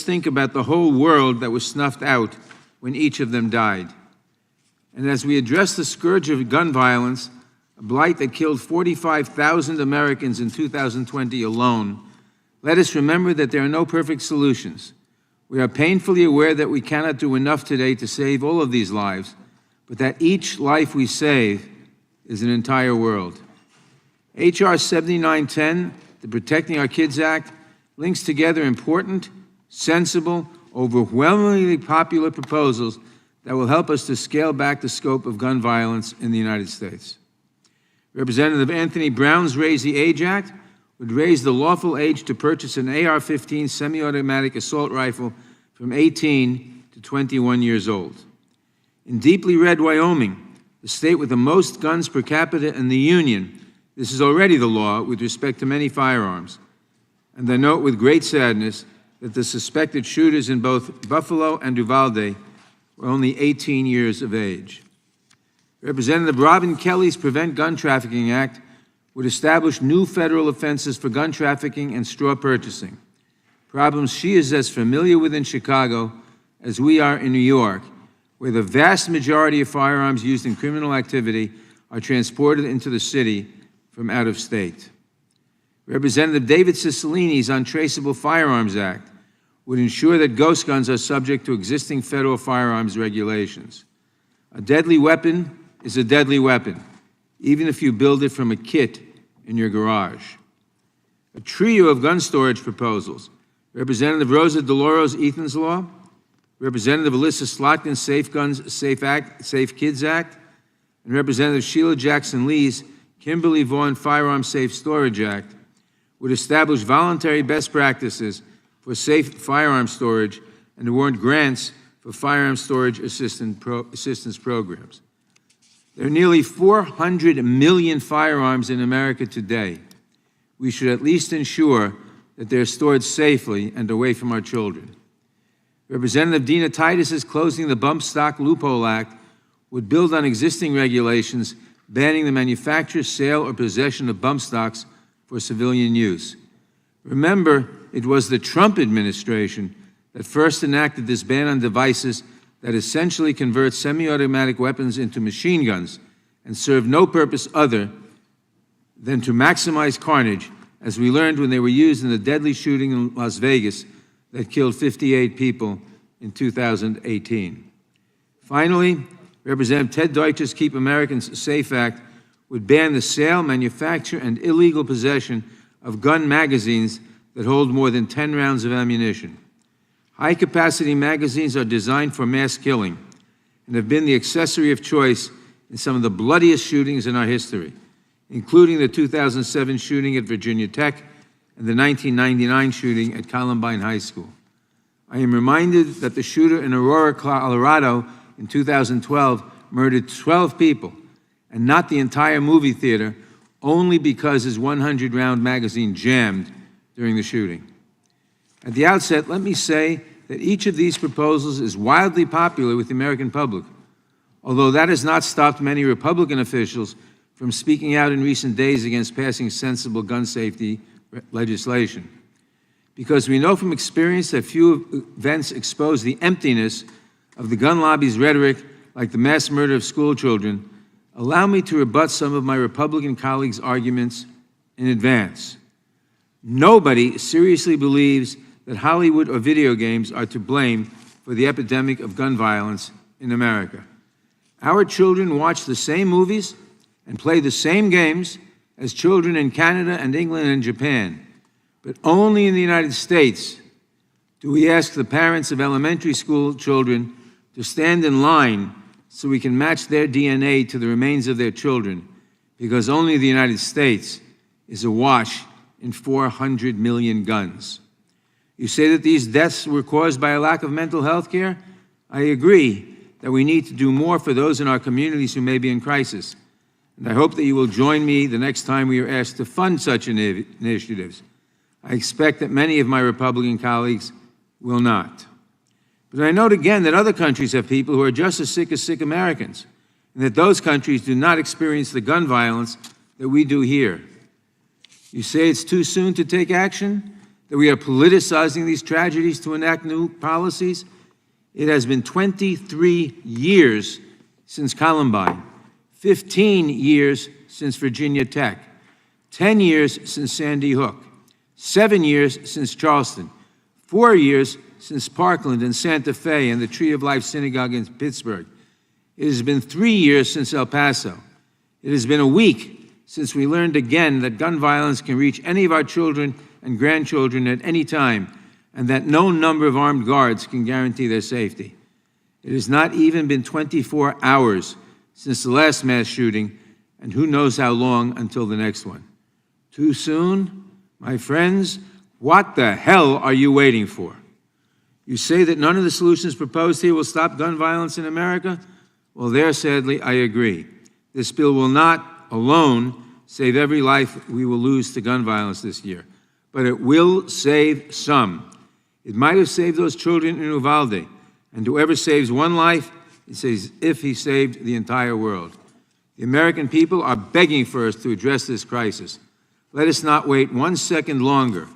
think about the whole world that was snuffed out when each of them died. And as we address the scourge of gun violence, a blight that killed 45,000 Americans in 2020 alone, let us remember that there are no perfect solutions. We are painfully aware that we cannot do enough today to save all of these lives, but that each life we save is an entire world. H.R. 7910, the Protecting Our Kids Act, links together important, sensible, overwhelmingly popular proposals that will help us to scale back the scope of gun violence in the United States. Representative Anthony Brown's Raise the Age Act would raise the lawful age to purchase an AR-15 semi-automatic assault rifle from 18 to 21 years old. In deeply red Wyoming, the state with the most guns per capita in the Union, this is already the law with respect to many firearms. And I note with great sadness that the suspected shooters in both Buffalo and Uvalde were only 18 years of age. Representative Robin Kelly's Prevent Gun Trafficking Act would establish new federal offenses for gun trafficking and straw purchasing, problems she is as familiar with in Chicago as we are in New York, where the vast majority of firearms used in criminal activity are transported into the city from out of state. Representative David Cicilline's Untraceable Firearms Act would ensure that ghost guns are subject to existing federal firearms regulations. A deadly weapon is a deadly weapon, even if you build it from a kit in your garage. A trio of gun storage proposals, Representative Rosa DeLauro's Ethan's Law, Representative Alyssa Slotkin's Safe Guns, Safe Kids Act, and Representative Sheila Jackson Lee's Kimberly Vaughn Firearm Safe Storage Act, would establish voluntary best practices for safe firearm storage and award grants for firearm storage assistance programs. There are nearly 400 million firearms in America today. We should at least ensure that they're stored safely and away from our children. Representative Dina Titus's Closing the Bump Stock Loophole Act would build on existing regulations banning the manufacture, sale, or possession of bump stocks for civilian use. Remember, it was the Trump administration that first enacted this ban on devices that essentially convert semi-automatic weapons into machine guns and serve no purpose other than to maximize carnage, as we learned when they were used in the deadly shooting in Las Vegas that killed 58 people in 2018. Finally, Representative Ted Deutsch's Keep Americans Safe Act would ban the sale, manufacture, and illegal possession of gun magazines that hold more than 10 rounds of ammunition. High-capacity magazines are designed for mass killing and have been the accessory of choice in some of the bloodiest shootings in our history, including the 2007 shooting at Virginia Tech and the 1999 shooting at Columbine High School. I am reminded that the shooter in Aurora, Colorado in 2012 murdered 12 people and not the entire movie theater only because his 100-round magazine jammed during the shooting. At the outset, let me say that each of these proposals is wildly popular with the American public, although that has not stopped many Republican officials from speaking out in recent days against passing sensible gun safety legislation. Because we know from experience that few events expose the emptiness of the gun lobby's rhetoric, like the mass murder of school children, allow me to rebut some of my Republican colleagues' arguments in advance. Nobody seriously believes that Hollywood or video games are to blame for the epidemic of gun violence in America. Our children watch the same movies and play the same games as children in Canada and England and Japan, but only in the United States do we ask the parents of elementary school children to stand in line so we can match their DNA to the remains of their children, because only the United States is awash in 400 million guns. You say that these deaths were caused by a lack of mental health care? I agree that we need to do more for those in our communities who may be in crisis. And I hope that you will join me the next time we are asked to fund such initiatives. I expect that many of my Republican colleagues will not. But I note again that other countries have people who are just as sick Americans, and that those countries do not experience the gun violence that we do here. You say it's too soon to take action? that we are politicizing these tragedies to enact new policies? It has been 23 years since Columbine, 15 years since Virginia Tech, 10 years since Sandy Hook, 7 years since Charleston, 4 years since Parkland and Santa Fe and the Tree of Life Synagogue in Pittsburgh. It has been 3 years since El Paso. It has been a week since we learned again that gun violence can reach any of our children and grandchildren at any time, and that no number of armed guards can guarantee their safety. It has not even been 24 hours since the last mass shooting, and who knows how long until the next one. Too soon? My friends, what the hell are you waiting for? You say that none of the solutions proposed here will stop gun violence in America? Well, there, sadly, I agree. This bill will not alone save every life we will lose to gun violence this year, but it will save some. It might have saved those children in Uvalde, and whoever saves one life, it's as if he saved the entire world. The American people are begging for us to address this crisis. Let us not wait 1 second longer.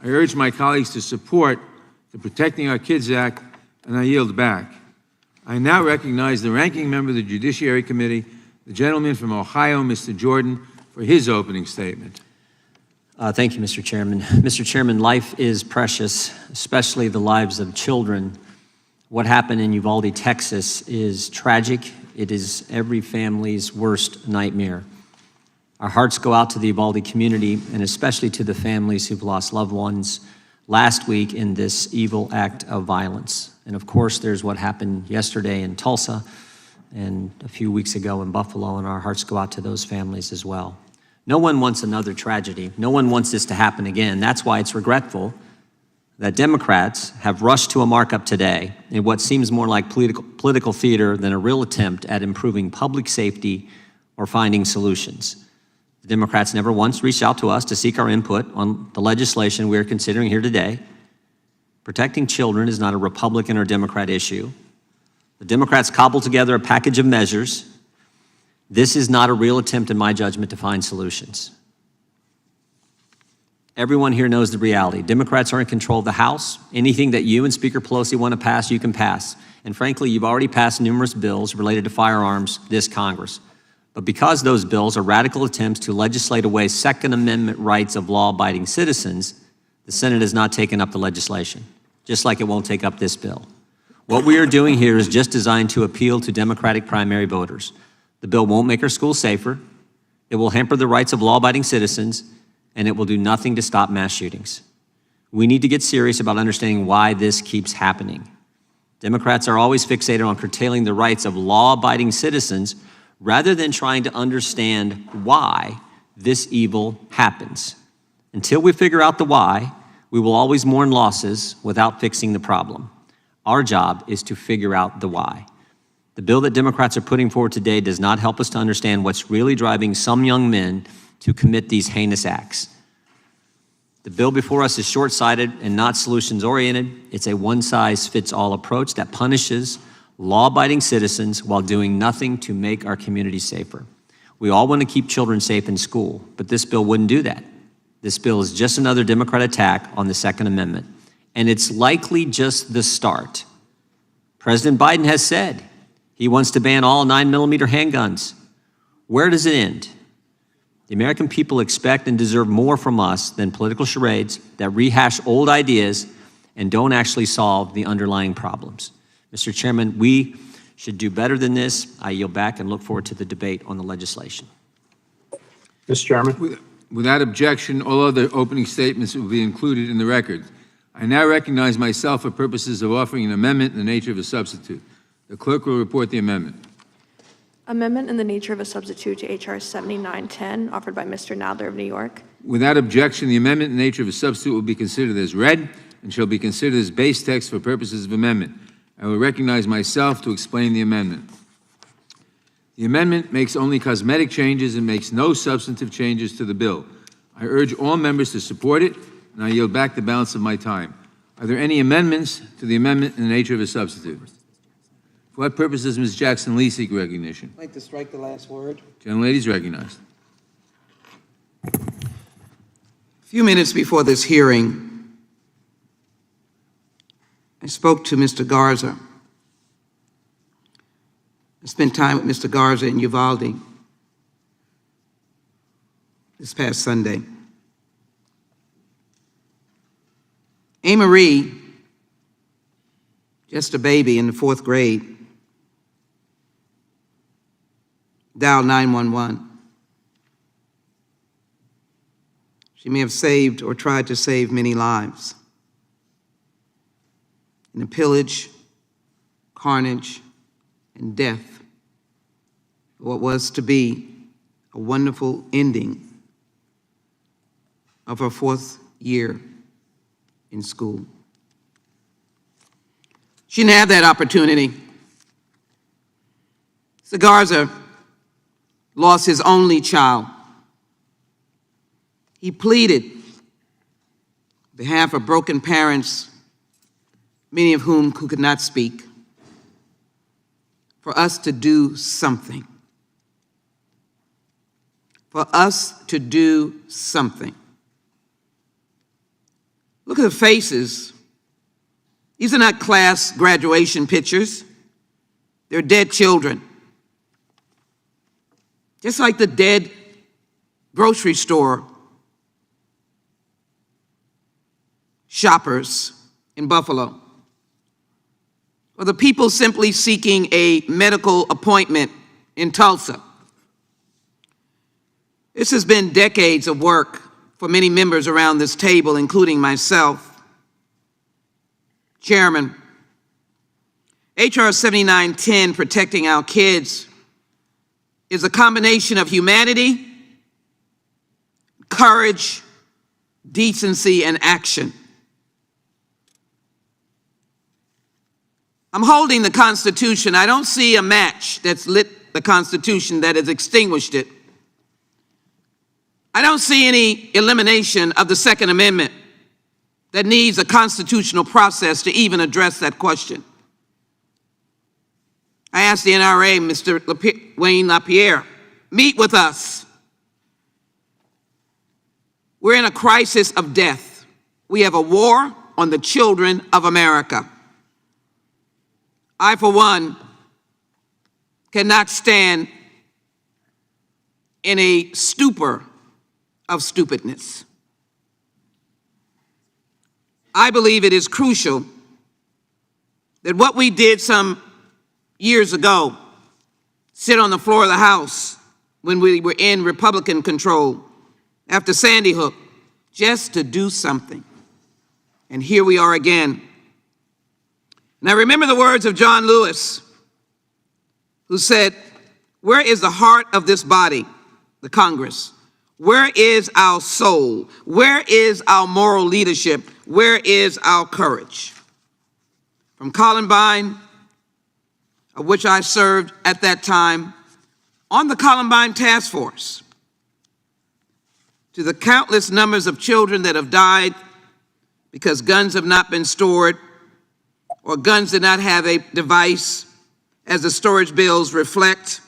I urge my colleagues to support the Protecting Our Kids Act, and I yield back. I now recognize the ranking member of the Judiciary Committee, the gentleman from Ohio, Mr. Jordan, for his opening statement. Thank you, Mr. Chairman. Mr. Chairman, life is precious, especially the lives of children. What happened in Uvalde, Texas is tragic. It is every family's worst nightmare. Our hearts go out to the Uvalde community and especially to the families who've lost loved ones last week in this evil act of violence. And of course, there's what happened yesterday in Tulsa and a few weeks ago in Buffalo, and our hearts go out to those families as well. No one wants another tragedy. No one wants this to happen again. That's why it's regretful that Democrats have rushed to a markup today in what seems more like political theater than a real attempt at improving public safety or finding solutions. The Democrats never once reached out to us to seek our input on the legislation we are considering here today. Protecting children is not a Republican or Democrat issue. The Democrats cobbled together a package of measures. This is not a real attempt, in my judgment, to find solutions. Everyone here knows the reality. Democrats are in control of the House. Anything that you and Speaker Pelosi want to pass, you can pass. And frankly, you've already passed numerous bills related to firearms this Congress. But because those bills are radical attempts to legislate away Second Amendment rights of law-abiding citizens, the Senate has not taken up the legislation, just like it won't take up this bill. What we are doing here is just designed to appeal to Democratic primary voters. The bill won't make our schools safer. It will hamper the rights of law-abiding citizens, and it will do nothing to stop mass shootings. We need to get serious about understanding why this keeps happening. Democrats are always fixated on curtailing the rights of law-abiding citizens rather than trying to understand why this evil happens. Until we figure out the why, we will always mourn losses without fixing the problem. Our job is to figure out the why. The bill that Democrats are putting forward today does not help us to understand what's really driving some young men to commit these heinous acts. The bill before us is short-sighted and not solutions-oriented. It's a one-size-fits-all approach that punishes law-abiding citizens while doing nothing to make our communities safer. We all want to keep children safe in school, but this bill wouldn't do that. This bill is just another Democrat attack on the Second Amendment, and it's likely just the start. President Biden has said he wants to ban all 9mm handguns. Where does it end? The American people expect and deserve more from us than political charades that rehash old ideas and don't actually solve the underlying problems. Mr. Chairman, we should do better than this. I yield back and look forward to the debate on the legislation. Mr. Chairman. Without objection, all other opening statements will be included in the record. I now recognize myself for purposes of offering an amendment in the nature of a substitute. The clerk will report the amendment. Amendment in the nature of a substitute to H.R. 7910, offered by Mr. Nadler of New York. Without objection, the amendment in the nature of a substitute will be considered as read and shall be considered as base text for purposes of amendment. I will recognize myself to explain the amendment. The amendment makes only cosmetic changes and makes no substantive changes to the bill. I urge all members to support it, and I yield back the balance of my time. Are there any amendments to the amendment in the nature of a substitute? For what purpose does Ms. Jackson-Lee seek recognition? I'd like to strike the last word. Gentlelady is recognized. A few minutes before this hearing, I spoke to Mr. Garza. I spent time with Mr. Garza in Uvalde this past Sunday. Marie, just a baby in the 4th grade, dialed 911. She may have saved or tried to save many lives. In the pillage, carnage, and death, what was to be a wonderful ending of her 4th year in school. She didn't have that opportunity. Mr. Garza lost his only child. He pleaded on behalf of broken parents, many of whom could not speak, for us to do something. For us to do something. Look at the faces. These are not class graduation pictures. They're dead children. Just like the dead grocery store shoppers in Buffalo, or the people simply seeking a medical appointment in Tulsa. This has been decades of work for many members around this table, including myself. Chairman, H.R. 7910, Protecting Our Kids, is a combination of humanity, courage, decency, and action. I'm holding the Constitution. I don't see a match that's lit the Constitution that has extinguished it. I don't see any elimination of the Second Amendment that needs a constitutional process to even address that question. I asked the NRA, Mr. Wayne LaPierre, meet with us. We're in a crisis of death. We have a war on the children of America. I, for one, cannot stand in a stupor of stupidness. I believe it is crucial that what we did some years ago, sit on the floor of the House when we were in Republican control after Sandy Hook, just to do something. And here we are again. And I remember the words of John Lewis, who said, "Where is the heart of this body, the Congress? Where is our soul? Where is our moral leadership? Where is our courage?" From Columbine, of which I served at that time on the Columbine Task Force, to the countless numbers of children that have died because guns have not been stored or guns did not have a device, as the storage bills reflect.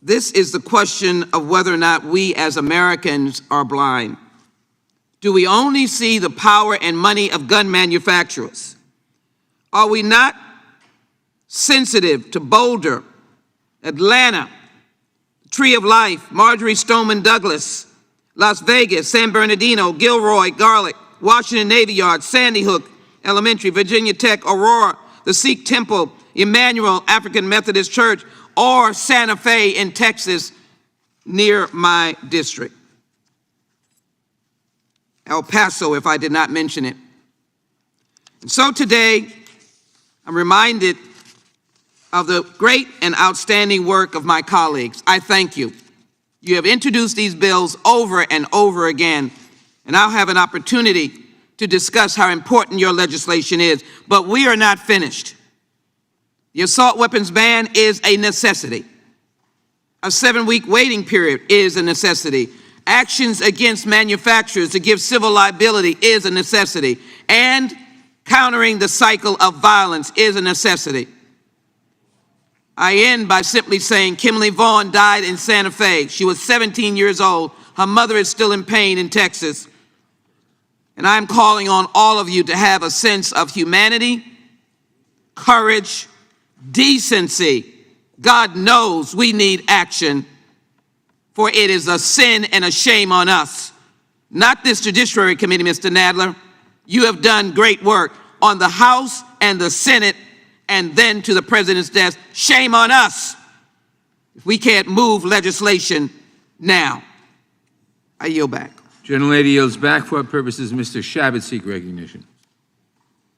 This is the question of whether or not we as Americans are blind. Do we only see the power and money of gun manufacturers? Are we not sensitive to Boulder, Atlanta, Tree of Life, Marjorie Stoneman Douglas, Las Vegas, San Bernardino, Gilroy, Garlic, Washington Navy Yard, Sandy Hook Elementary, Virginia Tech, Aurora, the Sikh Temple, Emmanuel African Methodist Church, or Santa Fe in Texas, near my district? El Paso, if I did not mention it. And so today, I'm reminded of the great and outstanding work of my colleagues. I thank you. You have introduced these bills over and over again, and I'll have an opportunity to discuss how important your legislation is, but we are not finished. The assault weapons ban is a necessity. A 7-week waiting period is a necessity. Actions against manufacturers to give civil liability is a necessity. And countering the cycle of violence is a necessity. I end by simply saying Kimberly Vaughn died in Santa Fe. She was 17 years old. Her mother is still in pain in Texas. And I'm calling on all of you to have a sense of humanity, courage, decency. God knows we need action, for it is a sin and a shame on us. Not this Judiciary Committee, Mr. Nadler. You have done great work on the House and the Senate, and then to the President's desk. Shame on us if we can't move legislation now. I yield back. Gentlelady yields back. For what purposes Mr. Shabbat seek recognition?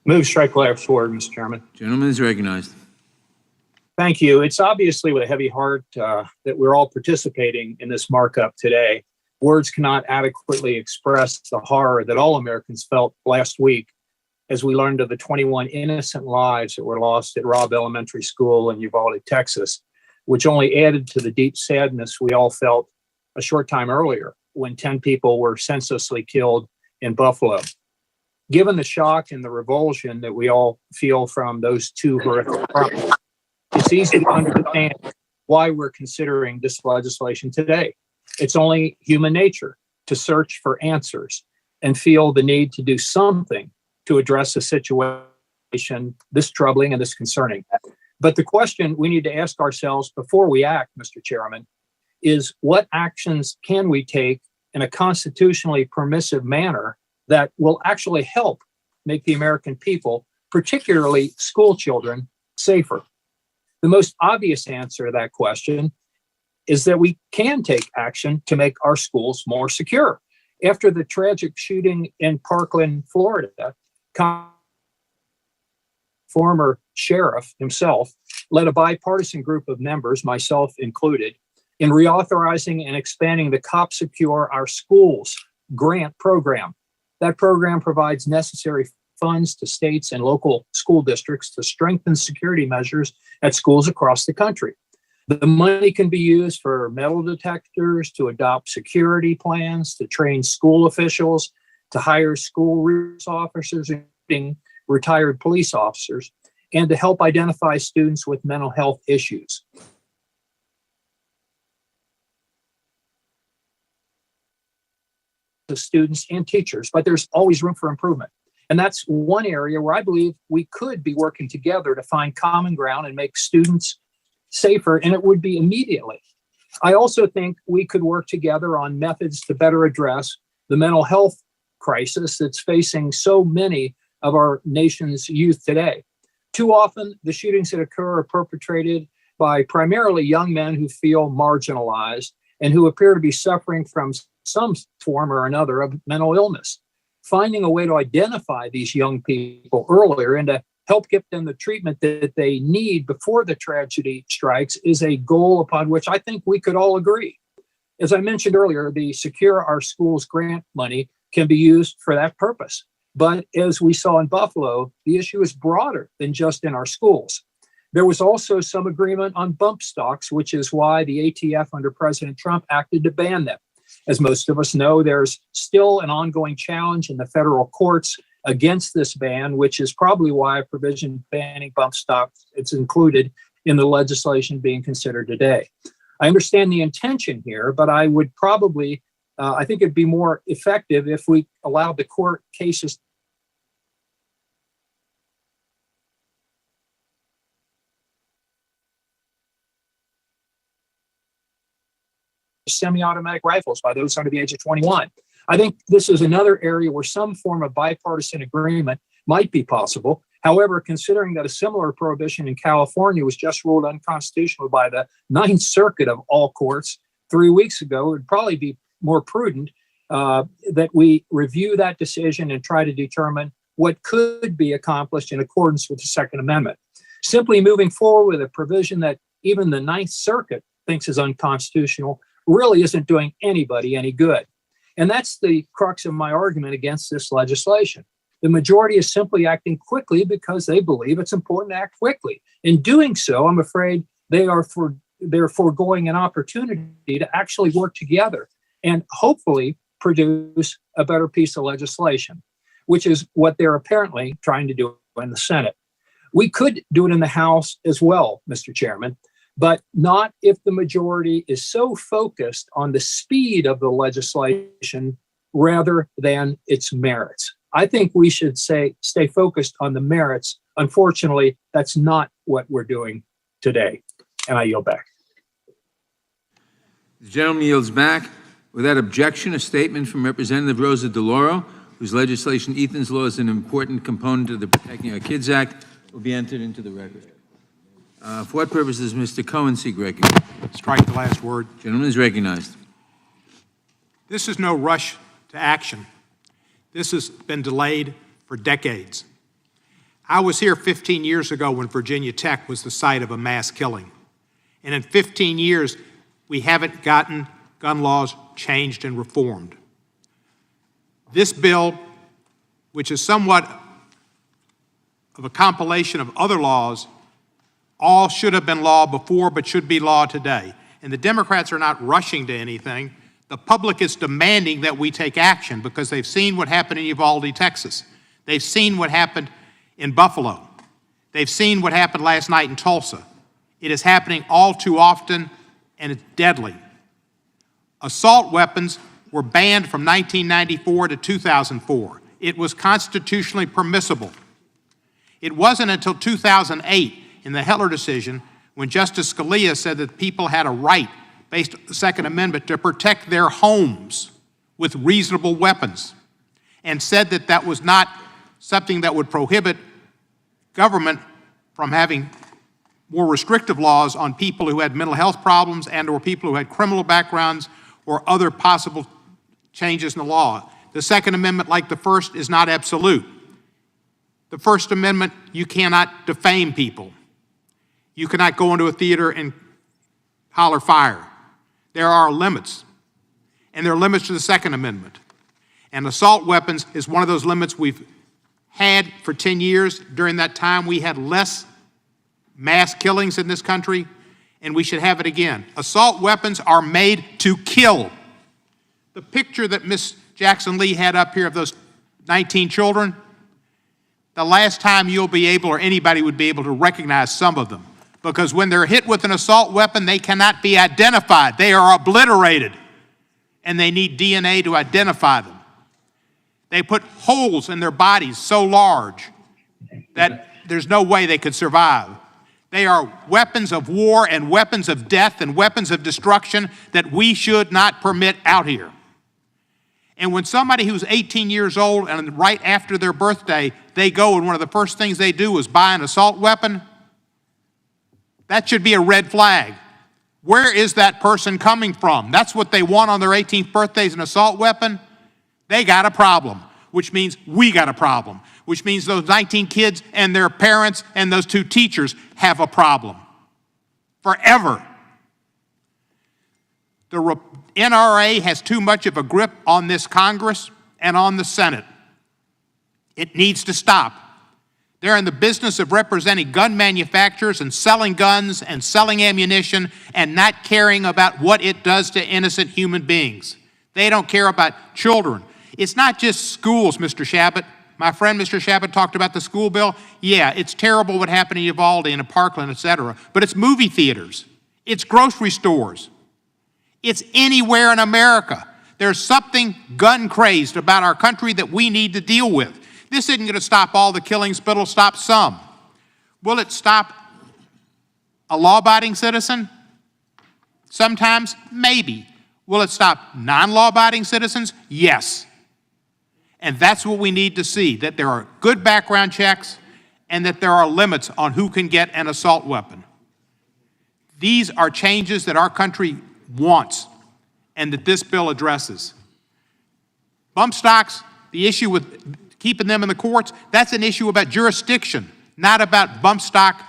Move strike last forward, Mr. Chairman. Gentleman is recognized. Thank you. It's obviously with a heavy heart that we're all participating in this markup today. Words cannot adequately express the horror that all Americans felt last week as we learned of the 21 innocent lives that were lost at Robb Elementary School in Uvalde, Texas, which only added to the deep sadness we all felt a short time earlier when 10 people were senselessly killed in Buffalo. Given the shock and the revulsion that we all feel from those two horrific crimes, it's easy to understand why we're considering this legislation today. It's only human nature to search for answers and feel the need to do something to address a situation this troubling and this concerning. But the question we need to ask ourselves before we act, Mr. Chairman, is what actions can we take in a constitutionally permissive manner that will actually help make the American people, particularly school children, safer? The most obvious answer to that question is that we can take action to make our schools more secure. After the tragic shooting in Parkland, Florida, former sheriff himself led a bipartisan group of members, myself included, in reauthorizing and expanding the Cop Secure Our Schools grant program. That program provides necessary funds to states and local school districts to strengthen security measures at schools across the country. The money can be used for metal detectors, to adopt security plans, to train school officials, to hire school resource officers, including retired police officers, and to help identify students with mental health issues. The students and teachers, but there's always room for improvement. And that's one area where I believe we could be working together to find common ground and make students safer, and it would be immediately. I also think we could work together on methods to better address the mental health crisis that's facing so many of our nation's youth today. Too often, the shootings that occur are perpetrated by primarily young men who feel marginalized and who appear to be suffering from some form or another of mental illness. Finding a way to identify these young people earlier and to help get them the treatment that they need before the tragedy strikes is a goal upon which I think we could all agree. As I mentioned earlier, the Secure Our Schools grant money can be used for that purpose. But as we saw in Buffalo, the issue is broader than just in our schools. There was also some agreement on bump stocks, which is why the ATF under President Trump acted to ban them. As most of us know, there's still an ongoing challenge in the federal courts against this ban, which is probably why a provision banning bump stocks is included in the legislation being considered today. I understand the intention here, but I would probably, I think it'd be more effective if we allowed the court cases semi-automatic rifles by those under the age of 21. I think this is another area where some form of bipartisan agreement might be possible. However, considering that a similar prohibition in California was just ruled unconstitutional by the Ninth Circuit of all courts 3 weeks ago, it would probably be more prudent that we review that decision and try to determine what could be accomplished in accordance with the Second Amendment. Simply moving forward with a provision that even the Ninth Circuit thinks is unconstitutional really isn't doing anybody any good. And that's the crux of my argument against this legislation. The majority is simply acting quickly because they believe it's important to act quickly. In doing so, I'm afraid they're foregoing an opportunity to actually work together and hopefully produce a better piece of legislation, which is what they're apparently trying to do in the Senate. We could do it in the House as well, Mr. Chairman, but not if the majority is so focused on the speed of the legislation rather than its merits. I think we should stay focused on the merits. Unfortunately, that's not what we're doing today. And I yield back. The gentleman yields back. Without objection, a statement from Representative Rosa DeLauro, whose legislation, Ethan's Law, is an important component of the Protecting Our Kids Act, will be entered into the record. For what purpose does Mr. Cohen seek recognition? Strike the last word. Gentleman is recognized. This is no rush to action. This has been delayed for decades. I was here 15 years ago when Virginia Tech was the site of a mass killing. And in 15 years, we haven't gotten gun laws changed and reformed. This bill, which is somewhat of a compilation of other laws, all should have been law before but should be law today. And the Democrats are not rushing to anything. The public is demanding that we take action because they've seen what happened in Uvalde, Texas. They've seen what happened in Buffalo. They've seen what happened last night in Tulsa. It is happening all too often, and it's deadly. Assault weapons were banned from 1994 to 2004. It was constitutionally permissible. It wasn't until 2008 in the Heller decision when Justice Scalia said that people had a right, based on the Second Amendment, to protect their homes with reasonable weapons, and said that that was not something that would prohibit government from having more restrictive laws on people who had mental health problems and or people who had criminal backgrounds or other possible changes in the law. The Second Amendment, like the First, is not absolute. The First Amendment, you cannot defame people. You cannot go into a theater and holler fire. There are limits, and there are limits to the Second Amendment. And assault weapons is one of those limits we've had for 10 years. During that time, we had less mass killings in this country, and we should have it again. Assault weapons are made to kill. The picture that Miss Jackson Lee had up here of those 19 children, the last time you'll be able, or anybody would be able to recognize some of them, because when they're hit with an assault weapon, they cannot be identified. They are obliterated, and they need DNA to identify them. They put holes in their bodies so large that there's no way they could survive. They are weapons of war and weapons of death and weapons of destruction that we should not permit out here. And when somebody who's 18 years old and right after their birthday, they go and one of the first things they do is buy an assault weapon, that should be a red flag. Where is that person coming from? That's what they want on their 18th birthday, is an assault weapon. They got a problem, which means we got a problem, which means those 19 kids and their parents and those 2 teachers have a problem forever. The NRA has too much of a grip on this Congress and on the Senate. It needs to stop. They're in the business of representing gun manufacturers and selling guns and selling ammunition and not caring about what it does to innocent human beings. They don't care about children. It's not just schools, Mr. Shabbat. My friend Mr. Shabbat talked about the school bill. Yeah, it's terrible what happened in Uvalde and in Parkland, et cetera, but it's movie theaters. It's grocery stores. It's anywhere in America. There's something gun-crazed about our country that we need to deal with. This isn't going to stop all the killings, but it'll stop some. Will it stop a law-abiding citizen? Sometimes, maybe. Will it stop non-law-abiding citizens? Yes. And that's what we need to see, that there are good background checks and that there are limits on who can get an assault weapon. These are changes that our country wants and that this bill addresses. Bump stocks, the issue with keeping them in the courts, that's an issue about jurisdiction, not about bump stock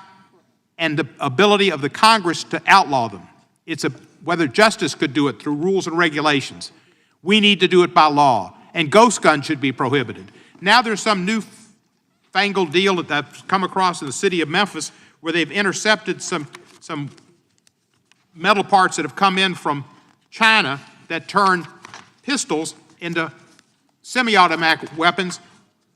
and the ability of the Congress to outlaw them. It's whether justice could do it through rules and regulations. We need to do it by law, and ghost guns should be prohibited. Now there's some newfangled deal that I've come across in the city of Memphis where they've intercepted some metal parts that have come in from China that turn pistols into semi-automatic weapons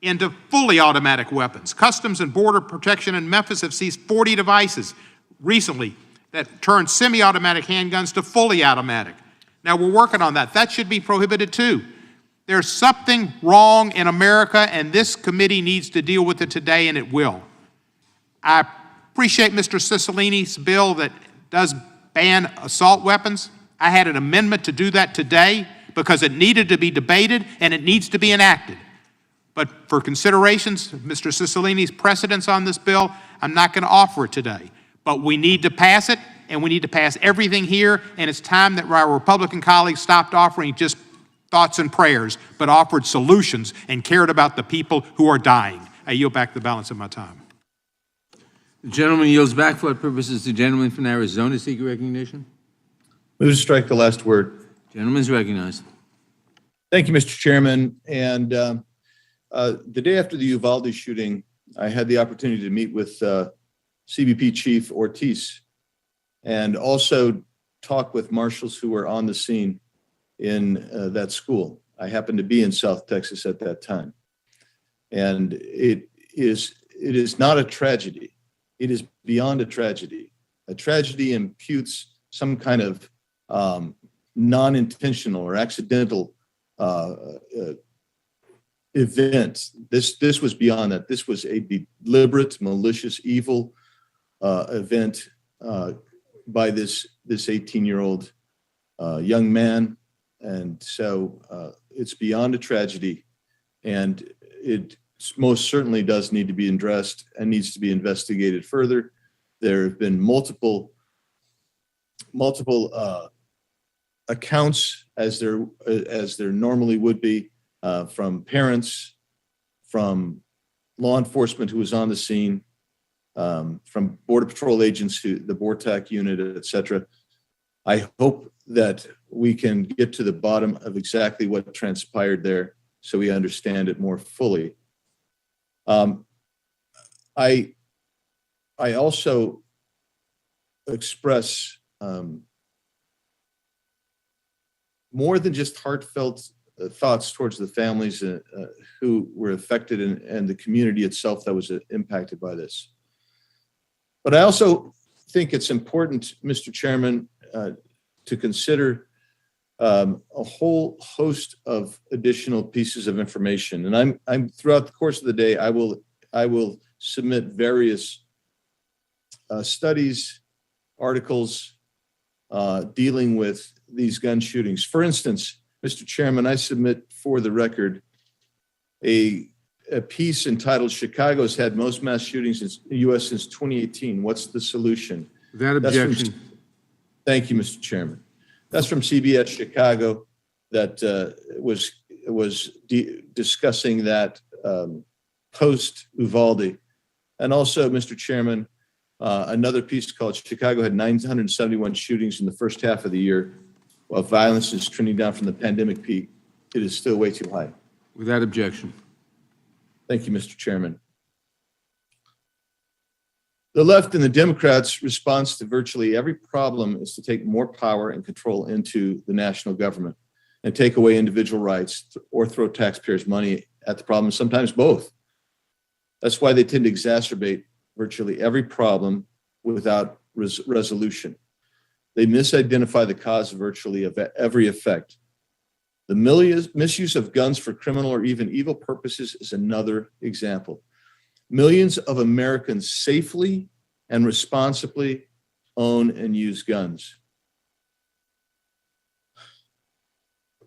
into fully automatic weapons. Customs and Border Protection in Memphis have seized 40 devices recently that turn semi-automatic handguns to fully automatic. Now we're working on that. That should be prohibited too. There's something wrong in America, and this committee needs to deal with it today, and it will. I appreciate Mr. Cicilline's bill that does ban assault weapons. I had an amendment to do that today because it needed to be debated and it needs to be enacted. But for considerations of Mr. Cicilline's precedence on this bill, I'm not going to offer it today. But we need to pass it, and we need to pass everything here, and it's time that our Republican colleagues stopped offering just thoughts and prayers, but offered solutions and cared about the people who are dying. I yield back the balance of my time. The gentleman yields back. For what purposes the gentleman from Arizona seek recognition? Move to strike the last word. Gentleman is recognized. Thank you, Mr. Chairman. And the day after the Uvalde shooting, I had the opportunity to meet with CBP Chief Ortiz and also talk with marshals who were on the scene in that school. I happened to be in South Texas at that time. And it is not a tragedy. It is beyond a tragedy. A tragedy imputes some kind of non-intentional or accidental event. This was beyond that. This was a deliberate, malicious, evil event by this 18-year-old young man. And so it's beyond a tragedy, and it most certainly does need to be addressed and needs to be investigated further. There have been multiple accounts, as there normally would be, from parents, from law enforcement who was on the scene, from Border Patrol agents, the BORTAC unit, et cetera. I hope that we can get to the bottom of exactly what transpired there so we understand it more fully. I also express more than just heartfelt thoughts towards the families who were affected and the community itself that was impacted by this. But I also think it's important, Mr. Chairman, to consider a whole host of additional pieces of information. And I'm throughout the course of the day, I will submit various studies, articles dealing with these gun shootings. For instance, Mr. Chairman, I submit for the record a piece entitled "Chicago's had most mass shootings in the U.S. since 2018. What's the solution?" Without objection. Thank you, Mr. Chairman. That's from CBS Chicago that was discussing that post Uvalde. And also, Mr. Chairman, another piece called "Chicago had 971 shootings in the first half of the year, while violence is trending down from the pandemic peak. It is still way too high." Without objection. Thank you, Mr. Chairman. The left and the Democrats' response to virtually every problem is to take more power and control into the national government and take away individual rights or throw taxpayers' money at the problem, sometimes both. That's why they tend to exacerbate virtually every problem without resolution. They misidentify the cause of virtually every effect. The misuse of guns for criminal or even evil purposes is another example. Millions of Americans safely and responsibly own and use guns.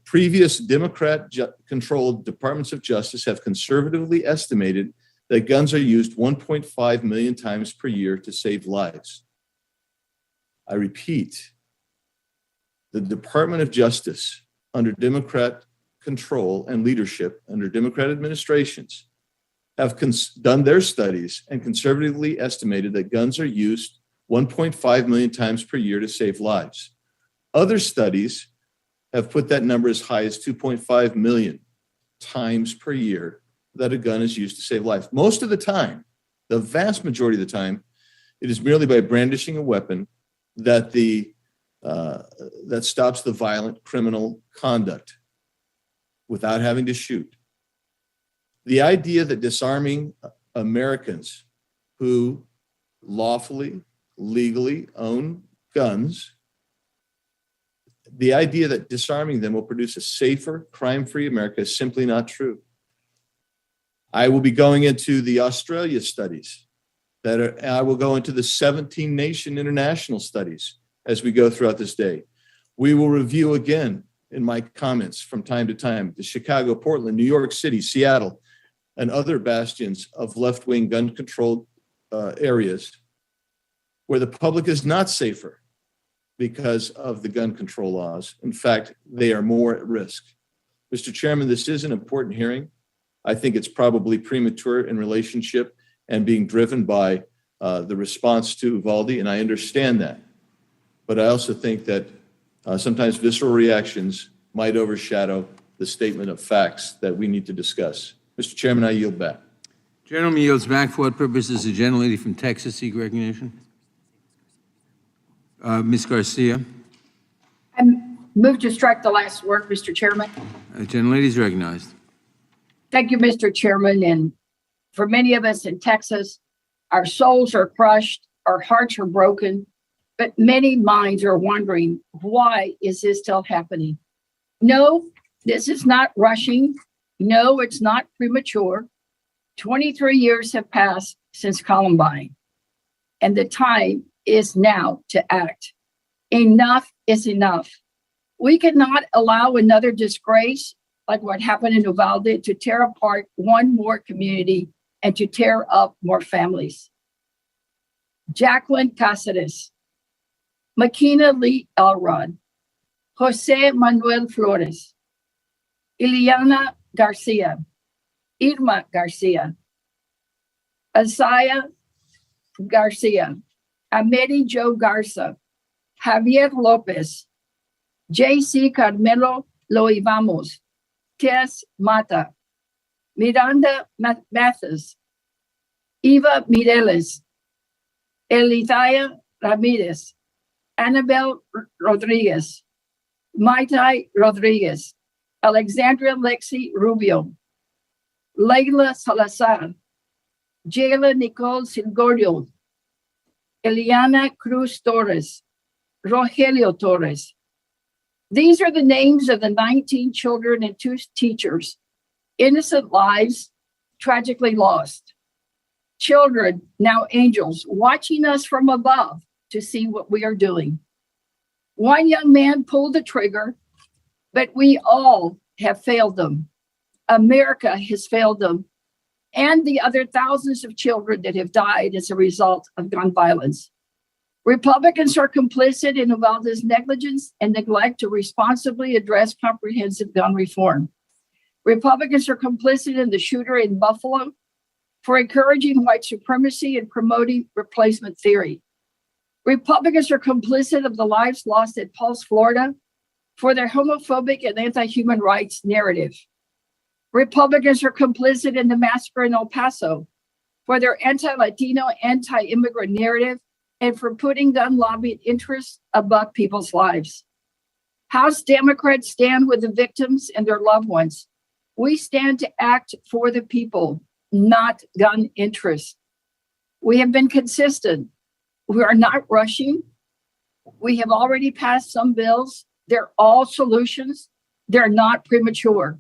Previous Democrat-controlled departments of justice have conservatively estimated that guns are used 1.5 million times per year to save lives. I repeat, the Department of Justice, under Democrat control and leadership, under Democrat administrations, have done their studies and conservatively estimated that guns are used 1.5 million times per year to save lives. Other studies have put that number as high as 2.5 million times per year that a gun is used to save life. Most of the time, the vast majority of the time, it is merely by brandishing a weapon that that stops the violent criminal conduct without having to shoot. The idea that disarming Americans who lawfully, legally own guns, the idea that disarming them will produce a safer, crime-free America is simply not true. I will be going into the Australia studies I will go into the 17-nation international studies as we go throughout this day. We will review again in my comments from time to time, the Chicago, Portland, New York City, Seattle, and other bastions of left-wing gun-controlled areas where the public is not safer because of the gun control laws. In fact, they are more at risk. Mr. Chairman, this is an important hearing. I think it's probably premature in relationship and being driven by the response to Uvalde, and I understand that. But I also think that sometimes visceral reactions might overshadow the statement of facts that we need to discuss. Mr. Chairman, I yield back. Gentleman yields back. For what purpose does the gentlelady from Texas seek recognition? Ms. Garcia. I move to strike the last word, Mr. Chairman. Gentlelady is recognized. Thank you, Mr. Chairman. And for many of us in Texas, our souls are crushed, our hearts are broken, but many minds are wondering, why is this still happening? No, this is not rushing. No, it's not premature. 23 years have passed since Columbine, and the time is now to act. Enough is enough. We cannot allow another disgrace like what happened in Uvalde to tear apart one more community and to tear up more families. Jacqueline Cáceres, Makina Lee Elrod, Jose Manuel Flores, Ileana Garcia, Irma Garcia, Asaya Garcia, Ameri Joe Garza, Javier Lopez, J.C. Carmelo Loivamos, Tess Mata, Miranda Mathis, Eva Mireles, Elithaya Ramirez, Annabel Rodriguez, Maitai Rodriguez, Alexandria Lexi Rubio, Leila Salazar, Jayla Nicole Silgorio, Eliana Cruz Torres, Rogelio Torres. These are the names of the 19 children and 2 teachers, innocent lives tragically lost. Children, now angels, watching us from above to see what we are doing. One young man pulled the trigger, but we all have failed them. America has failed them, and the other thousands of children that have died as a result of gun violence. Republicans are complicit in Uvalde's negligence and neglect to responsibly address comprehensive gun reform. Republicans are complicit in the shooter in Buffalo for encouraging white supremacy and promoting replacement theory. Republicans are complicit of the lives lost at Pulse, Florida, for their homophobic and anti-human rights narrative. Republicans are complicit in the massacre in El Paso for their anti-Latino, anti-immigrant narrative and for putting gun lobbying interests above people's lives. House Democrats stand with the victims and their loved ones. We stand to act for the people, not gun interests. We have been consistent. We are not rushing. We have already passed some bills. They're all solutions. They're not premature.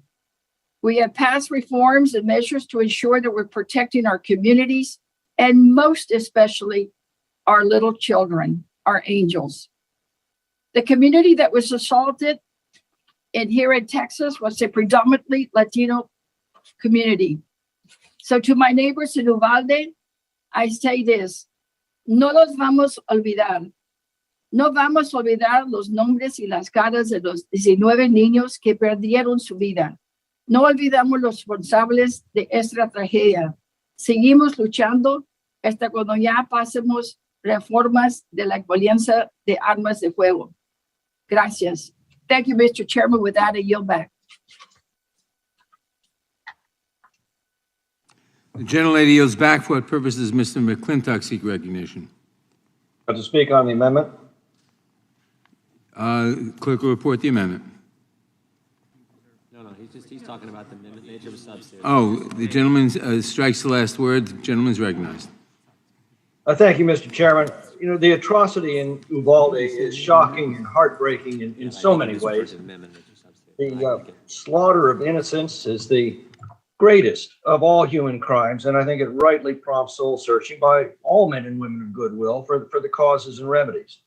We have passed reforms and measures to ensure that we're protecting our communities and most especially our little children, our angels. The community that was assaulted here in Texas was a predominantly Latino community. So to my neighbors in Uvalde, I say this, no los vamos a olvidar. No vamos a olvidar los nombres y las caras de los 19 niños que perdieron su vida. No olvidamos los responsables de esta tragedia. Seguimos luchando hasta cuando ya pasemos reformas de la violencia de armas de fuego. Gracias. Thank you, Mr. Chairman. With that, I yield back. The gentlelady yields back. For what purpose does Mr. McClintock seek recognition? To speak on the amendment. Clerk will report the amendment. No, he's talking about the amendment nature of a substitute. Oh, the gentleman strikes the last word. The gentleman is recognized. Thank you, Mr. Chairman. You know, the atrocity in Uvalde is shocking and heartbreaking in so many ways. The slaughter of innocents is the greatest of all human crimes, and I think it rightly prompts soul searching by all men and women of goodwill for the causes and remedies.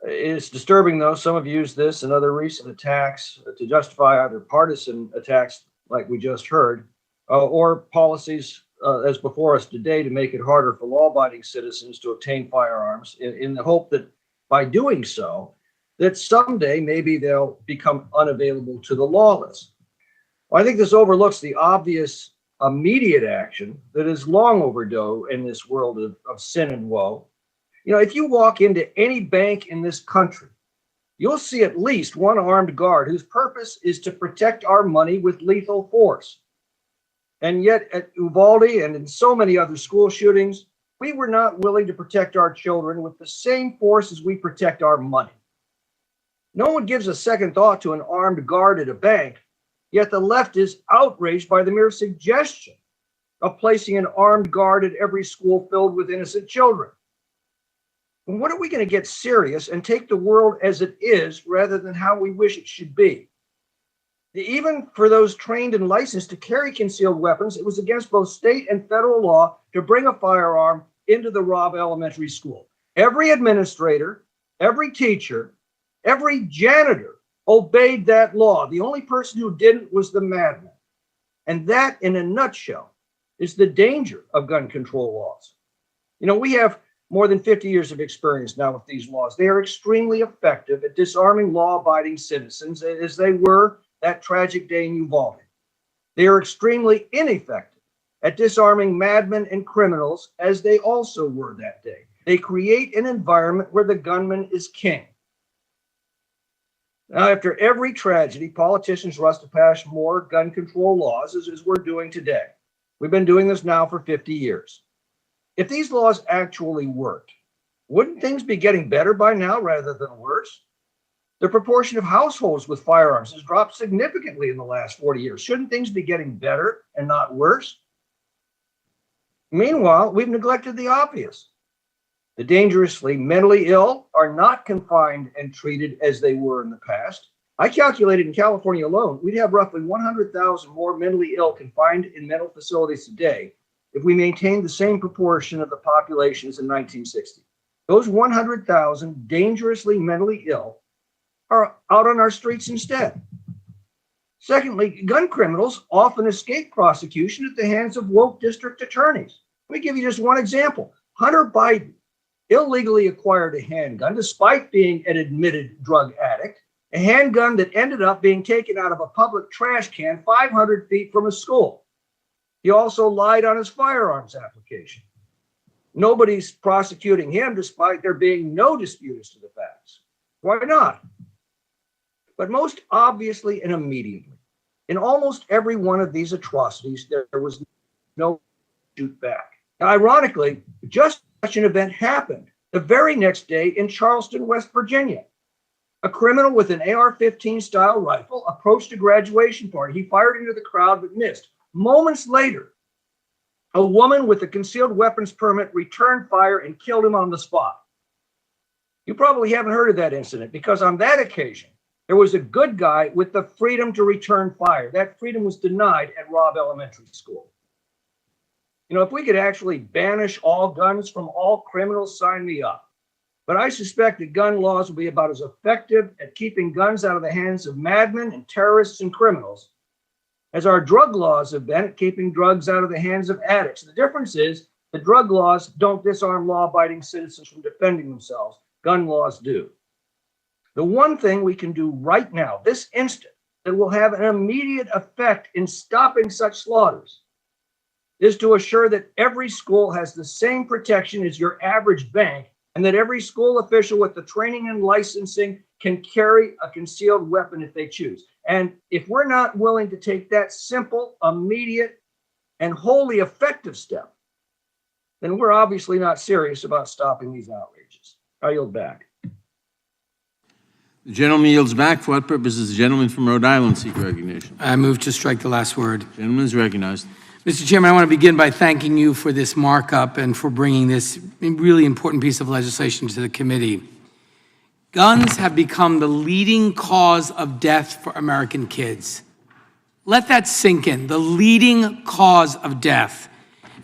It's disturbing, though, some have used this and other recent attacks to justify either partisan attacks like we just heard, or policies as before us today to make it harder for law-abiding citizens to obtain firearms in the hope that by doing so, that someday maybe they'll become unavailable to the lawless. Well, I think this overlooks the obvious immediate action that is long overdue in this world of sin and woe. You know, if you walk into any bank in this country, you'll see at least one armed guard whose purpose is to protect our money with lethal force. And yet at Uvalde and in so many other school shootings, we were not willing to protect our children with the same force as we protect our money. No one gives a second thought to an armed guard at a bank, yet the left is outraged by the mere suggestion of placing an armed guard at every school filled with innocent children. When are we going to get serious and take the world as it is rather than how we wish it should be? Even for those trained and licensed to carry concealed weapons, it was against both state and federal law to bring a firearm into the Robb Elementary School. Every administrator, every teacher, every janitor obeyed that law. The only person who didn't was the madman. And that, in a nutshell, is the danger of gun control laws. You know, we have more than 50 years of experience now with these laws. They are extremely effective at disarming law-abiding citizens, as they were that tragic day in Uvalde. They are extremely ineffective at disarming madmen and criminals, as they also were that day. They create an environment where the gunman is king. Now, after every tragedy, politicians rush to pass more gun control laws, as we're doing today. We've been doing this now for 50 years. If these laws actually worked, wouldn't things be getting better by now rather than worse? The proportion of households with firearms has dropped significantly in the last 40 years. Shouldn't things be getting better and not worse? Meanwhile, we've neglected the obvious. The dangerously mentally ill are not confined and treated as they were in the past. I calculated in California alone, we'd have roughly 100,000 more mentally ill confined in mental facilities today if we maintained the same proportion of the population as in 1960. Those 100,000 dangerously mentally ill are out on our streets instead. Secondly, gun criminals often escape prosecution at the hands of woke district attorneys. Let me give you just one example. Hunter Biden illegally acquired a handgun despite being an admitted drug addict, a handgun that ended up being taken out of a public trash can 500 feet from a school. He also lied on his firearms application. Nobody's prosecuting him despite there being no dispute as to the facts. Why not? But most obviously and immediately, in almost every one of these atrocities, there was no shoot back. Now, ironically, just such an event happened the very next day in Charleston, West Virginia. A criminal with an AR-15 style rifle approached a graduation party. He fired into the crowd but missed. Moments later, a woman with a concealed weapons permit returned fire and killed him on the spot. You probably haven't heard of that incident because on that occasion, there was a good guy with the freedom to return fire. That freedom was denied at Robb Elementary School. You know, if we could actually banish all guns from all criminals, sign me up. But I suspect that gun laws will be about as effective at keeping guns out of the hands of madmen and terrorists and criminals as our drug laws have been at keeping drugs out of the hands of addicts. The difference is the drug laws don't disarm law-abiding citizens from defending themselves. Gun laws do. The one thing we can do right now, this instant, that will have an immediate effect in stopping such slaughters is to assure that every school has the same protection as your average bank and that every school official with the training and licensing can carry a concealed weapon if they choose. And if we're not willing to take that simple, immediate, and wholly effective step, then we're obviously not serious about stopping these outrages. I yield back. The gentleman yields back. For what purpose does the gentleman from Rhode Island seek recognition? I move to strike the last word. Gentleman is recognized. Mr. Chairman, I want to begin by thanking you for this markup and for bringing this really important piece of legislation to the committee. Guns have become the leading cause of death for American kids. Let that sink in, the leading cause of death.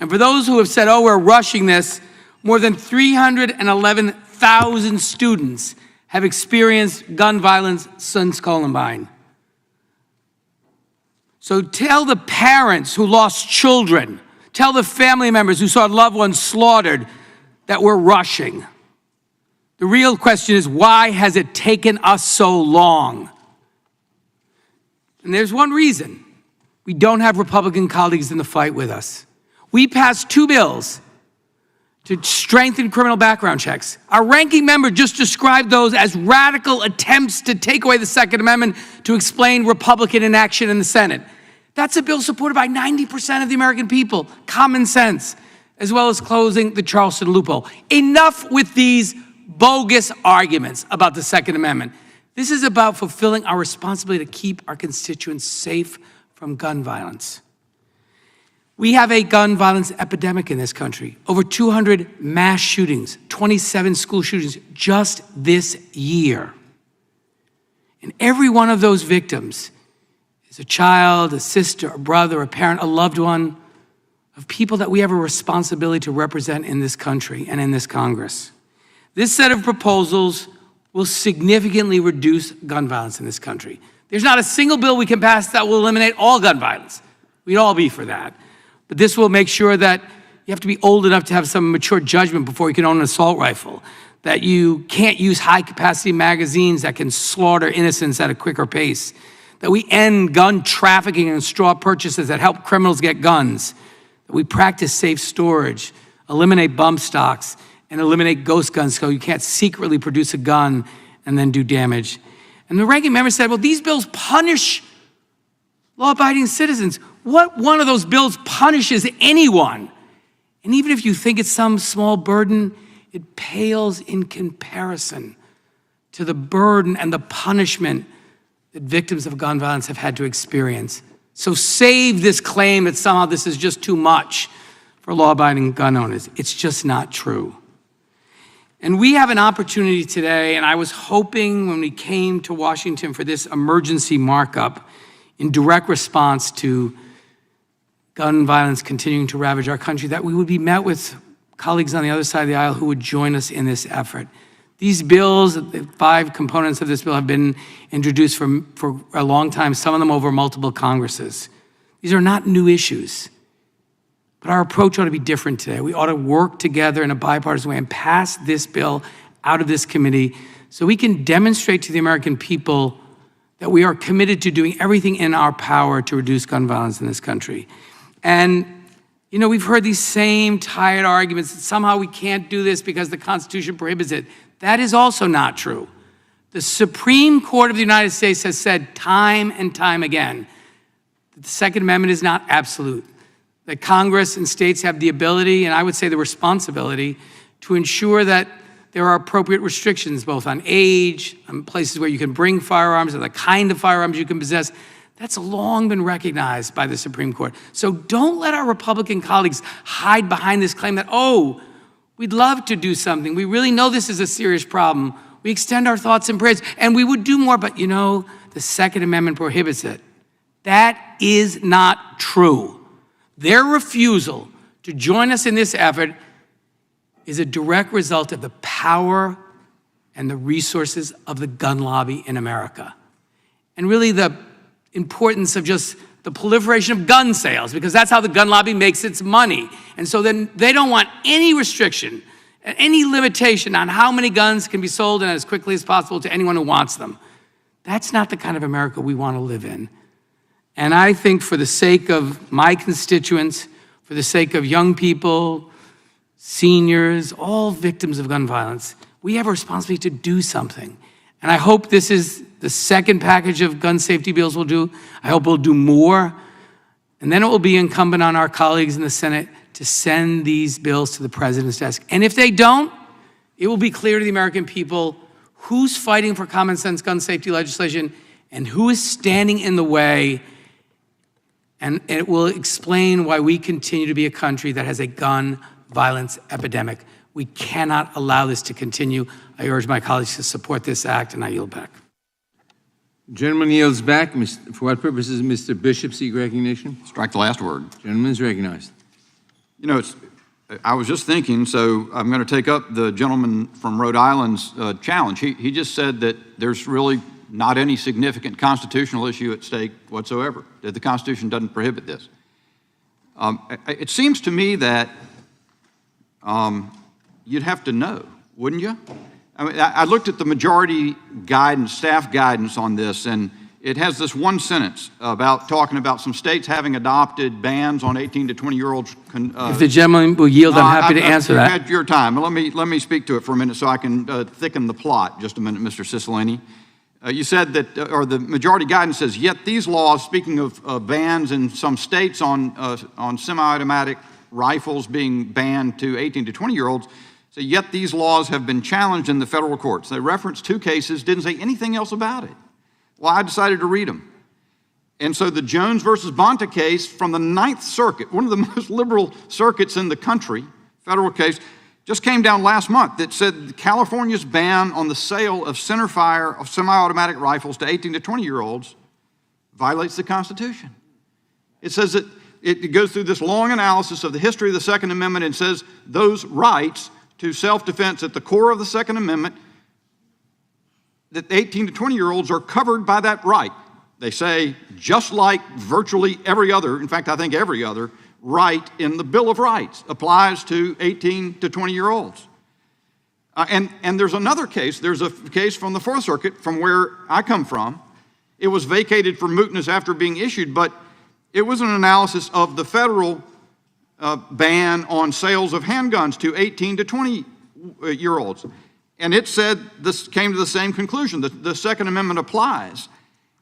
And for those who have said, oh, we're rushing this, more than 311,000 students have experienced gun violence since Columbine. So tell the parents who lost children, tell the family members who saw loved ones slaughtered that we're rushing. The real question is, why has it taken us so long? And there's one reason. We don't have Republican colleagues in the fight with us. We passed 2 bills to strengthen criminal background checks. Our ranking member just described those as radical attempts to take away the Second Amendment to explain Republican inaction in the Senate. That's a bill supported by 90% of the American people. Common sense, as well as closing the Charleston loophole. Enough with these bogus arguments about the Second Amendment. This is about fulfilling our responsibility to keep our constituents safe from gun violence. We have a gun violence epidemic in this country. Over 200 mass shootings, 27 school shootings just this year. And every one of those victims is a child, a sister, a brother, a parent, a loved one of people that we have a responsibility to represent in this country and in this Congress. This set of proposals will significantly reduce gun violence in this country. There's not a single bill we can pass that will eliminate all gun violence. We'd all be for that. But this will make sure that you have to be old enough to have some mature judgment before you can own an assault rifle, that you can't use high-capacity magazines that can slaughter innocents at a quicker pace, that we end gun trafficking and straw purchases that help criminals get guns, that we practice safe storage, eliminate bump stocks, and eliminate ghost guns so you can't secretly produce a gun and then do damage. And the ranking member said, well, these bills punish law-abiding citizens. What one of those bills punishes anyone? And even if you think it's some small burden, it pales in comparison to the burden and the punishment that victims of gun violence have had to experience. So save this claim that somehow this is just too much for law-abiding gun owners. It's just not true. And we have an opportunity today, and I was hoping when we came to Washington for this emergency markup in direct response to gun violence continuing to ravage our country, that we would be met with colleagues on the other side of the aisle who would join us in this effort. These bills, the 5 components of this bill, have been introduced for a long time, some of them over multiple Congresses. These are not new issues. But our approach ought to be different today. We ought to work together in a bipartisan way and pass this bill out of this committee so we can demonstrate to the American people that we are committed to doing everything in our power to reduce gun violence in this country. And, you know, we've heard these same tired arguments that somehow we can't do this because the Constitution prohibits it. That is also not true. The Supreme Court of the United States has said time and time again that the Second Amendment is not absolute, that Congress and states have the ability, and I would say the responsibility, to ensure that there are appropriate restrictions both on age, on places where you can bring firearms, and the kind of firearms you can possess. That's long been recognized by the Supreme Court. So don't let our Republican colleagues hide behind this claim that, oh, we'd love to do something. We really know this is a serious problem. We extend our thoughts and prayers, and we would do more, but you know, the Second Amendment prohibits it. That is not true. Their refusal to join us in this effort is a direct result of the power and the resources of the gun lobby in America. And really the importance of just the proliferation of gun sales, because that's how the gun lobby makes its money. And so then they don't want any restriction, any limitation on how many guns can be sold and as quickly as possible to anyone who wants them. That's not the kind of America we want to live in. And I think for the sake of my constituents, for the sake of young people, seniors, all victims of gun violence, we have a responsibility to do something. And I hope this is the second package of gun safety bills we'll do. I hope we'll do more. And then it will be incumbent on our colleagues in the Senate to send these bills to the president's desk. And if they don't, it will be clear to the American people who's fighting for common sense gun safety legislation and who is standing in the way. And it will explain why we continue to be a country that has a gun violence epidemic. We cannot allow this to continue. I urge my colleagues to support this act, and I yield back. Gentleman yields back. For what purposes, Mr. Bishop seek recognition? Strike the last word. Gentleman is recognized. You know, I was just thinking, so I'm going to take up the gentleman from Rhode Island's challenge. He just said that there's really not any significant constitutional issue at stake whatsoever, that the Constitution doesn't prohibit this. It seems to me that you'd have to know, wouldn't you? I mean, I looked at the majority guidance, staff guidance on this, and it has this one sentence about talking about some states having adopted bans on 18 to 20-year-olds. If the gentleman will yield, I'm happy to answer that. At your time. Let me speak to it for a minute so I can thicken the plot. Just a minute, Mr. Cicilline. You said that, or the majority guidance says, yet these laws, speaking of bans in some states on semi-automatic rifles being banned to 18 to 20-year-olds, so yet these laws have been challenged in the federal courts. They referenced 2 cases, didn't say anything else about it. Well, I decided to read them. And so the Jones versus Bonta case from the 9th Circuit, one of the most liberal circuits in the country, federal case, just came down last month that said California's ban on the sale of centerfire of semi-automatic rifles to 18 to 20-year-olds violates the Constitution. It says that it goes through this long analysis of the history of the Second Amendment and says those rights to self-defense at the core of the Second Amendment, that 18 to 20-year-olds are covered by that right. They say, just like virtually every other, in fact, I think every other right in the Bill of Rights applies to 18 to 20-year-olds. And there's another case. There's a case from the 4th Circuit, from where I come from. It was vacated for mootness after being issued, but it was an analysis of the federal ban on sales of handguns to 18 to 20-year-olds. And it said, this came to the same conclusion, that the Second Amendment applies.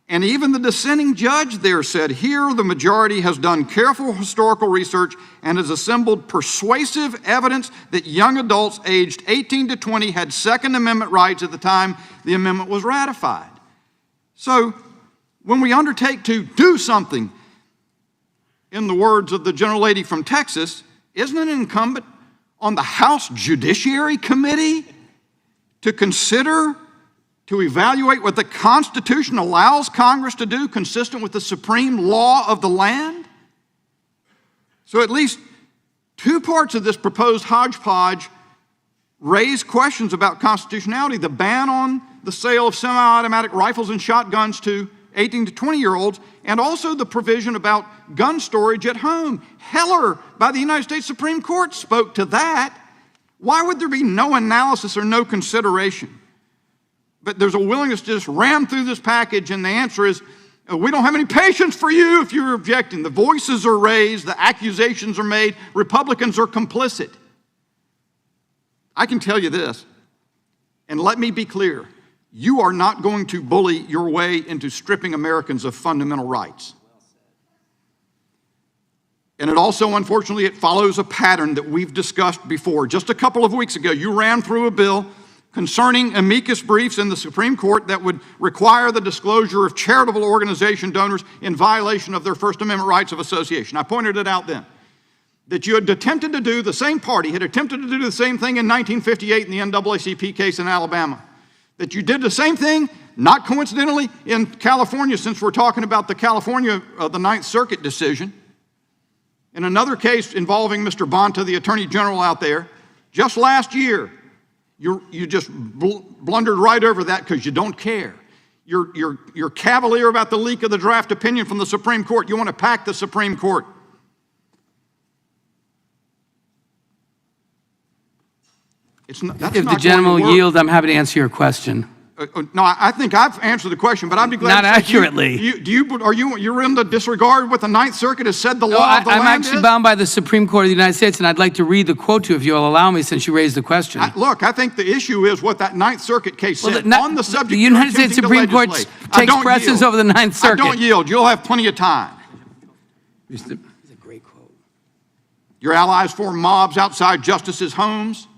And even the dissenting judge there said, here the majority has done careful historical research and has assembled persuasive evidence that young adults aged 18 to 20 had Second Amendment rights at the time the amendment was ratified. So when we undertake to do something, in the words of the gentlelady from Texas, isn't it incumbent on the House Judiciary Committee to consider, to evaluate what the Constitution allows Congress to do consistent with the supreme law of the land? So at least 2 parts of this proposed hodgepodge raise questions about constitutionality. The ban on the sale of semi-automatic rifles and shotguns to 18 to 20-year-olds, and also the provision about gun storage at home. Heller, by the United States Supreme Court, spoke to that. Why would there be no analysis or no consideration? But there's a willingness to just ram through this package, and the answer is, we don't have any patience for you if you're objecting. The voices are raised, the accusations are made, Republicans are complicit. I can tell you this, and let me be clear, you are not going to bully your way into stripping Americans of fundamental rights. And it also, unfortunately, it follows a pattern that we've discussed before. Just a couple of weeks ago, you ran through a bill concerning amicus briefs in the Supreme Court that would require the disclosure of charitable organization donors in violation of their First Amendment rights of association. I pointed it out then, that you had attempted to do, the same party had attempted to do the same thing in 1958 in the NAACP case in Alabama. That you did the same thing, not coincidentally, in California, since we're talking about the California, the 9th Circuit decision. In another case involving Mr. Bonta, the Attorney General out there, just last year, you just blundered right over that because you don't care. You're cavalier about the leak of the draft opinion from the Supreme Court. You want to pack the Supreme Court. If the gentleman will yield, I'm happy to answer your question. No, I think I've answered the question, but I'd be glad Not to accurately. You're in the disregard what the 9th Circuit has said the law of the land I'm actually is? bound by the Supreme Court of the United States, and I'd like to read the quote to you if you'll allow me, since you raised the question. Look, I think the issue is what that 9th Circuit case said on the subject. The United States Supreme Court takes precedence over the 9th Circuit. I don't yield. You'll have plenty of time. It's a great quote. Your allies form mobs outside justices' homes.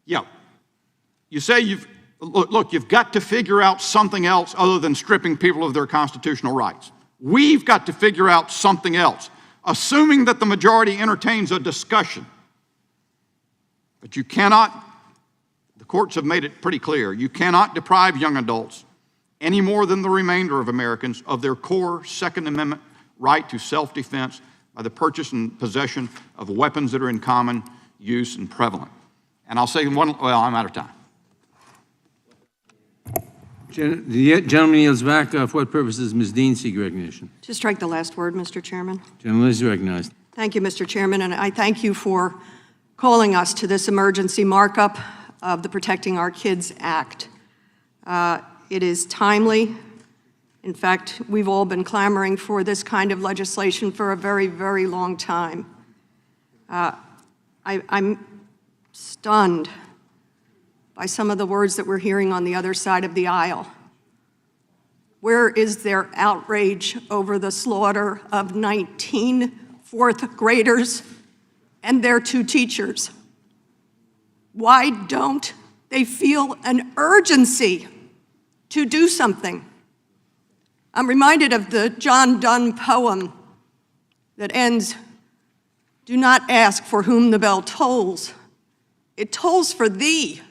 Yeah. You say you've got to figure out something else other than stripping people of their constitutional rights. We've got to figure out something else, assuming that the majority entertains a discussion But you cannot, the courts have made it pretty clear, you cannot deprive young adults any more than the remainder of Americans of their core Second Amendment right to self-defense by the purchase and possession of weapons that are in common use and prevalent. And I'll say one, well, I'm out of time. The gentleman yields back. For what purposes Ms. Dean seek recognition? To strike the last word, Mr. Chairman. Gentleman is recognized. Thank you, Mr. Chairman, and I thank you for calling us to this emergency markup of the Protecting Our Kids Act. It is timely. In fact, we've all been clamoring for this kind of legislation for a very, very long time. I'm stunned by some of the words that we're hearing on the other side of the aisle. Where is their outrage over the slaughter of 19 fourth graders and their 2 teachers? Why don't they feel an urgency to do something? I'm reminded of the John Donne poem that ends, "Do not ask for whom the bell tolls. It tolls for thee.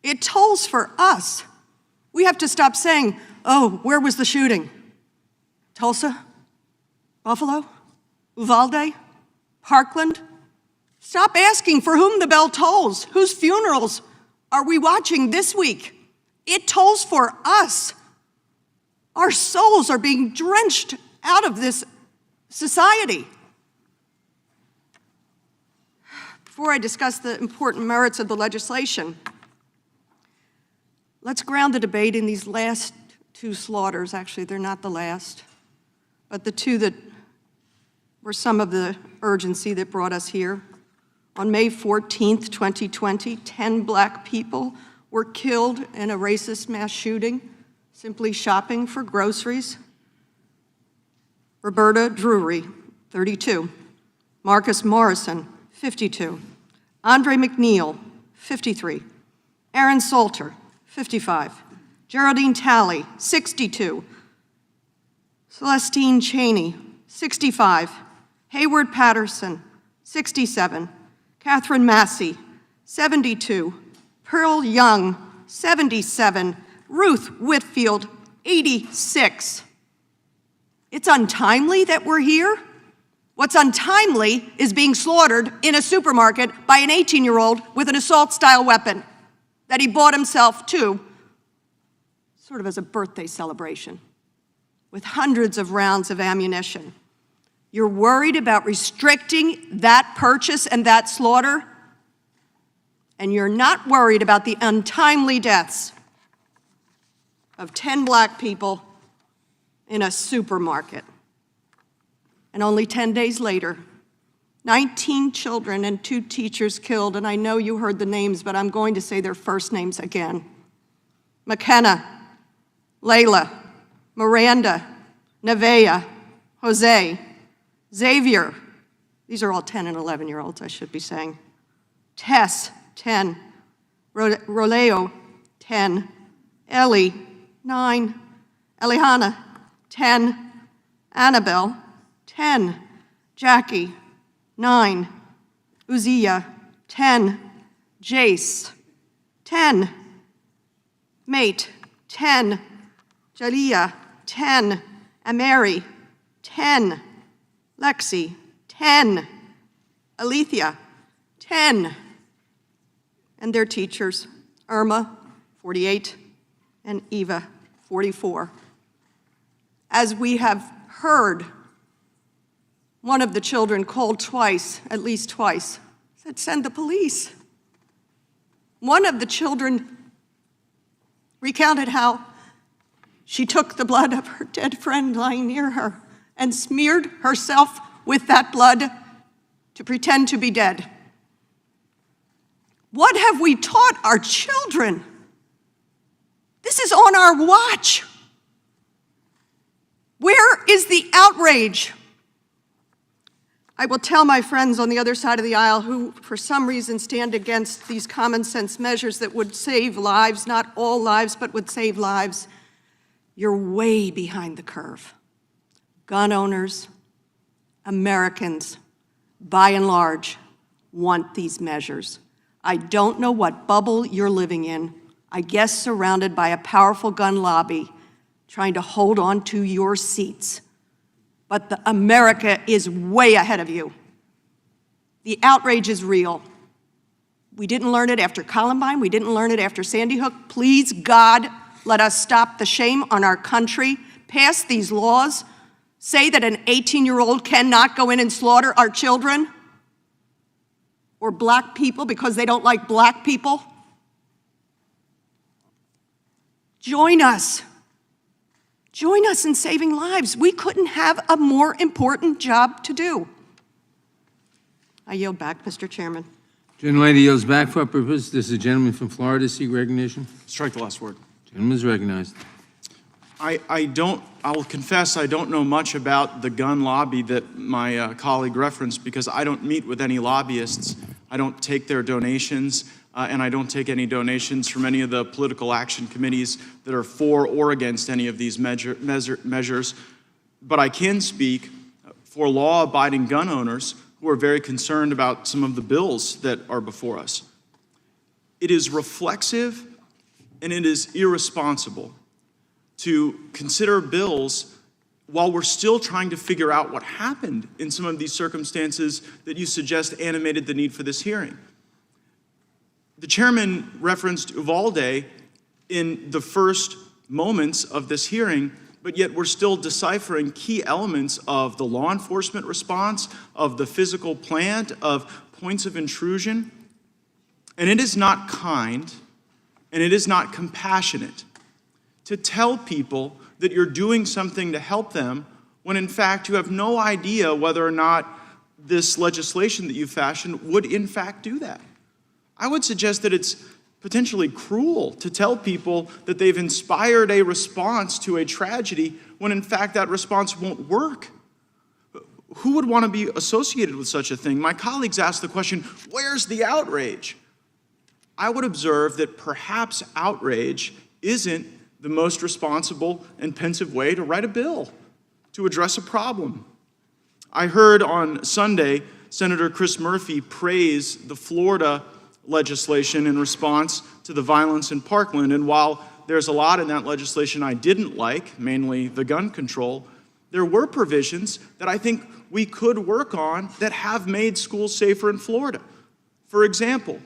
It tolls for us." We have to stop saying, oh, where was the shooting? Tulsa? Buffalo? Uvalde? Parkland? Stop asking for whom the bell tolls. Whose funerals are we watching this week? It tolls for us. Our souls are being drenched out of this society. Before I discuss the important merits of the legislation, let's ground the debate in these last 2 slaughters. Actually, they're not the last, but the 2 that were some of the urgency that brought us here. On May 14th, 2020, 10 Black people were killed in a racist mass shooting, simply shopping for groceries. Roberta Drury, 32. Marcus Morrison, 52. Andre McNeil, 53. Aaron Salter, 55. Geraldine Talley, 62. Celestine Cheney, 65. Hayward Patterson, 67. Catherine Massey, 72. Pearl Young, 77. Ruth Whitfield, 86. It's untimely that we're here. What's untimely is being slaughtered in a supermarket by an 18-year-old with an assault-style weapon that he bought himself too, sort of as a birthday celebration, with hundreds of rounds of ammunition. You're worried about restricting that purchase and that slaughter, and you're not worried about the untimely deaths of 10 Black people in a supermarket. And only 10 days later, 19 children and 2 teachers killed, and I know you heard the names, but I'm going to say their first names again. McKenna, Layla, Miranda, Nevaeh, Jose, Xavier, these are all 10 and 11-year-olds, I should be saying. Tess, 10. Roleo, 10. Ellie, 9. Elihana, 10. Annabelle, 10. Jackie, 9. Uzziah, 10. Jace, 10. Mate, 10. Jaliyah, 10. Ameri, 10. Lexi, 10. Alethea, 10. And their teachers, Irma, 48, and Eva, 44. As we have heard, one of the children called twice, at least twice, said, "Send the police." One of the children recounted how she took the blood of her dead friend lying near her and smeared herself with that blood to pretend to be dead. What have we taught our children? This is on our watch. Where is the outrage? I will tell my friends on the other side of the aisle who, for some reason, stand against these common sense measures that would save lives, not all lives, but would save lives, you're way behind the curve. Gun owners, Americans, by and large, want these measures. I don't know what bubble you're living in. I guess surrounded by a powerful gun lobby trying to hold on to your seats. But America is way ahead of you. The outrage is real. We didn't learn it after Columbine. We didn't learn it after Sandy Hook. Please, God, let us stop the shame on our country, pass these laws, say that an 18-year-old cannot go in and slaughter our children or black people because they don't like black people. Join us. Join us in saving lives. We couldn't have a more important job to do. I yield back, Mr. Chairman. Gentlelady yields back for purpose. This is a gentleman from Florida. Seek recognition. Strike the last word. Gentleman is recognized. I'll confess I don't know much about the gun lobby that my colleague referenced because I don't meet with any lobbyists. I don't take their donations, and I don't take any donations from any of the political action committees that are for or against any of these measures. But I can speak for law-abiding gun owners who are very concerned about some of the bills that are before us. It is reflexive and it is irresponsible to consider bills while we're still trying to figure out what happened in some of these circumstances that you suggest animated the need for this hearing. The chairman referenced Uvalde in the first moments of this hearing, but yet we're still deciphering key elements of the law enforcement response, of the physical plant, of points of intrusion. And it is not kind, and it is not compassionate to tell people that you're doing something to help them when in fact you have no idea whether or not this legislation that you fashioned would in fact do that. I would suggest that it's potentially cruel to tell people that they've inspired a response to a tragedy when in fact that response won't work. Who would want to be associated with such a thing? My colleagues asked the question, where's the outrage? I would observe that perhaps outrage isn't the most responsible and pensive way to write a bill, to address a problem. I heard on Sunday Senator Chris Murphy praise the Florida legislation in response to the violence in Parkland. And while there's a lot in that legislation I didn't like, mainly the gun control, there were provisions that I think we could work on that have made schools safer in Florida. For example,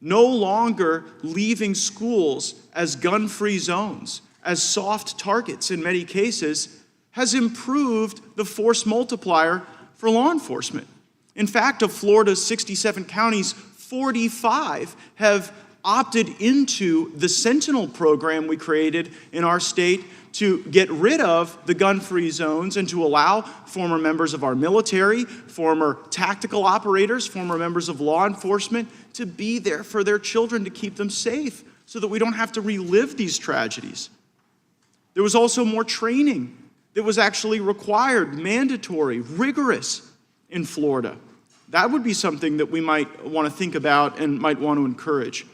no longer leaving schools as gun-free zones, as soft targets in many cases, has improved the force multiplier for law enforcement. In fact, of Florida's 67 counties, 45 have opted into the Sentinel program we created in our state to get rid of the gun-free zones and to allow former members of our military, former tactical operators, former members of law enforcement to be there for their children to keep them safe so that we don't have to relive these tragedies. There was also more training that was actually required, mandatory, rigorous in Florida. That would be something that we might want to think about and might want to encourage.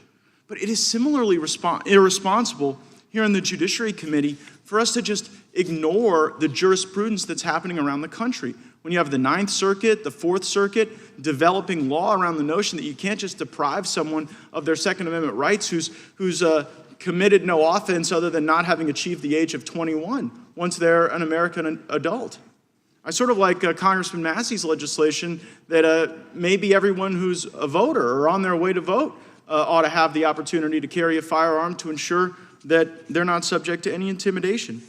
But it is similarly irresponsible here in the Judiciary Committee for us to just ignore the jurisprudence that's happening around the country. When you have the Ninth Circuit, the Fourth Circuit, developing law around the notion that you can't just deprive someone of their Second Amendment rights who's committed no offense other than not having achieved the age of 21 once they're an American adult. I sort of like Congressman Massey's legislation that maybe everyone who's a voter or on their way to vote ought to have the opportunity to carry a firearm to ensure that they're not subject to any intimidation.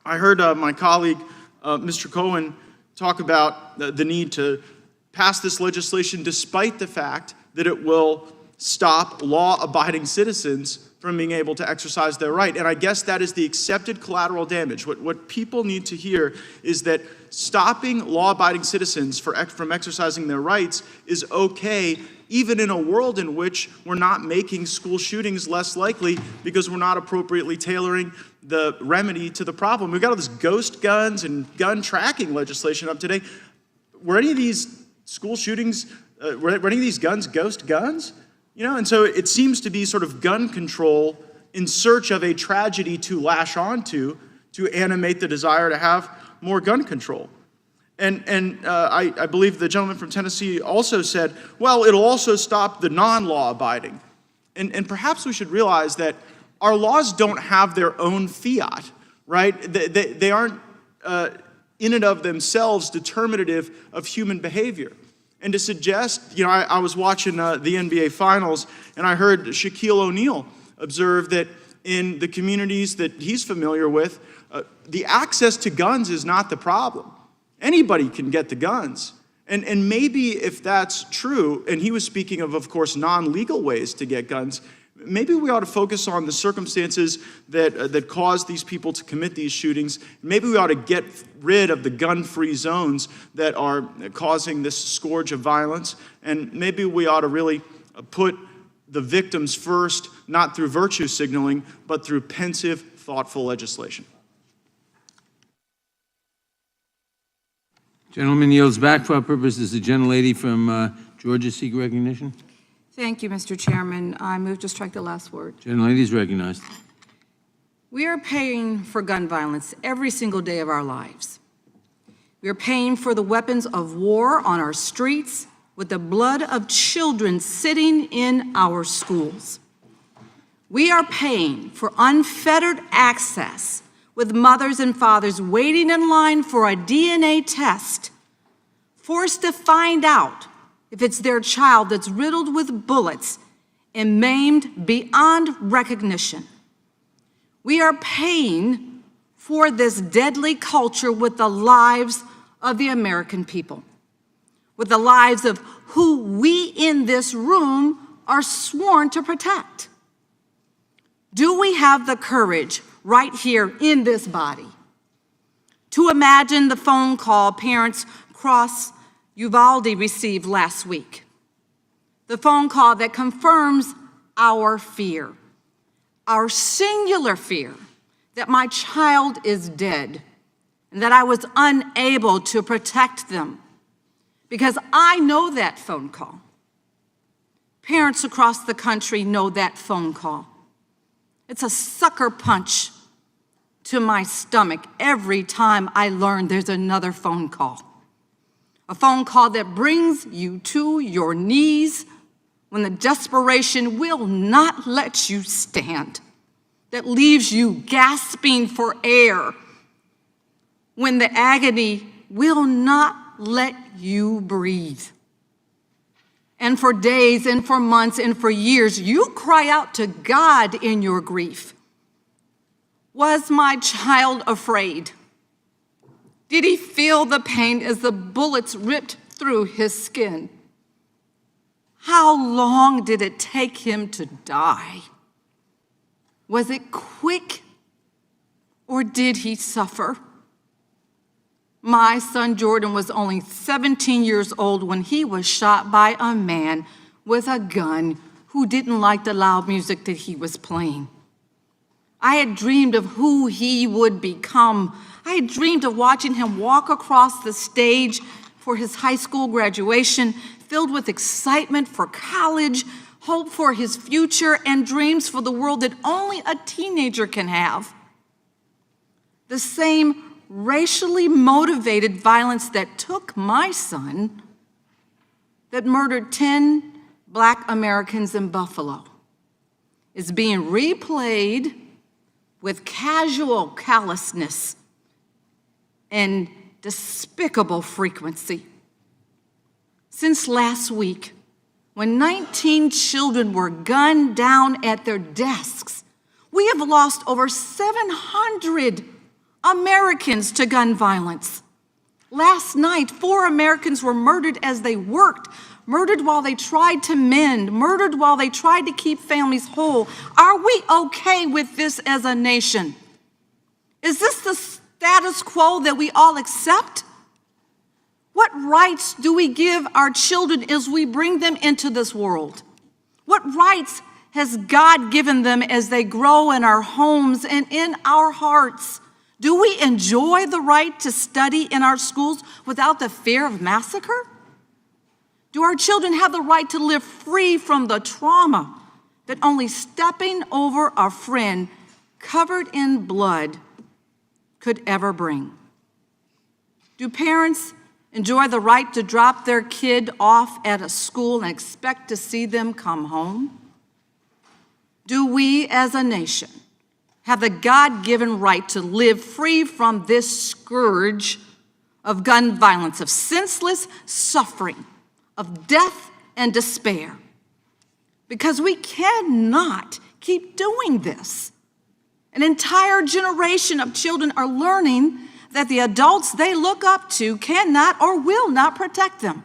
I heard my colleague, Mr. Cohen, talk about the need to pass this legislation despite the fact that it will stop law-abiding citizens from being able to exercise their right. And I guess that is the accepted collateral damage. What people need to hear is that stopping law-abiding citizens from exercising their rights is okay, even in a world in which we're not making school shootings less likely because we're not appropriately tailoring the remedy to the problem. We've got all this ghost guns and gun tracking legislation up today. Were any of these school shootings, were any of these guns ghost guns? You know, and so it seems to be sort of gun control in search of a tragedy to lash onto to animate the desire to have more gun control. And I believe the gentleman from Tennessee also said, well, it'll also stop the non-law abiding. And perhaps we should realize that our laws don't have their own fiat, right? They aren't in and of themselves determinative of human behavior. And to suggest, I was watching the NBA Finals, and I heard Shaquille O'Neal observe that in the communities that he's familiar with, the access to guns is not the problem. Anybody can get the guns. And maybe if that's true, and he was speaking of course, non-legal ways to get guns, maybe we ought to focus on the circumstances that cause these people to commit these shootings. Maybe we ought to get rid of the gun-free zones that are causing this scourge of violence. And maybe we ought to really put the victims first, not through virtue signaling, but through pensive, thoughtful legislation. Gentleman yields back for our purposes. The gentlelady from Georgia seek recognition. Thank you, Mr. Chairman. I move to strike the last word. Gentlelady is recognized. We are paying for gun violence every single day of our lives. We are paying for the weapons of war on our streets with the blood of children sitting in our schools. We are paying for unfettered access with mothers and fathers waiting in line for a DNA test, forced to find out if it's their child that's riddled with bullets and maimed beyond recognition. We are paying for this deadly culture with the lives of the American people, with the lives of who we in this room are sworn to protect. Do we have the courage right here in this body to imagine the phone call parents across Uvalde received last week? The phone call that confirms our fear, our singular fear that my child is dead and that I was unable to protect them, because I know that phone call. Parents across the country know that phone call. It's a sucker punch to my stomach every time I learn there's another phone call. A phone call that brings you to your knees when the desperation will not let you stand, that leaves you gasping for air when the agony will not let you breathe. And for days and for months and for years, you cry out to God in your grief. Was my child afraid? Did he feel the pain as the bullets ripped through his skin? How long did it take him to die? Was it quick, or did he suffer? My son Jordan was only 17 years old when he was shot by a man with a gun who didn't like the loud music that he was playing. I had dreamed of who he would become. I had dreamed of watching him walk across the stage for his high school graduation, filled with excitement for college, hope for his future, and dreams for the world that only a teenager can have. The same racially motivated violence that took my son, that murdered 10 Black Americans in Buffalo, is being replayed with casual callousness and despicable frequency. Since last week, when 19 children were gunned down at their desks, we have lost over 700 Americans to gun violence. Last night, 4 Americans were murdered as they worked, murdered while they tried to mend, murdered while they tried to keep families whole. Are we okay with this as a nation? Is this the status quo that we all accept? What rights do we give our children as we bring them into this world? What rights has God given them as they grow in our homes and in our hearts? Do we enjoy the right to study in our schools without the fear of massacre? Do our children have the right to live free from the trauma that only stepping over a friend covered in blood could ever bring? Do parents enjoy the right to drop their kid off at a school and expect to see them come home? Do we as a nation have the God-given right to live free from this scourge of gun violence, of senseless suffering, of death and despair? Because we cannot keep doing this. An entire generation of children are learning that the adults they look up to cannot or will not protect them.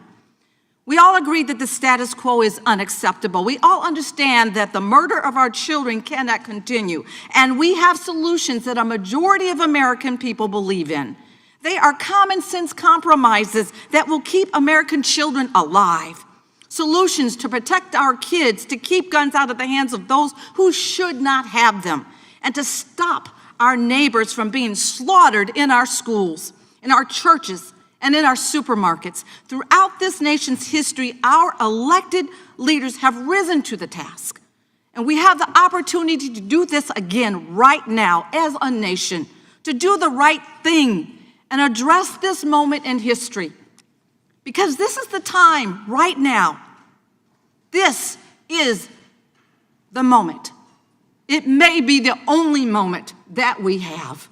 We all agree that the status quo is unacceptable. We all understand that the murder of our children cannot continue, and we have solutions that a majority of American people believe in. They are common sense compromises that will keep American children alive. Solutions to protect our kids, to keep guns out of the hands of those who should not have them, and to stop our neighbors from being slaughtered in our schools, in our churches, and in our supermarkets. Throughout this nation's history, our elected leaders have risen to the task. And we have the opportunity to do this again right now as a nation, to do the right thing and address this moment in history. Because this is the time right now. This is the moment. It may be the only moment that we have.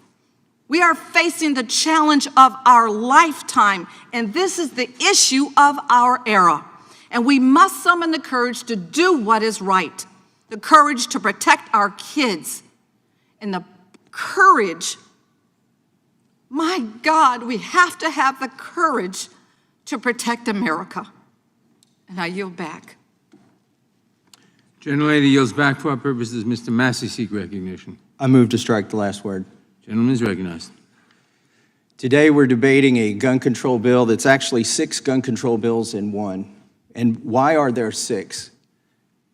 We are facing the challenge of our lifetime, and this is the issue of our era. And we must summon the courage to do what is right, the courage to protect our kids, and the courage, my God, we have to have the courage to protect America. And I yield back. Gentlelady yields back for our purposes. Mr. Massey seek recognition. I move to strike the last word. Gentleman is recognized. Today we're debating a gun control bill that's actually 6 gun control bills in one. And why are there 6?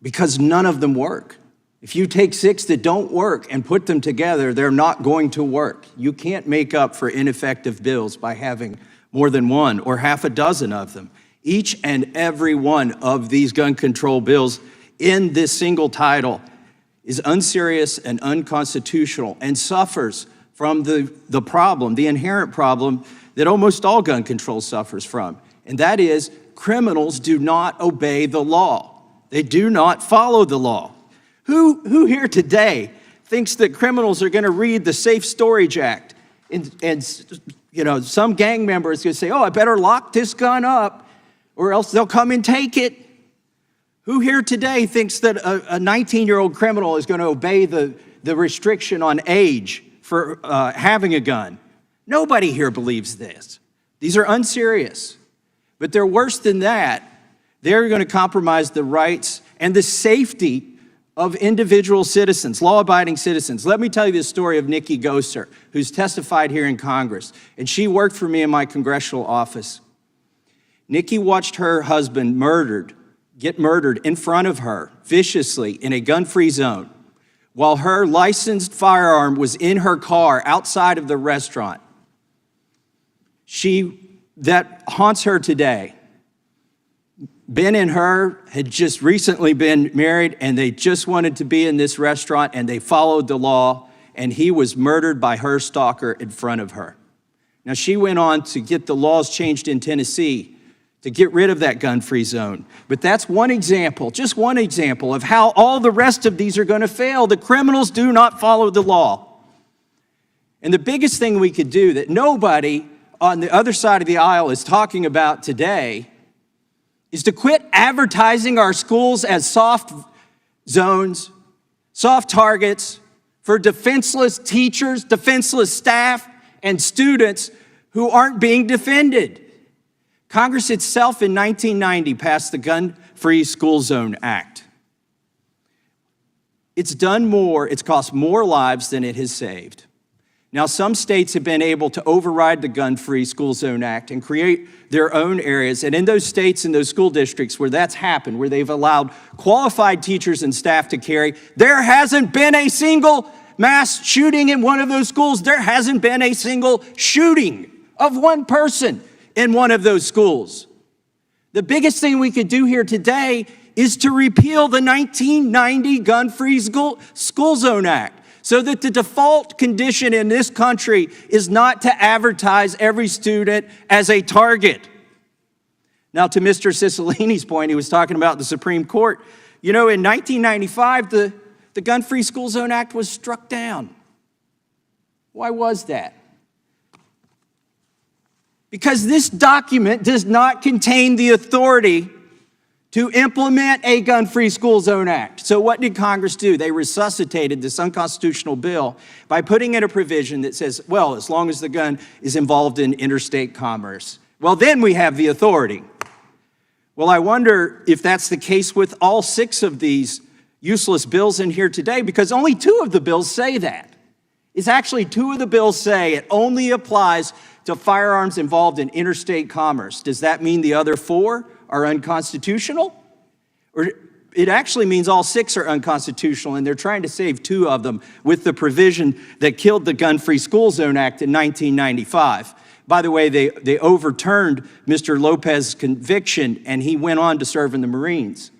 Because none of them work. If you take 6 that don't work and put them together, they're not going to work. You can't make up for ineffective bills by having more than one or half a dozen of them. Each and every one of these gun control bills in this single title is unserious and unconstitutional and suffers from the problem, the inherent problem that almost all gun control suffers from. And that is criminals do not obey the law. They do not follow the law. Who here today thinks that criminals are going to read the Safe Storage Act and you know, some gang member is going to say, oh, I better lock this gun up or else they'll come and take it? Who here today thinks that a 19-year-old criminal is going to obey the restriction on age for having a gun? Nobody here believes this. These are unserious. But they're worse than that. They're going to compromise the rights and the safety of individual citizens, law-abiding citizens. Let me tell you the story of Nikki Gosser, who's testified here in Congress. And she worked for me in my congressional office. Nikki watched her husband get murdered in front of her viciously in a gun-free zone while her licensed firearm was in her car outside of the restaurant. That haunts her today. Ben and her had just recently been married and they just wanted to be in this restaurant and they followed the law and he was murdered by her stalker in front of her. Now she went on to get the laws changed in Tennessee to get rid of that gun-free zone. But that's one example, just one example of how all the rest of these are going to fail. The criminals do not follow the law. And the biggest thing we could do that nobody on the other side of the aisle is talking about today is to quit advertising our schools as soft zones, soft targets for defenseless teachers, defenseless staff, and students who aren't being defended. Congress itself in 1990 passed the Gun-Free School Zone Act. It's done more, it's cost more lives than it has saved. Now, some states have been able to override the Gun-Free School Zone Act and create their own areas. And in those states and those school districts where that's happened, where they've allowed qualified teachers and staff to carry, there hasn't been a single mass shooting in one of those schools. There hasn't been a single shooting of one person in one of those schools. The biggest thing we could do here today is to repeal the 1990 Gun-Free School Zone Act, so that the default condition in this country is not to advertise every student as a target. Now, to Mr. Cicilline's point, he was talking about the Supreme Court. You know, in 1995, the Gun-Free School Zone Act was struck down. Why was that? Because this document does not contain the authority to implement a Gun-Free School Zone Act. So what did Congress do? They resuscitated this unconstitutional bill by putting in a provision that says, well, as long as the gun is involved in interstate commerce, well, then we have the authority. Well, I wonder if that's the case with all 6 of these useless bills in here today, because only 2 of the bills say that. It's actually 2 of the bills say it only applies to firearms involved in interstate commerce. Does that mean the other 4 are unconstitutional? Or it actually means all 6 are unconstitutional, and they're trying to save 2 of them with the provision that killed the Gun-Free School Zone Act in 1995. By the way, they overturned Mr. Lopez's conviction, and he went on to serve in the Marines,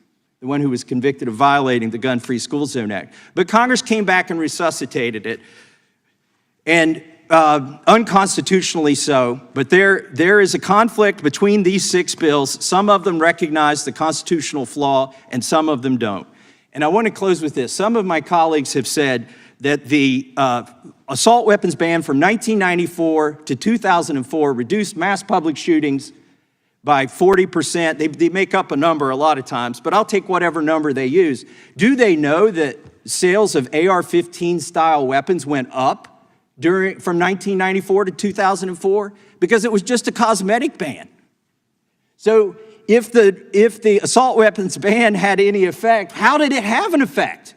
the one who was convicted of violating the Gun-Free School Zone Act. But Congress came back and resuscitated it, and unconstitutionally so. But there is a conflict between these 6 bills. Some of them recognize the constitutional flaw, and some of them don't. And I want to close with this. Some of my colleagues have said that the assault weapons ban from 1994 to 2004 reduced mass public shootings by 40%. They make up a number a lot of times, but I'll take whatever number they use. Do they know that sales of AR-15 style weapons went up from 1994 to 2004? Because it was just a cosmetic ban. So if the assault weapons ban had any effect, how did it have an effect?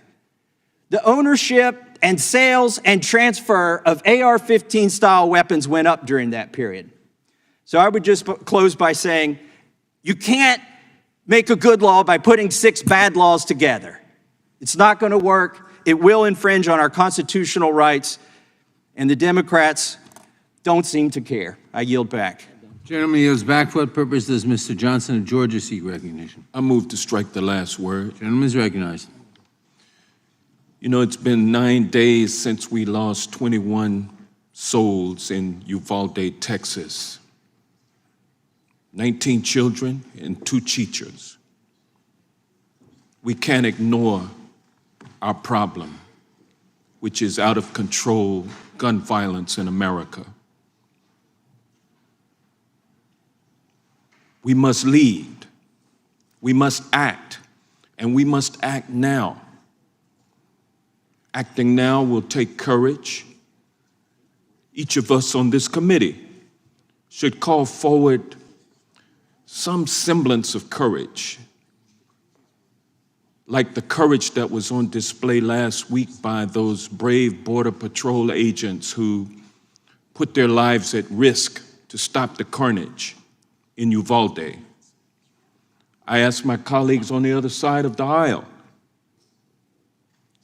The ownership and sales and transfer of AR-15 style weapons went up during that period. So I would just close by saying, you can't make a good law by putting 6 bad laws together. It's not going to work. It will infringe on our constitutional rights, and the Democrats don't seem to care. I yield back. Gentleman yields back. For what purpose does Mr. Johnson of Georgia seek recognition? I move to strike the last word. Gentleman is recognized. You know, it's been 9 days since we lost 21 souls in Uvalde, Texas. 19 children and 2 teachers. We can't ignore our problem, which is out of control gun violence in America. We must lead, we must act, and we must act now. Acting now will take courage. Each of us on this committee should call forward some semblance of courage, like the courage that was on display last week by those brave Border Patrol agents who put their lives at risk to stop the carnage in Uvalde. I ask my colleagues on the other side of the aisle,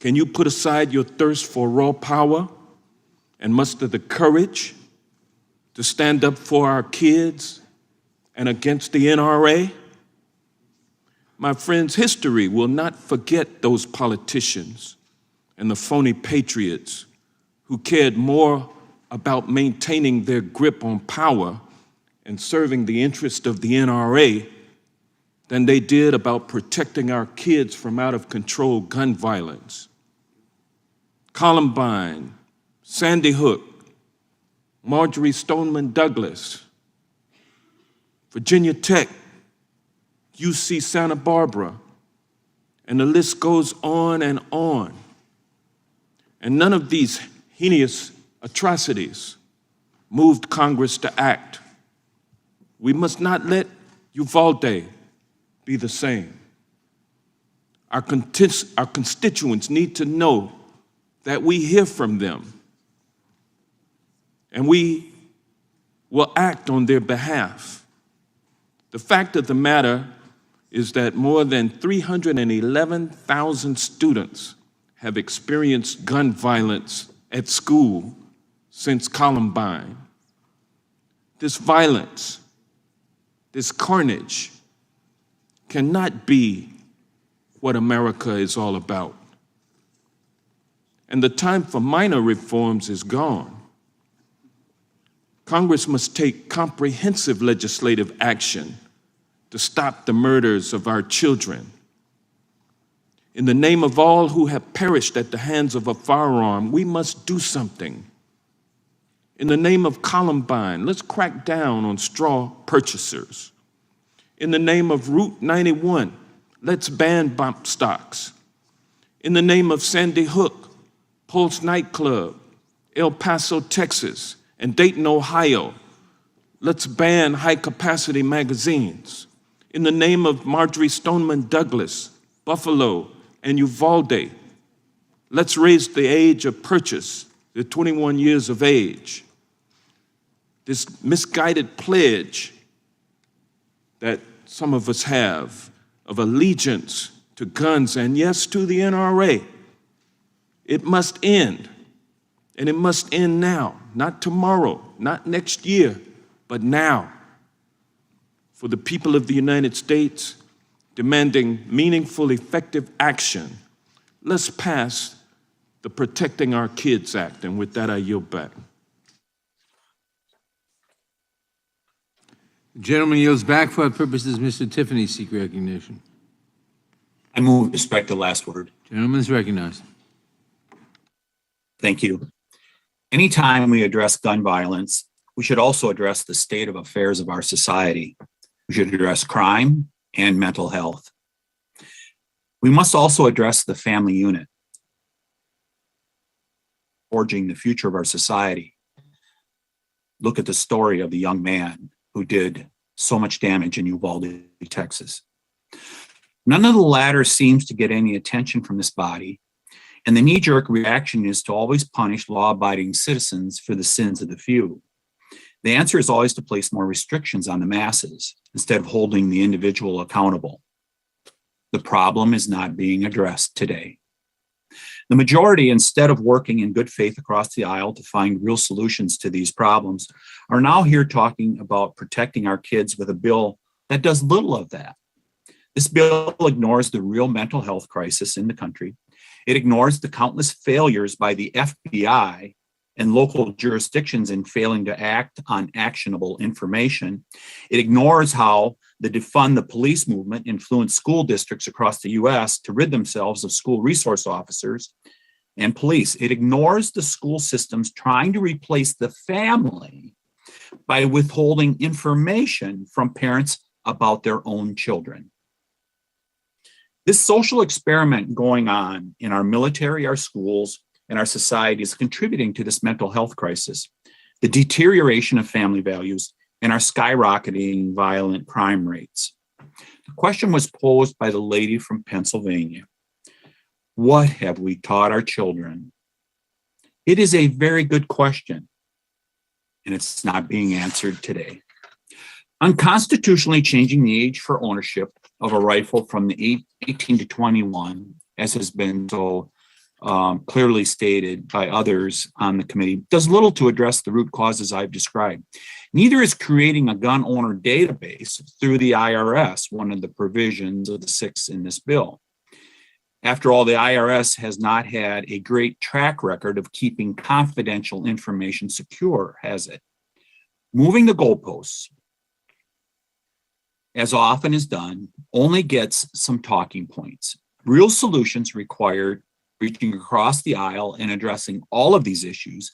can you put aside your thirst for raw power and muster the courage to stand up for our kids and against the NRA? My friends, history will not forget those politicians and the phony patriots who cared more about maintaining their grip on power and serving the interest of the NRA than they did about protecting our kids from out-of-control gun violence. Columbine, Sandy Hook, Marjorie Stoneman Douglas, Virginia Tech, UC Santa Barbara, and the list goes on and on. And none of these heinous atrocities moved Congress to act. We must not let Uvalde be the same. Our constituents need to know that we hear from them, and we will act on their behalf. The fact of the matter is that more than 311,000 students have experienced gun violence at school since Columbine. This violence, this carnage, cannot be what America is all about. And the time for minor reforms is gone. Congress must take comprehensive legislative action to stop the murders of our children. In the name of all who have perished at the hands of a firearm, we must do something. In the name of Columbine, let's crack down on straw purchasers. In the name of Route 91, let's ban bump stocks. In the name of Sandy Hook, Pulse Nightclub, El Paso, Texas, and Dayton, Ohio, let's ban high-capacity magazines. In the name of Marjorie Stoneman Douglas, Buffalo, and Uvalde, let's raise the age of purchase to 21 years of age. This misguided pledge that some of us have of allegiance to guns and yes, to the NRA, it must end. And it must end now, not tomorrow, not next year, but now. For the people of the United States, demanding meaningful, effective action, let's pass the Protecting Our Kids Act. And with that, I yield back. The gentleman yields back. For what purposes Mr. Tiffany seek recognition? I move respect the last word. Gentleman is recognized. Thank you. Anytime we address gun violence, we should also address the state of affairs of our society. We should address crime and mental health. We must also address the family unit, forging the future of our society. Look at the story of the young man who did so much damage in Uvalde, Texas. None of the latter seems to get any attention from this body, and the knee-jerk reaction is to always punish law-abiding citizens for the sins of the few. The answer is always to place more restrictions on the masses instead of holding the individual accountable. The problem is not being addressed today. The majority, instead of working in good faith across the aisle to find real solutions to these problems, are now here talking about protecting our kids with a bill that does little of that. This bill ignores the real mental health crisis in the country. It ignores the countless failures by the FBI and local jurisdictions in failing to act on actionable information. It ignores how the defund the police movement influenced school districts across the US to rid themselves of school resource officers and police. It ignores the school systems trying to replace the family by withholding information from parents about their own children. This social experiment going on in our military, our schools, and our society is contributing to this mental health crisis, the deterioration of family values, and our skyrocketing violent crime rates. The question was posed by the lady from Pennsylvania. What have we taught our children? It is a very good question, and it's not being answered today. Unconstitutionally changing the age for ownership of a rifle from the 18 to 21, as has been so clearly stated by others on the committee, does little to address the root causes I've described. Neither is creating a gun owner database through the IRS, one of the provisions of the 6 in this bill. After all, the IRS has not had a great track record of keeping confidential information secure, has it? Moving the goalposts, as often is done, only gets some talking points. Real solutions require reaching across the aisle and addressing all of these issues,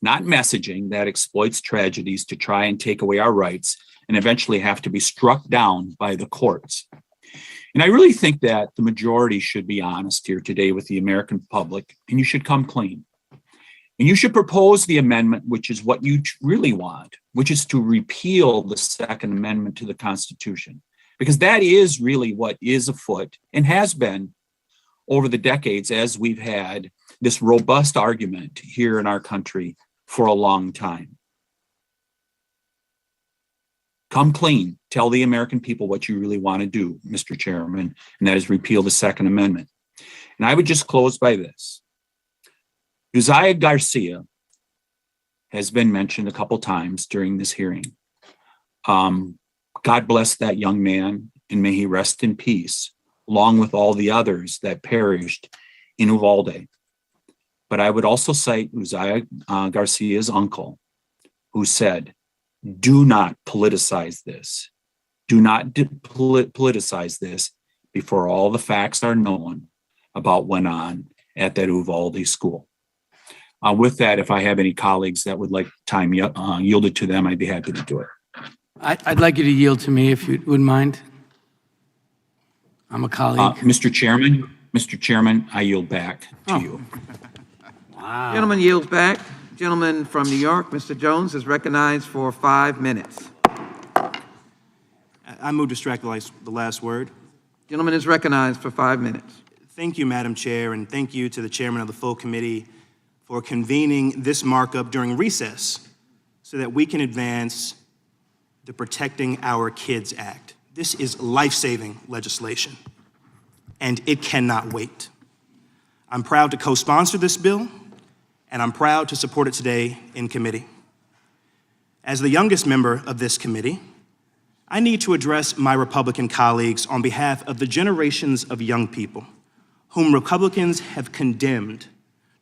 not messaging that exploits tragedies to try and take away our rights and eventually have to be struck down by the courts. And I really think that the majority should be honest here today with the American public, and you should come clean. And you should propose the amendment, which is what you really want, which is to repeal the Second Amendment to the Constitution, because that is really what is afoot and has been over the decades as we've had this robust argument here in our country for a long time. Come clean. Tell the American people what you really want to do, Mr. Chairman, and that is repeal the Second Amendment. And I would just close by this. Uzziah Garcia has been mentioned a couple times during this hearing. God bless that young man, and may he rest in peace, along with all the others that perished in Uvalde. But I would also cite Uzziah Garcia's uncle, who said, "Do not politicize this. Do not politicize this before all the facts are known about what went on at that Uvalde school. With that, if I have any colleagues that would like time yielded to them, I'd be happy to do it. I'd like you to yield to me if you wouldn't mind. I'm a colleague. Mr. Chairman, I yield back to you. Wow. Gentleman yields back. Gentleman from New York, Mr. Jones, is recognized for 5 minutes. I move to strike the last word. Gentleman is recognized for 5 minutes. Thank you, Madam Chair, and thank you to the chairman of the full committee for convening this markup during recess so that we can advance the Protecting Our Kids Act. This is life-saving legislation, and it cannot wait. I'm proud to co-sponsor this bill, and I'm proud to support it today in committee. As the youngest member of this committee, I need to address my Republican colleagues on behalf of the generations of young people whom Republicans have condemned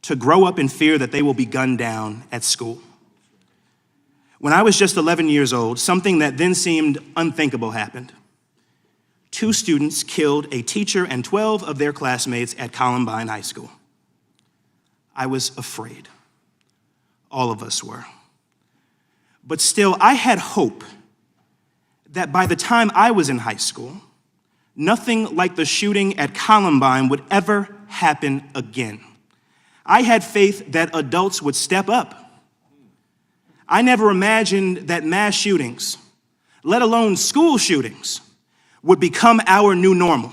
to grow up in fear that they will be gunned down at school. When I was just 11 years old, something that then seemed unthinkable happened. 2 students killed a teacher and 12 of their classmates at Columbine High School. I was afraid. All of us were. But still, I had hope that by the time I was in high school, nothing like the shooting at Columbine would ever happen again. I had faith that adults would step up. I never imagined that mass shootings, let alone school shootings, would become our new normal.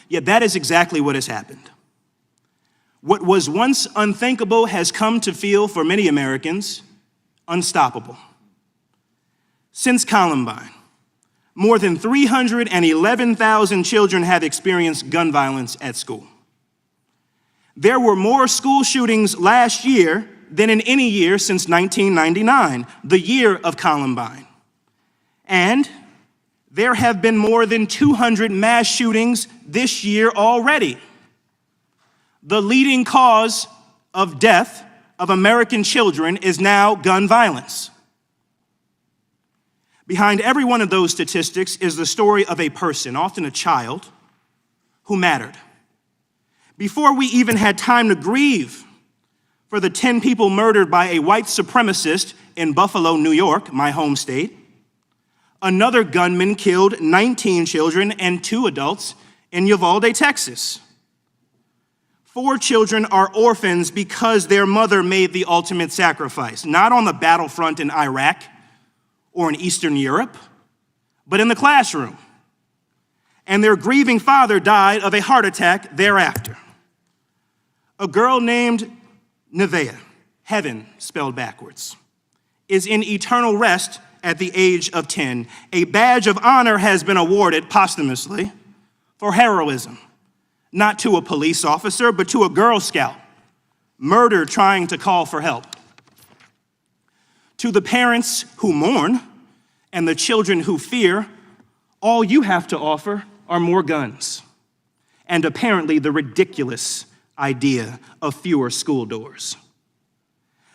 Yet that is exactly what has happened. What was once unthinkable has come to feel, for many Americans, unstoppable. Since Columbine, more than 311,000 children have experienced gun violence at school. There were more school shootings last year than in any year since 1999, the year of Columbine. And there have been more than 200 mass shootings this year already. The leading cause of death of American children is now gun violence. Behind every one of those statistics is the story of a person, often a child, who mattered. Before we even had time to grieve for the 10 people murdered by a white supremacist in Buffalo, New York, my home state, another gunman killed 19 children and 2 adults in Uvalde, Texas. 4 children are orphans because their mother made the ultimate sacrifice, not on the battlefront in Iraq or in Eastern Europe, but in the classroom. And their grieving father died of a heart attack thereafter. A girl named Nevaeh, heaven spelled backwards, is in eternal rest at the age of 10. A badge of honor has been awarded posthumously for heroism, not to a police officer, but to a Girl Scout, murdered trying to call for help. To the parents who mourn and the children who fear, all you have to offer are more guns and apparently the ridiculous idea of fewer school doors.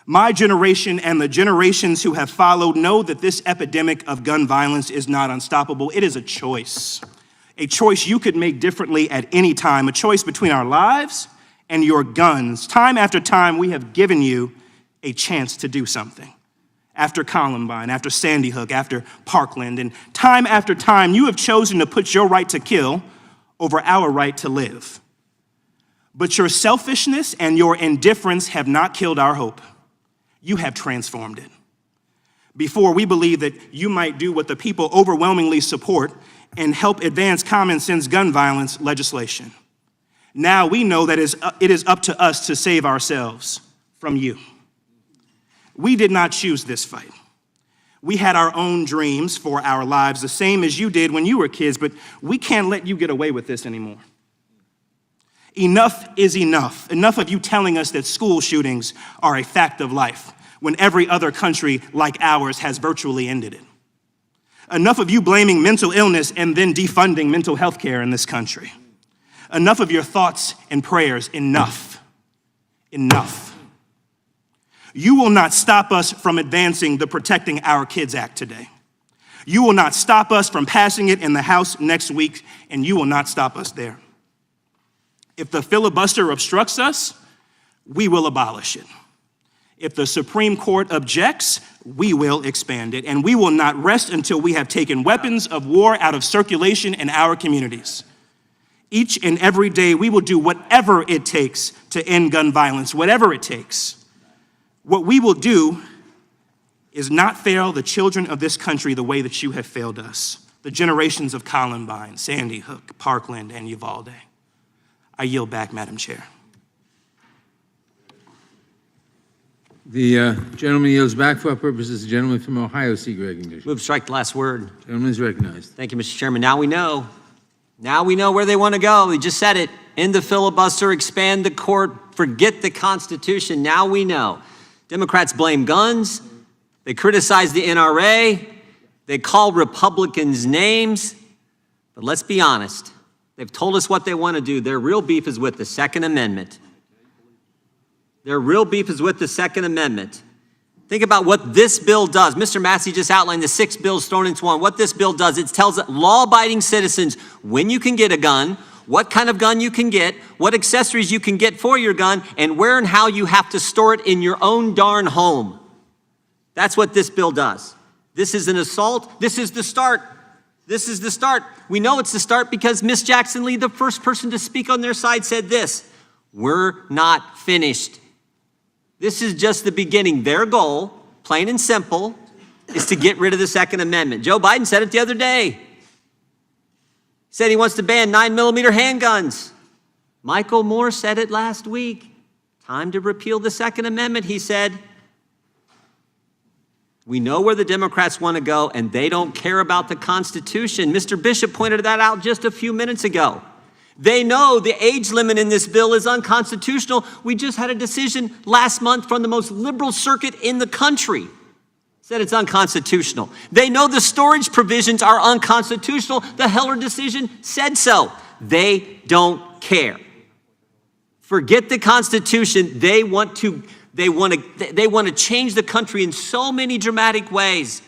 My generation and the generations who have followed know that this epidemic of gun violence is not unstoppable. It is a choice you could make differently at any time, a choice between our lives and your guns. Time after time, we have given you a chance to do something. After Columbine, after Sandy Hook, after Parkland, and time after time, you have chosen to put your right to kill over our right to live. But your selfishness and your indifference have not killed our hope. You have transformed it. Before, we believed that you might do what the people overwhelmingly support and help advance common sense gun violence legislation. Now we know that it is up to us to save ourselves from you. We did not choose this fight. We had our own dreams for our lives, the same as you did when you were kids, but we can't let you get away with this anymore. Enough is enough. Enough of you telling us that school shootings are a fact of life when every other country like ours has virtually ended it. Enough of you blaming mental illness and then defunding mental health care in this country. Enough of your thoughts and prayers. Enough. Enough. You will not stop us from advancing the Protecting Our Kids Act today. You will not stop us from passing it in the House next week, and you will not stop us there. If the filibuster obstructs us, we will abolish it. If the Supreme Court objects, we will expand it, and we will not rest until we have taken weapons of war out of circulation in our communities. Each and every day, we will do whatever it takes to end gun violence, whatever it takes. What we will do is not fail the children of this country the way that you have failed us, the generations of Columbine, Sandy Hook, Parkland, and Uvalde. I yield back, Madam Chair. The gentleman yields back for our purposes. The gentleman from Ohio seek recognition. Move to strike the last word. Gentleman is recognized. Thank you, Mr. Chairman. Now we know. Now we know where they want to go. They just said it. End the filibuster, expand the court, forget the Constitution. Now we know. Democrats blame guns. They criticize the NRA. They call Republicans names. But let's be honest. They've told us what they want to do. Their real beef is with the Second Amendment. Their real beef is with the Second Amendment. Think about what this bill does. Mr. Massey just outlined the 6 bills thrown into one. What this bill does, it tells law-abiding citizens when you can get a gun, what kind of gun you can get, what accessories you can get for your gun, and where and how you have to store it in your own darn home. That's what this bill does. This is an assault. This is the start. This is the start. We know it's the start because Ms. Jackson Lee, the first person to speak on their side, said this: we're not finished. This is just the beginning. Their goal, plain and simple, is to get rid of the Second Amendment. Joe Biden said it the other day. He said he wants to ban 9mm handguns. Michael Moore said it last week. Time to repeal the Second Amendment, he said. We know where the Democrats want to go, and they don't care about the Constitution. Mr. Bishop pointed that out just a few minutes ago. They know the age limit in this bill is unconstitutional. We just had a decision last month from the most liberal circuit in the country. Said it's unconstitutional. They know the storage provisions are unconstitutional. The Heller decision said so. They don't care. Forget the Constitution. They want to change the country in so many dramatic ways.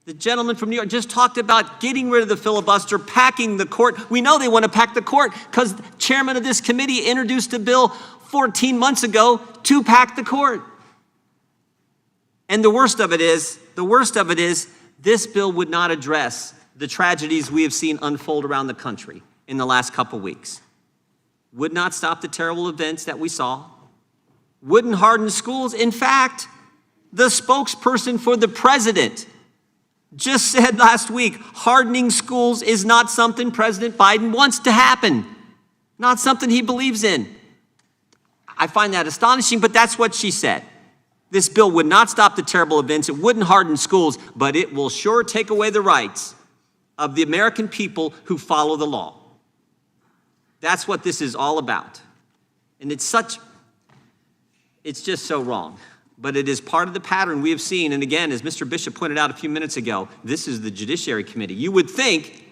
The gentleman from New York just talked about getting rid of the filibuster, packing the court. We know they want to pack the court because the chairman of this committee introduced a bill 14 months ago to pack the court. And the worst of it is, this bill would not address the tragedies we have seen unfold around the country in the last couple weeks. Would not stop the terrible events that we saw. Wouldn't harden schools. In fact, the spokesperson for the president just said last week, hardening schools is not something President Biden wants to happen, not something he believes in. I find that astonishing, but that's what she said. This bill would not stop the terrible events, it wouldn't harden schools, but it will sure take away the rights of the American people who follow the law. That's what this is all about. And it's just so wrong. But it is part of the pattern we have seen. And again, as Mr. Bishop pointed out a few minutes ago, this is the Judiciary Committee. You would think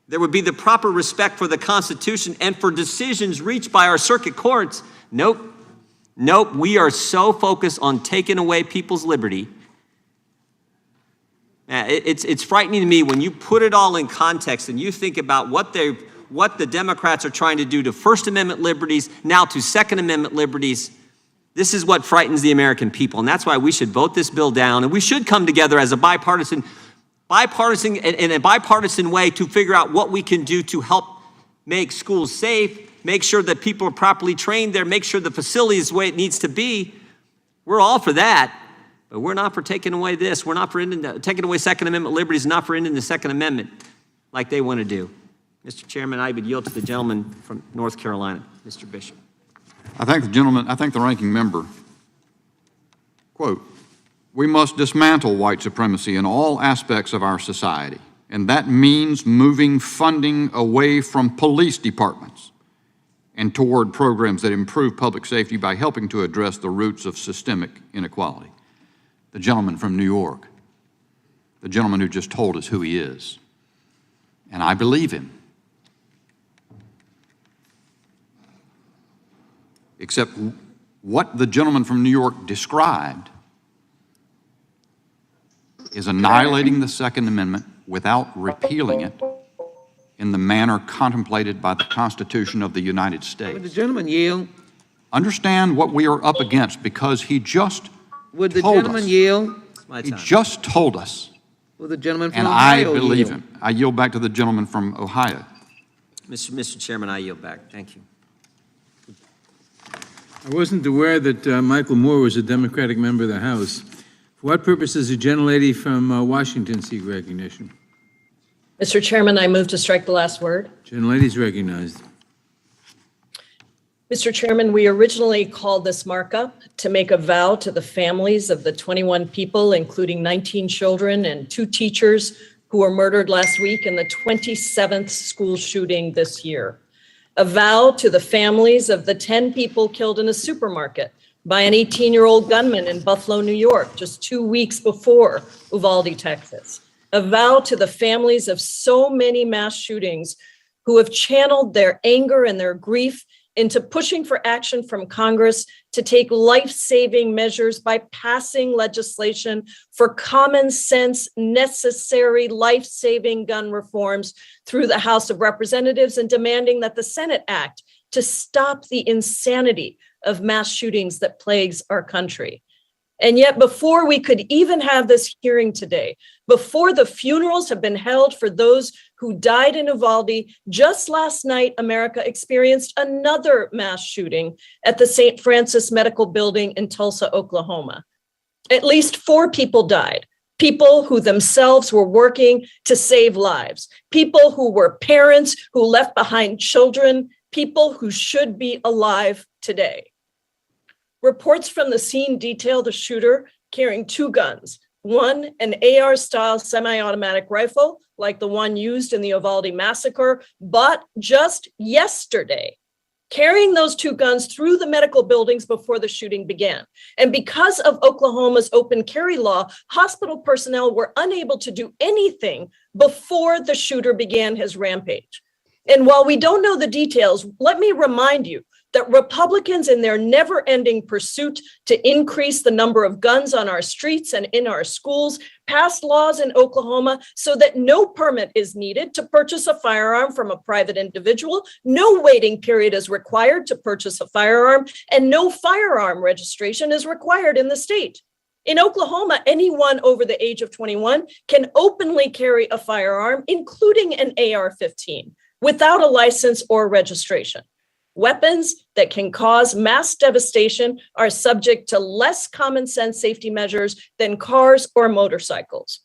there would be the proper respect for the Constitution and for decisions reached by our circuit courts. Nope. We are so focused on taking away people's liberty. It's frightening to me when you put it all in context and you think about what the Democrats are trying to do to First Amendment liberties, now to Second Amendment liberties. This is what frightens the American people, and that's why we should vote this bill down, and we should come together as a bipartisan in a bipartisan way to figure out what we can do to help make schools safe, make sure that people are properly trained there, make sure the facility is the way it needs to be. We're all for that, but we're not for taking away this. We're not for taking away Second Amendment liberties, not for ending the Second Amendment like they want to do. Mr. Chairman, I would yield to the gentleman from North Carolina, Mr. Bishop. I thank the ranking member. Quote, we must dismantle white supremacy in all aspects of our society, and that means moving funding away from police departments and toward programs that improve public safety by helping to address the roots of systemic inequality. The gentleman from New York, the gentleman who just told us who he is, and I believe him. Except what the gentleman from New York described is annihilating the Second Amendment without repealing it in the manner contemplated by the Constitution of the United States. Would the gentleman yield? Understand what we are up against, because he just Would the told gentleman us. yield? He just told us, Will the gentleman from and I Ohio believe yield? him. I yield back to the gentleman from Ohio. Mr. Chairman, I yield back. Thank you. I wasn't aware that Michael Moore was a Democratic member of the House. For what purpose does the gentlelady from Washington seek recognition? Mr. Chairman, I move to strike the last word. Gentlelady's recognized. Mr. Chairman, we originally called this markup to make a vow to the families of the 21 people, including 19 children and 2 teachers who were murdered last week in the 27th school shooting this year. A vow to the families of the 10 people killed in a supermarket by an 18-year-old gunman in Buffalo, New York, just 2 weeks before Uvalde, Texas. A vow to the families of so many mass shootings who have channeled their anger and their grief into pushing for action from Congress to take life-saving measures by passing legislation for common sense, necessary, life-saving gun reforms through the House of Representatives, and demanding that the Senate act to stop the insanity of mass shootings that plagues our country. And yet, before we could even have this hearing today, before the funerals have been held for those who died in Uvalde, just last night, America experienced another mass shooting at the St. Francis Medical Building in Tulsa, Oklahoma. At least 4 people died, people who themselves were working to save lives, people who were parents who left behind children, people who should be alive today. Reports from the scene detail the shooter carrying 2 guns, one an AR-style semi-automatic rifle, like the one used in the Uvalde massacre, but just yesterday, carrying those 2 guns through the medical buildings before the shooting began. And because of Oklahoma's open carry law, hospital personnel were unable to do anything before the shooter began his rampage. And while we don't know the details, let me remind you that Republicans, in their never-ending pursuit to increase the number of guns on our streets and in our schools, passed laws in Oklahoma so that no permit is needed to purchase a firearm from a private individual, no waiting period is required to purchase a firearm, and no firearm registration is required in the state. In Oklahoma, anyone over the age of 21 can openly carry a firearm, including an AR-15, without a license or registration. Weapons that can cause mass devastation are subject to less common sense safety measures than cars or motorcycles.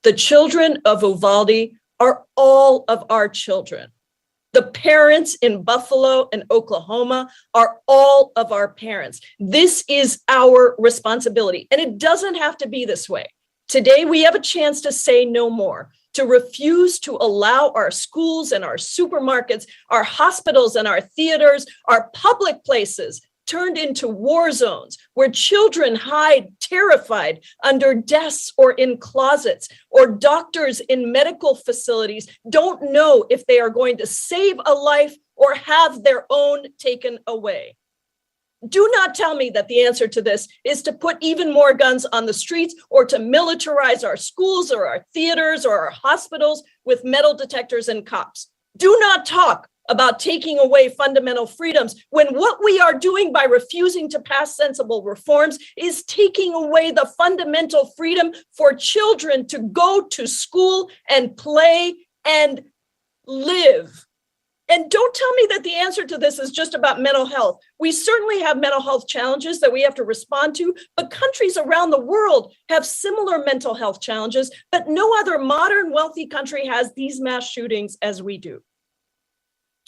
The children of Uvalde are all of our children. The parents in Buffalo and Oklahoma are all of our parents. This is our responsibility, and it doesn't have to be this way. Today, we have a chance to say no more, to refuse to allow our schools and our supermarkets, our hospitals and our theaters, our public places turned into war zones where children hide terrified under desks or in closets, or doctors in medical facilities don't know if they are going to save a life or have their own taken away. Do not tell me that the answer to this is to put even more guns on the streets or to militarize our schools or our theaters or our hospitals with metal detectors and cops. Do not talk about taking away fundamental freedoms when what we are doing by refusing to pass sensible reforms is taking away the fundamental freedom for children to go to school and play and live. And don't tell me that the answer to this is just about mental health. We certainly have mental health challenges that we have to respond to, but countries around the world have similar mental health challenges, but no other modern, wealthy country has these mass shootings as we do.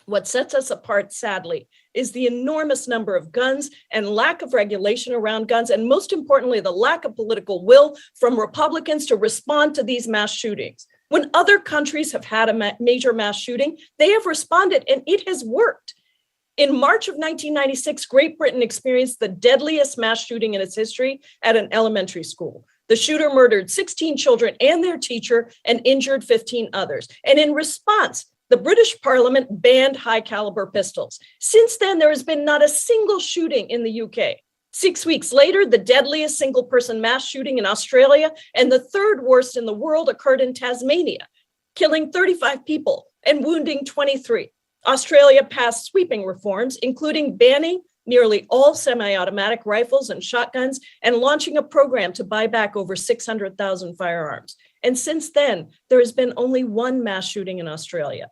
What sets us apart, sadly, is the enormous number of guns and lack of regulation around guns, and most importantly, the lack of political will from Republicans to respond to these mass shootings. When other countries have had a major mass shooting, they have responded, and it has worked. In March of 1996, Great Britain experienced the deadliest mass shooting in its history at an elementary school. The shooter murdered 16 children and their teacher and injured 15 others. And in response, the British Parliament banned high-caliber pistols. Since then, there has been not a single shooting in the UK. 6 weeks later, the deadliest single-person mass shooting in Australia and the third worst in the world occurred in Tasmania, killing 35 people and wounding 23. Australia passed sweeping reforms, including banning nearly all semi-automatic rifles and shotguns and launching a program to buy back over 600,000 firearms. And since then, there has been only one mass shooting in Australia.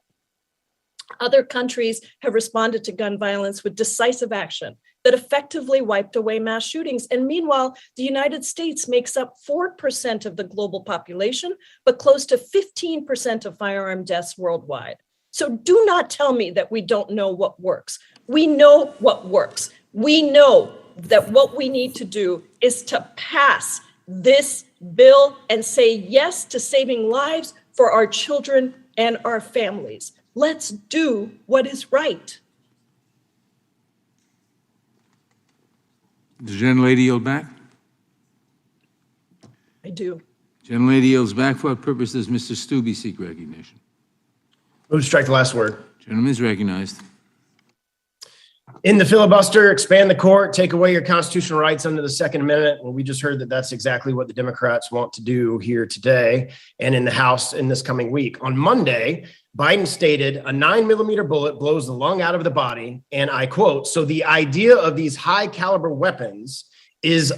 Other countries have responded to gun violence with decisive action that effectively wiped away mass shootings. And meanwhile, the United States makes up 4% of the global population, but close to 15% of firearm deaths worldwide. So do not tell me that we don't know what works. We know what works. We know that what we need to do is to pass this bill and say yes to saving lives for our children and our families. Let's do what is right. The gentlelady yield back? I do. Gentlelady yields back. For what purpose does Mr. Stubbe seek recognition? Move to strike the last word. Gentleman is recognized. In the filibuster, expand the court, take away your constitutional rights under the Second Amendment. Well, we just heard that that's exactly what the Democrats want to do here today and in the House in this coming week. On Monday, Biden stated a 9mm bullet blows the lung out of the body. And I quote, so the idea of these high caliber weapons is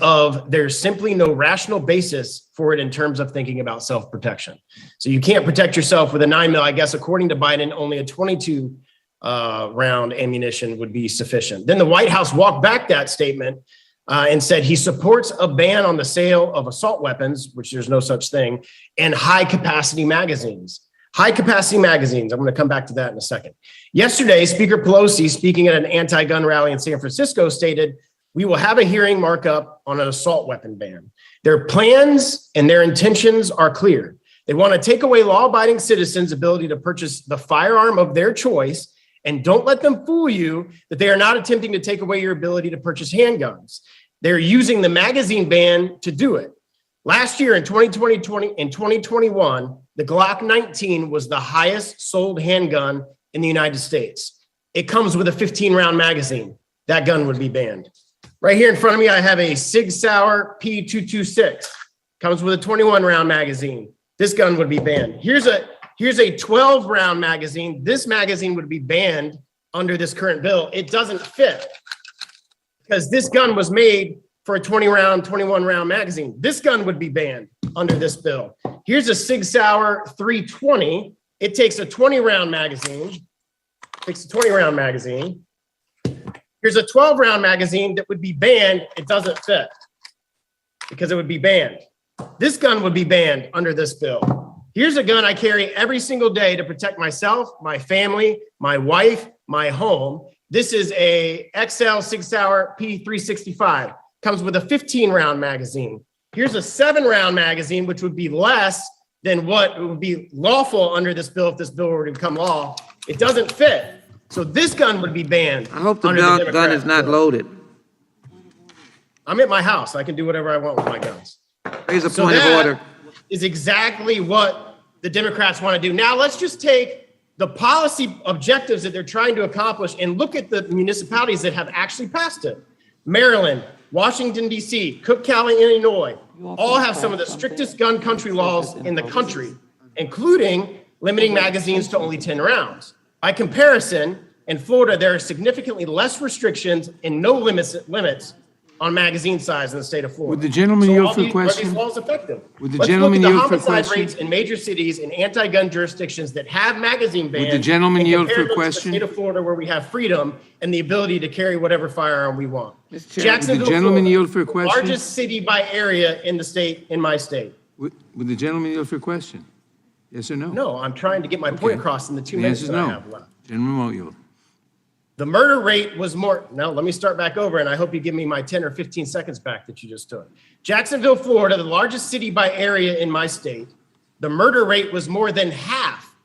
there's simply no rational basis for it in terms of thinking about self-protection. So you can't protect yourself with a 9mm. I guess, according to Biden, only a 22 round ammunition would be sufficient. Then the White House walked back that statement and said he supports a ban on the sale of assault weapons, which there's no such thing, and high capacity magazines. High capacity magazines. I'm going to come back to that in a second. Yesterday, Speaker Pelosi, speaking at an anti-gun rally in San Francisco, stated, we will have a hearing markup on an assault weapon ban. Their plans and their intentions are clear. They want to take away law-abiding citizens' ability to purchase the firearm of their choice. And don't let them fool you that they are not attempting to take away your ability to purchase handguns. They're using the magazine ban to do it. Last year in 2021, the Glock 19 was the highest sold handgun in the United States. It comes with a 15-round magazine. That gun would be banned. Right here in front of me, I have a Sig Sauer P226. Comes with a 21-round magazine. This gun would be banned. Here's a 12-round magazine. This magazine would be banned under this current bill. It doesn't fit because this gun was made for a 20-round, 21-round magazine. This gun would be banned under this bill. Here's a Sig Sauer 320. It takes a 20-round magazine. Here's a 12-round magazine that would be banned. It doesn't fit because it would be banned. This gun would be banned under this bill. Here's a gun I carry every single day to protect myself, my family, my wife, my home. This is a XL Sig Sauer P365. Comes with a 15-round magazine. Here's a 7-round magazine, which would be less than what would be lawful under this bill if this bill were to become law. It doesn't fit. So this gun would be banned. I hope the gun is not loaded. I'm at my house. I can do whatever I want with my guns. Here's a point of order. Is exactly what the Democrats want to do. Now let's just take the policy objectives that they're trying to accomplish and look at the municipalities that have actually passed it. Maryland, Washington, D.C., Cook County, Illinois, all have some of the strictest gun country laws in the country, including limiting magazines to only 10 rounds. By comparison, in Florida, there are significantly less restrictions and no limits on magazine size in the state of Florida. Would the gentleman yield for a question? Are these laws effective? Would the gentleman yield for a question? Let's look at the homicide rates in major cities and anti-gun jurisdictions that have magazine bans. Would the gentleman yield for a question? The state of Florida, where we have freedom and the ability to carry whatever firearm we want. Jacksonville, would the gentleman yield for a question? Largest city by area in the state, in my state. Would the gentleman yield for a question? Yes or no? No, I'm trying to get my point across in the 2 minutes that I have left. Gentleman won't yield. The murder rate was more. Now, let me start back over, and I hope you give me my 10 or 15 seconds back that you just took. Jacksonville, Florida, the largest city by area in my state, the murder rate was more than half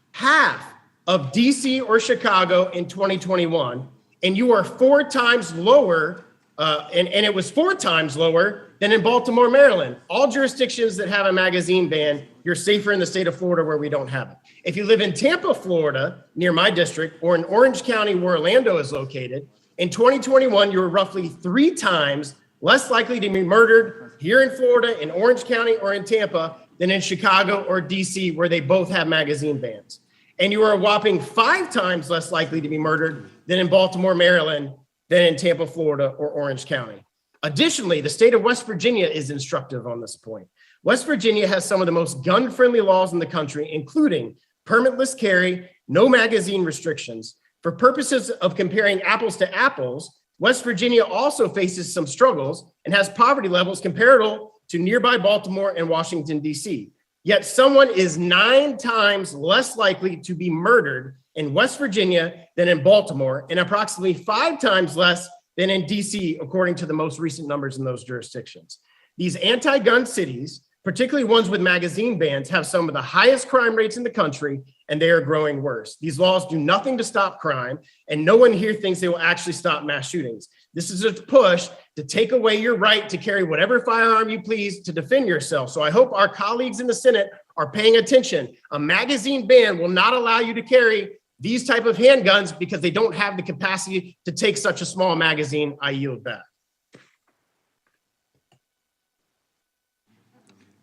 of DC or Chicago in 2021, and you are 4 times lower, and it was 4 times lower than in Baltimore, Maryland. All jurisdictions that have a magazine ban, you're safer in the state of Florida where we don't have it. If you live in Tampa, Florida, near my district, or in Orange County where Orlando is located, in 2021, you were roughly 3 times less likely to be murdered here in Florida, in Orange County, or in Tampa than in Chicago or DC, where they both have magazine bans. And you are a whopping 5 times less likely to be murdered than in Baltimore, Maryland, than in Tampa, Florida, or Orange County. Additionally, the state of West Virginia is instructive on this point. West Virginia has some of the most gun-friendly laws in the country, including permitless carry, no magazine restrictions. For purposes of comparing apples to apples, West Virginia also faces some struggles and has poverty levels comparable to nearby Baltimore and Washington, D.C. Yet someone is 9 times less likely to be murdered in West Virginia than in Baltimore, and approximately 5 times less than in DC, according to the most recent numbers in those jurisdictions. These anti-gun cities, particularly ones with magazine bans, have some of the highest crime rates in the country, and they are growing worse. These laws do nothing to stop crime, and no one here thinks they will actually stop mass shootings. This is a push to take away your right to carry whatever firearm you please to defend yourself. So I hope our colleagues in the Senate are paying attention. A magazine ban will not allow you to carry these type of handguns because they don't have the capacity to take such a small magazine. I yield back.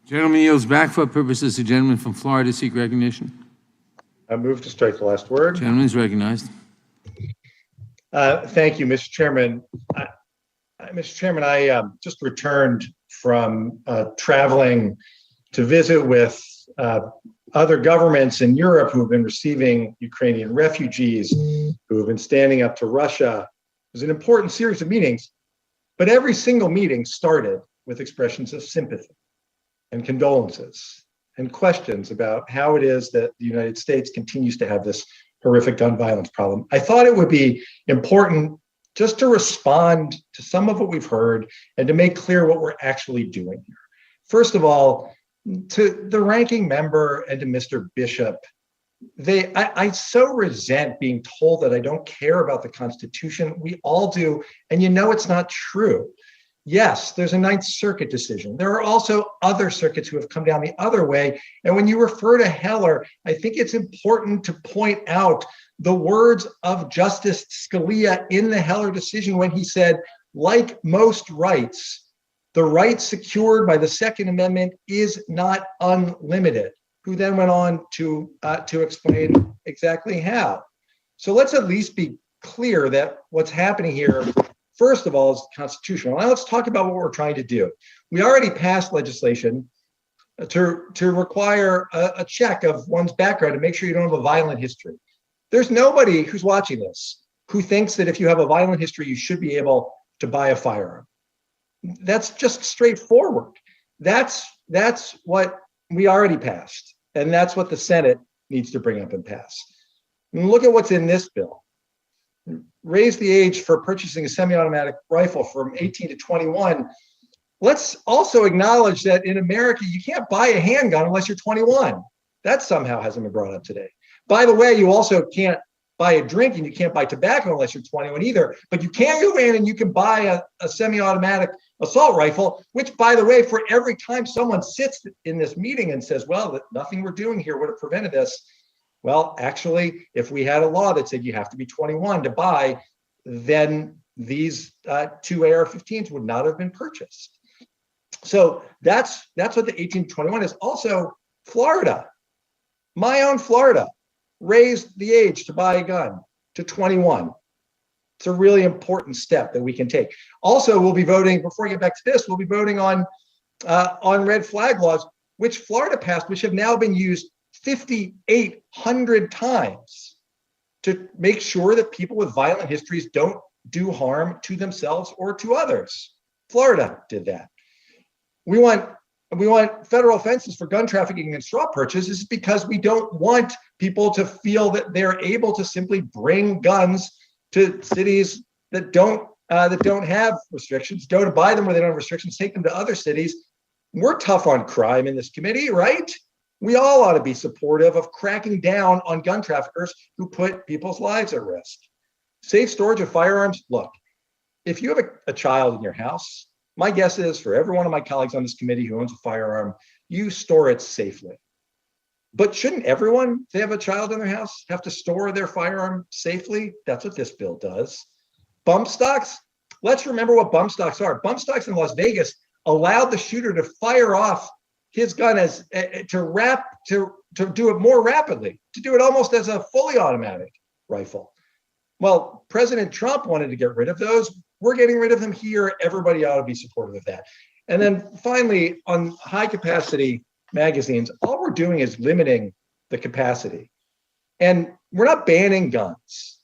Gentleman yields back for purposes. The gentleman from Florida seek recognition. I move to strike the last word. Gentleman is recognized. Thank you, Mr. Chairman. Mr. Chairman, I just returned from traveling to visit with other governments in Europe who have been receiving Ukrainian refugees, who have been standing up to Russia. It was an important series of meetings, but every single meeting started with expressions of sympathy and condolences and questions about how it is that the United States continues to have this horrific gun violence problem. I thought it would be important just to respond to some of what we've heard and to make clear what we're actually doing here. First of all, to the ranking member and to Mr. Bishop, I so resent being told that I don't care about the Constitution. We all do, and you know it's not true. Yes, there's a Ninth Circuit decision. There are also other circuits who have come down the other way. And when you refer to Heller, I think it's important to point out the words of Justice Scalia in the Heller decision when he said, like most rights, the right secured by the Second Amendment is not unlimited, who then went on to explain exactly how. So let's at least be clear that what's happening here, first of all, is constitutional. Now let's talk about what we're trying to do. We already passed legislation to require a check of one's background to make sure you don't have a violent history. There's nobody who's watching this who thinks that if you have a violent history, you should be able to buy a firearm. That's just straightforward. That's what we already passed, and that's what the Senate needs to bring up and pass. And look at what's in this bill. Raise the age for purchasing a semi-automatic rifle from 18 to 21. Let's also acknowledge that in America, you can't buy a handgun unless you're 21. That somehow hasn't been brought up today. By the way, you also can't buy a drink and you can't buy tobacco unless you're 21 either, but you can go in and you can buy a semi-automatic assault rifle, which, by the way, for every time someone sits in this meeting and says, well, nothing we're doing here would have prevented this. Well, actually, if we had a law that said you have to be 21 to buy, then these 2 AR-15s would not have been purchased. So that's what the 18 to 21 is. Also, Florida, my own Florida, raised the age to buy a gun to 21. It's a really important step that we can take. Also, we'll be voting, before I get back to this, we'll be voting on red flag laws, which Florida passed, which have now been used 5,800 times to make sure that people with violent histories don't do harm to themselves or to others. Florida did that. We want federal offenses for gun trafficking and straw purchases because we don't want people to feel that they're able to simply bring guns to cities that don't have restrictions, don't buy them where they don't have restrictions, take them to other cities. We're tough on crime in this committee, right? We all ought to be supportive of cracking down on gun traffickers who put people's lives at risk. Safe storage of firearms. Look, if you have a child in your house, my guess is for every one of my colleagues on this committee who owns a firearm, you store it safely. But shouldn't everyone, if they have a child in their house, have to store their firearm safely? That's what this bill does. Bump stocks, Let's remember what bump stocks are. Bump stocks in Las Vegas allowed the shooter to fire off his gun as to do it more rapidly, to do it almost as a fully automatic rifle. Well, President Trump wanted to get rid of those. We're getting rid of them here. Everybody ought to be supportive of that. And then finally, on high capacity magazines, all we're doing is limiting the capacity. And we're not banning guns.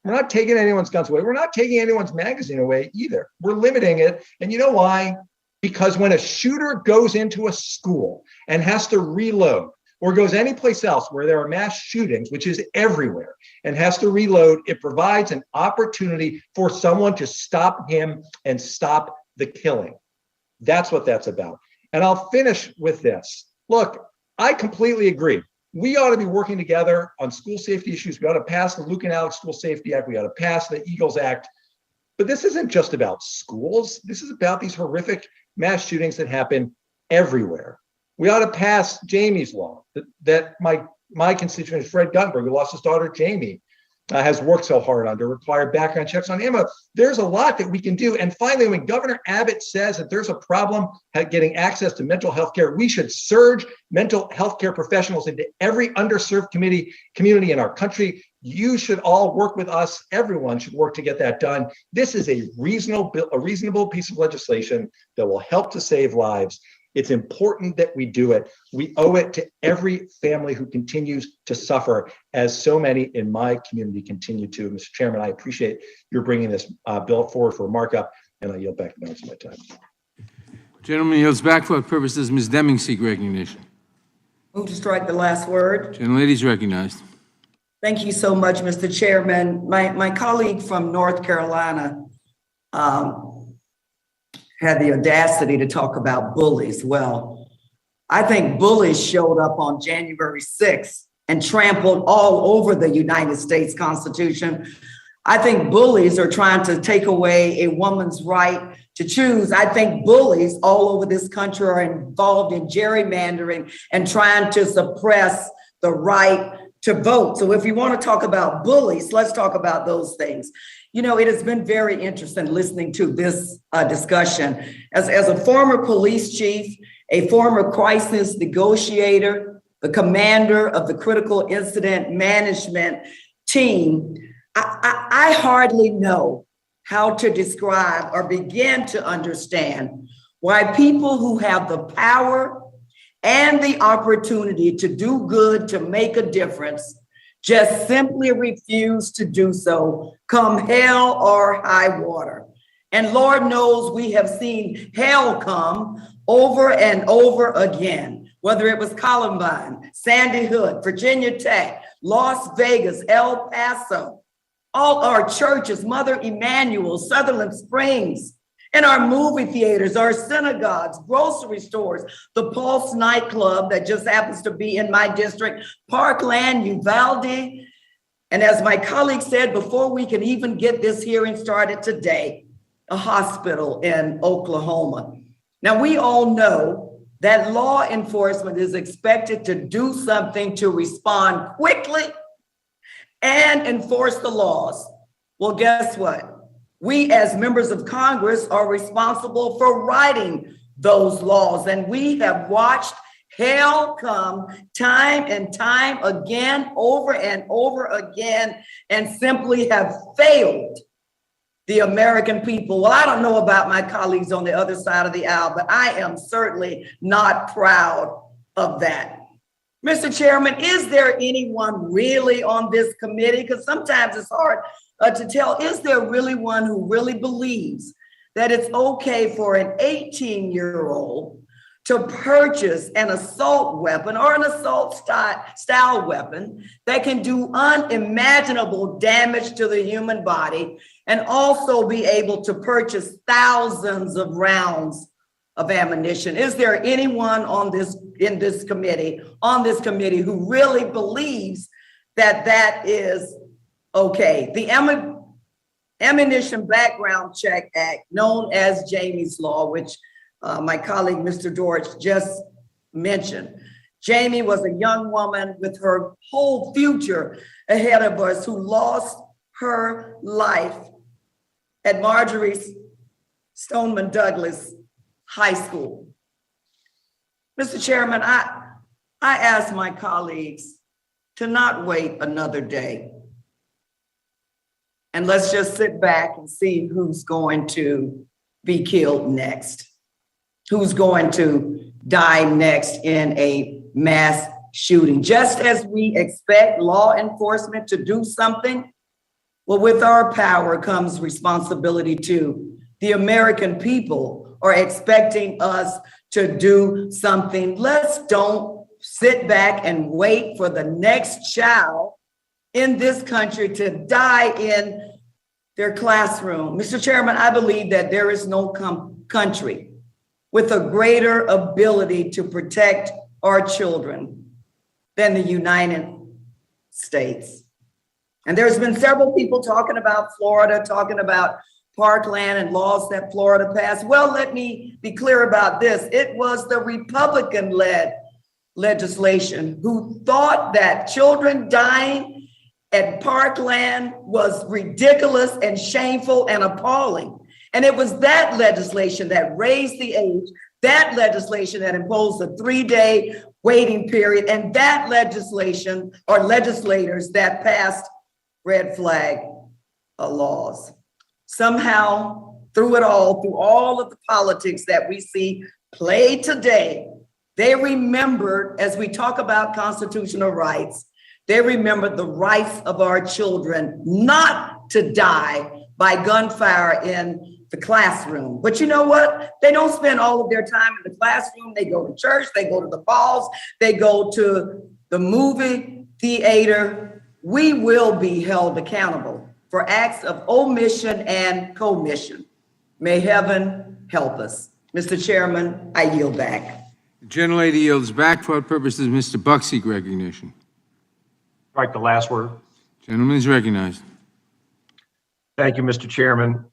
We're not taking anyone's guns away. We're not taking anyone's magazine away either. We're limiting it. And you know why? Because when a shooter goes into a school and has to reload, or goes anyplace else where there are mass shootings, which is everywhere, and has to reload, it provides an opportunity for someone to stop him and stop the killing. That's what that's about. And I'll finish with this. Look, I completely agree. We ought to be working together on school safety issues. We ought to pass the Luke and Alex School Safety Act. We ought to pass the Eagles Act. But this isn't just about schools. This is about these horrific mass shootings that happen everywhere. We ought to pass Jamie's law that my constituent, Fred Guttenberg, who lost his daughter, Jamie, has worked so hard on to require background checks on ammo. There's a lot that we can do. And finally, when Governor Abbott says that there's a problem getting access to mental health care, we should surge mental health care professionals into every underserved community in our country. You should all work with us. Everyone should work to get that done. This is a reasonable piece of legislation that will help to save lives. It's important that we do it. We owe it to every family who continues to suffer, as so many in my community continue to. Mr. Chairman, I appreciate your bringing this bill forward for markup, and I yield back the balance of my time. Gentleman yields back for what purposes Ms. Deming seek recognition. Move to strike the last word. Gentlelady is recognized. Thank you so much, Mr. Chairman. My colleague from North Carolina had the audacity to talk about bullies. Well, I think bullies showed up on January 6th and trampled all over the United States Constitution. I think bullies are trying to take away a woman's right to choose. I think bullies all over this country are involved in gerrymandering and trying to suppress the right to vote. So if you want to talk about bullies, let's talk about those things. You know, it has been very interesting listening to this discussion. As a former police chief, a former crisis negotiator, the commander of the critical incident management team, I hardly know how to describe or begin to understand why people who have the power and the opportunity to do good, to make a difference, just simply refuse to do so, come hell or high water. And Lord knows we have seen hell come over and over again, whether it was Columbine, Sandy Hook, Virginia Tech, Las Vegas, El Paso, all our churches, Mother Emanuel, Sutherland Springs, in our movie theaters, our synagogues, grocery stores, the Pulse nightclub that just happens to be in my district, Parkland, Uvalde. And as my colleague said, before we can even get this hearing started today, a hospital in Oklahoma. Now, we all know that law enforcement is expected to do something to respond quickly and enforce the laws. Well, guess what? We as members of Congress are responsible for writing those laws, and we have watched hell come time and time again, over and over again, and simply have failed the American people. Well, I don't know about my colleagues on the other side of the aisle, but I am certainly not proud of that. Mr. Chairman, is there anyone really on this committee? Because sometimes it's hard to tell, is there really one who really believes that it's okay for an 18-year-old to purchase an assault weapon or an assault style weapon that can do unimaginable damage to the human body and also be able to purchase thousands of rounds of ammunition? Is there anyone on this committee who really believes that that is okay? The Ammunition Background Check Act, known as Jamie's Law, which my colleague, Mr. Dortch, just mentioned. Jamie was a young woman with her whole future ahead of us who lost her life at Marjorie Stoneman Douglas High School. Mr. Chairman, I ask my colleagues to not wait another day. And let's just sit back and see who's going to be killed next, who's going to die next in a mass shooting. Just as we expect law enforcement to do something, well, with our power comes responsibility too. The American people are expecting us to do something. Let's don't sit back and wait for the next child in this country to die in their classroom. Mr. Chairman, I believe that there is no country with a greater ability to protect our children than the United States. And there's been several people talking about Florida, talking about Parkland and laws that Florida passed. Well, let me be clear about this. It was the Republican-led legislation who thought that children dying at Parkland was ridiculous and shameful and appalling. And it was that legislation that raised the age, that legislation that imposed a 3-day waiting period, and that legislation or legislators that passed red flag laws. Somehow, through all of the politics that we see played today, they remembered, as we talk about constitutional rights, they remembered the rights of our children not to die by gunfire in the classroom. But you know what? They don't spend all of their time in the classroom. They go to church, they go to the balls, they go to the movie theater. We will be held accountable for acts of omission and commission. May heaven help us. Mr. Chairman, I yield back. The gentlelady yields back. For what purpose is Mr. Buck-seek recognition? Strike the last word. Gentleman is recognized. Thank you, Mr. Chairman.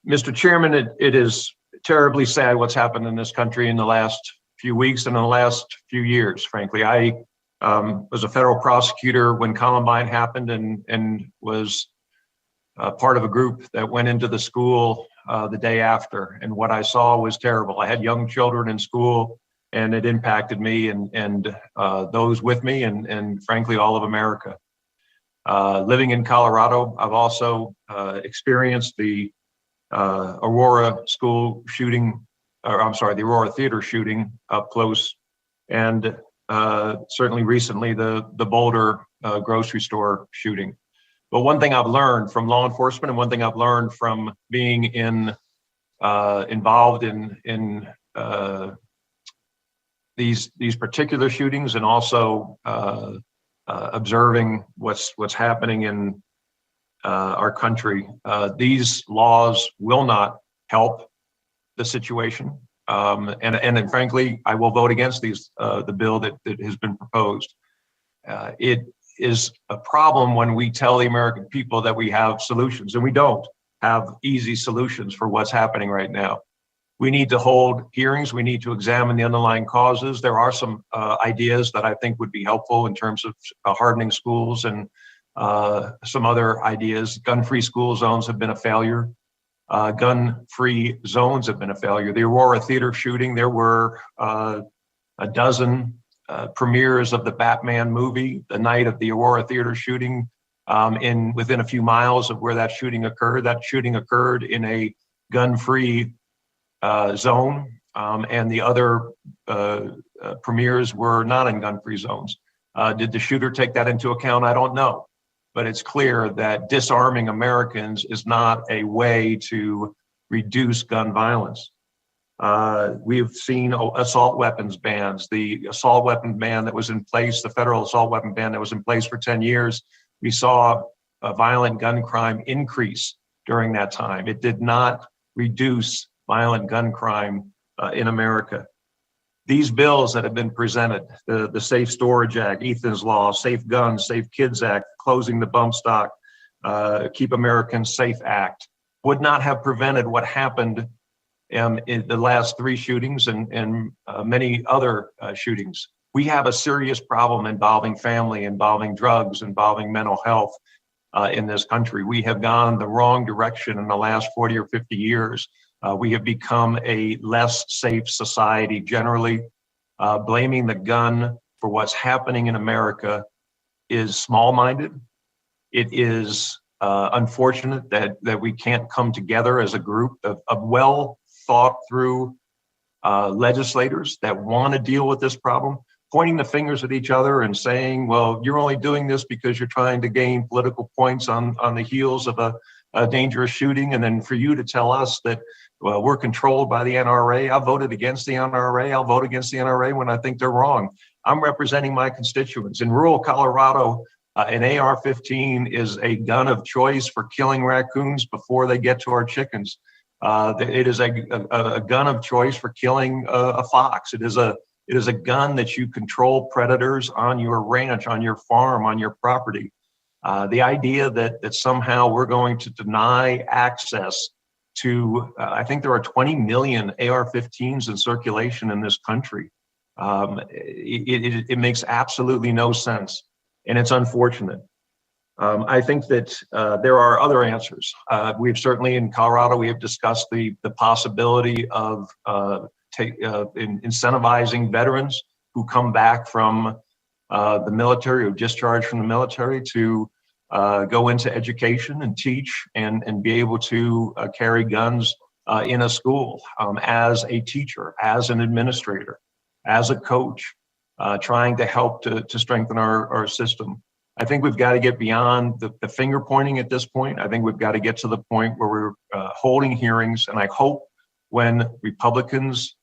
Mr. Chairman, it is terribly sad what's happened in this country in the last few weeks and in the last few years, frankly. I was a federal prosecutor when Columbine happened and was part of a group that went into the school the day after. And what I saw was terrible. I had young children in school, and it impacted me and those with me and frankly, all of America. Living in Colorado, I've also experienced the Aurora school shooting, the Aurora theater shooting up close. And certainly recently the Boulder grocery store shooting. But one thing I've learned from law enforcement and one thing I've learned from being involved in these particular shootings and also observing what's happening in our country, these laws will not help the situation. And frankly, I will vote against the bill that has been proposed. It is a problem when we tell the American people that we have solutions, and we don't have easy solutions for what's happening right now. We need to hold hearings. We need to examine the underlying causes. There are some ideas that I think would be helpful in terms of hardening schools and some other ideas. Gun-free school zones have been a failure. Gun-free zones have been a failure. The Aurora theater shooting, there were a dozen premieres of the Batman movie the night of the Aurora theater shooting within a few miles of where that shooting occurred. That shooting occurred in a gun-free zone, and the other premieres were not in gun-free zones. Did the shooter take that into account? I don't know. But it's clear that disarming Americans is not a way to reduce gun violence. We've seen assault weapons bans. The assault weapon ban that was in place, the federal assault weapon ban that was in place for 10 years, we saw a violent gun crime increase during that time. It did not reduce violent gun crime in America. These bills that have been presented, the Safe Storage Act, Ethan's Law, Safe Guns, Safe Kids Act, Closing the Bump Stock, Keep Americans Safe Act, would not have prevented what happened in the last 3 shootings and many other shootings. We have a serious problem involving family, involving drugs, involving mental health. in this country. We have gone the wrong direction in the last 40 or 50 years. We have become a less safe society generally. Blaming the gun for what's happening in America is small-minded. It is unfortunate that we can't come together as a group of well thought through legislators that want to deal with this problem, pointing the fingers at each other and saying, well, you're only doing this because you're trying to gain political points on the heels of a dangerous shooting. And then for you to tell us that, well, we're controlled by the NRA. I voted against the NRA. I'll vote against the NRA when I think they're wrong. I'm representing my constituents. In rural Colorado, an AR-15 is a gun of choice for killing raccoons before they get to our chickens. It is a gun of choice for killing a fox. It is a gun that you control predators on your ranch, on your farm, on your property. The idea that somehow we're going to deny access to, I think there are 20 million AR-15s in circulation in this country. It makes absolutely no sense, and it's unfortunate. I think that there are other answers. We've certainly in Colorado, we have discussed the possibility of incentivizing veterans who come back from the military or discharged from the military to go into education and teach and be able to carry guns in a school as a teacher, as an administrator, as a coach, trying to help to strengthen our system. I think we've got to get beyond the finger pointing at this point. I think we've got to get to the point where we're holding hearings, and I hope when Republicans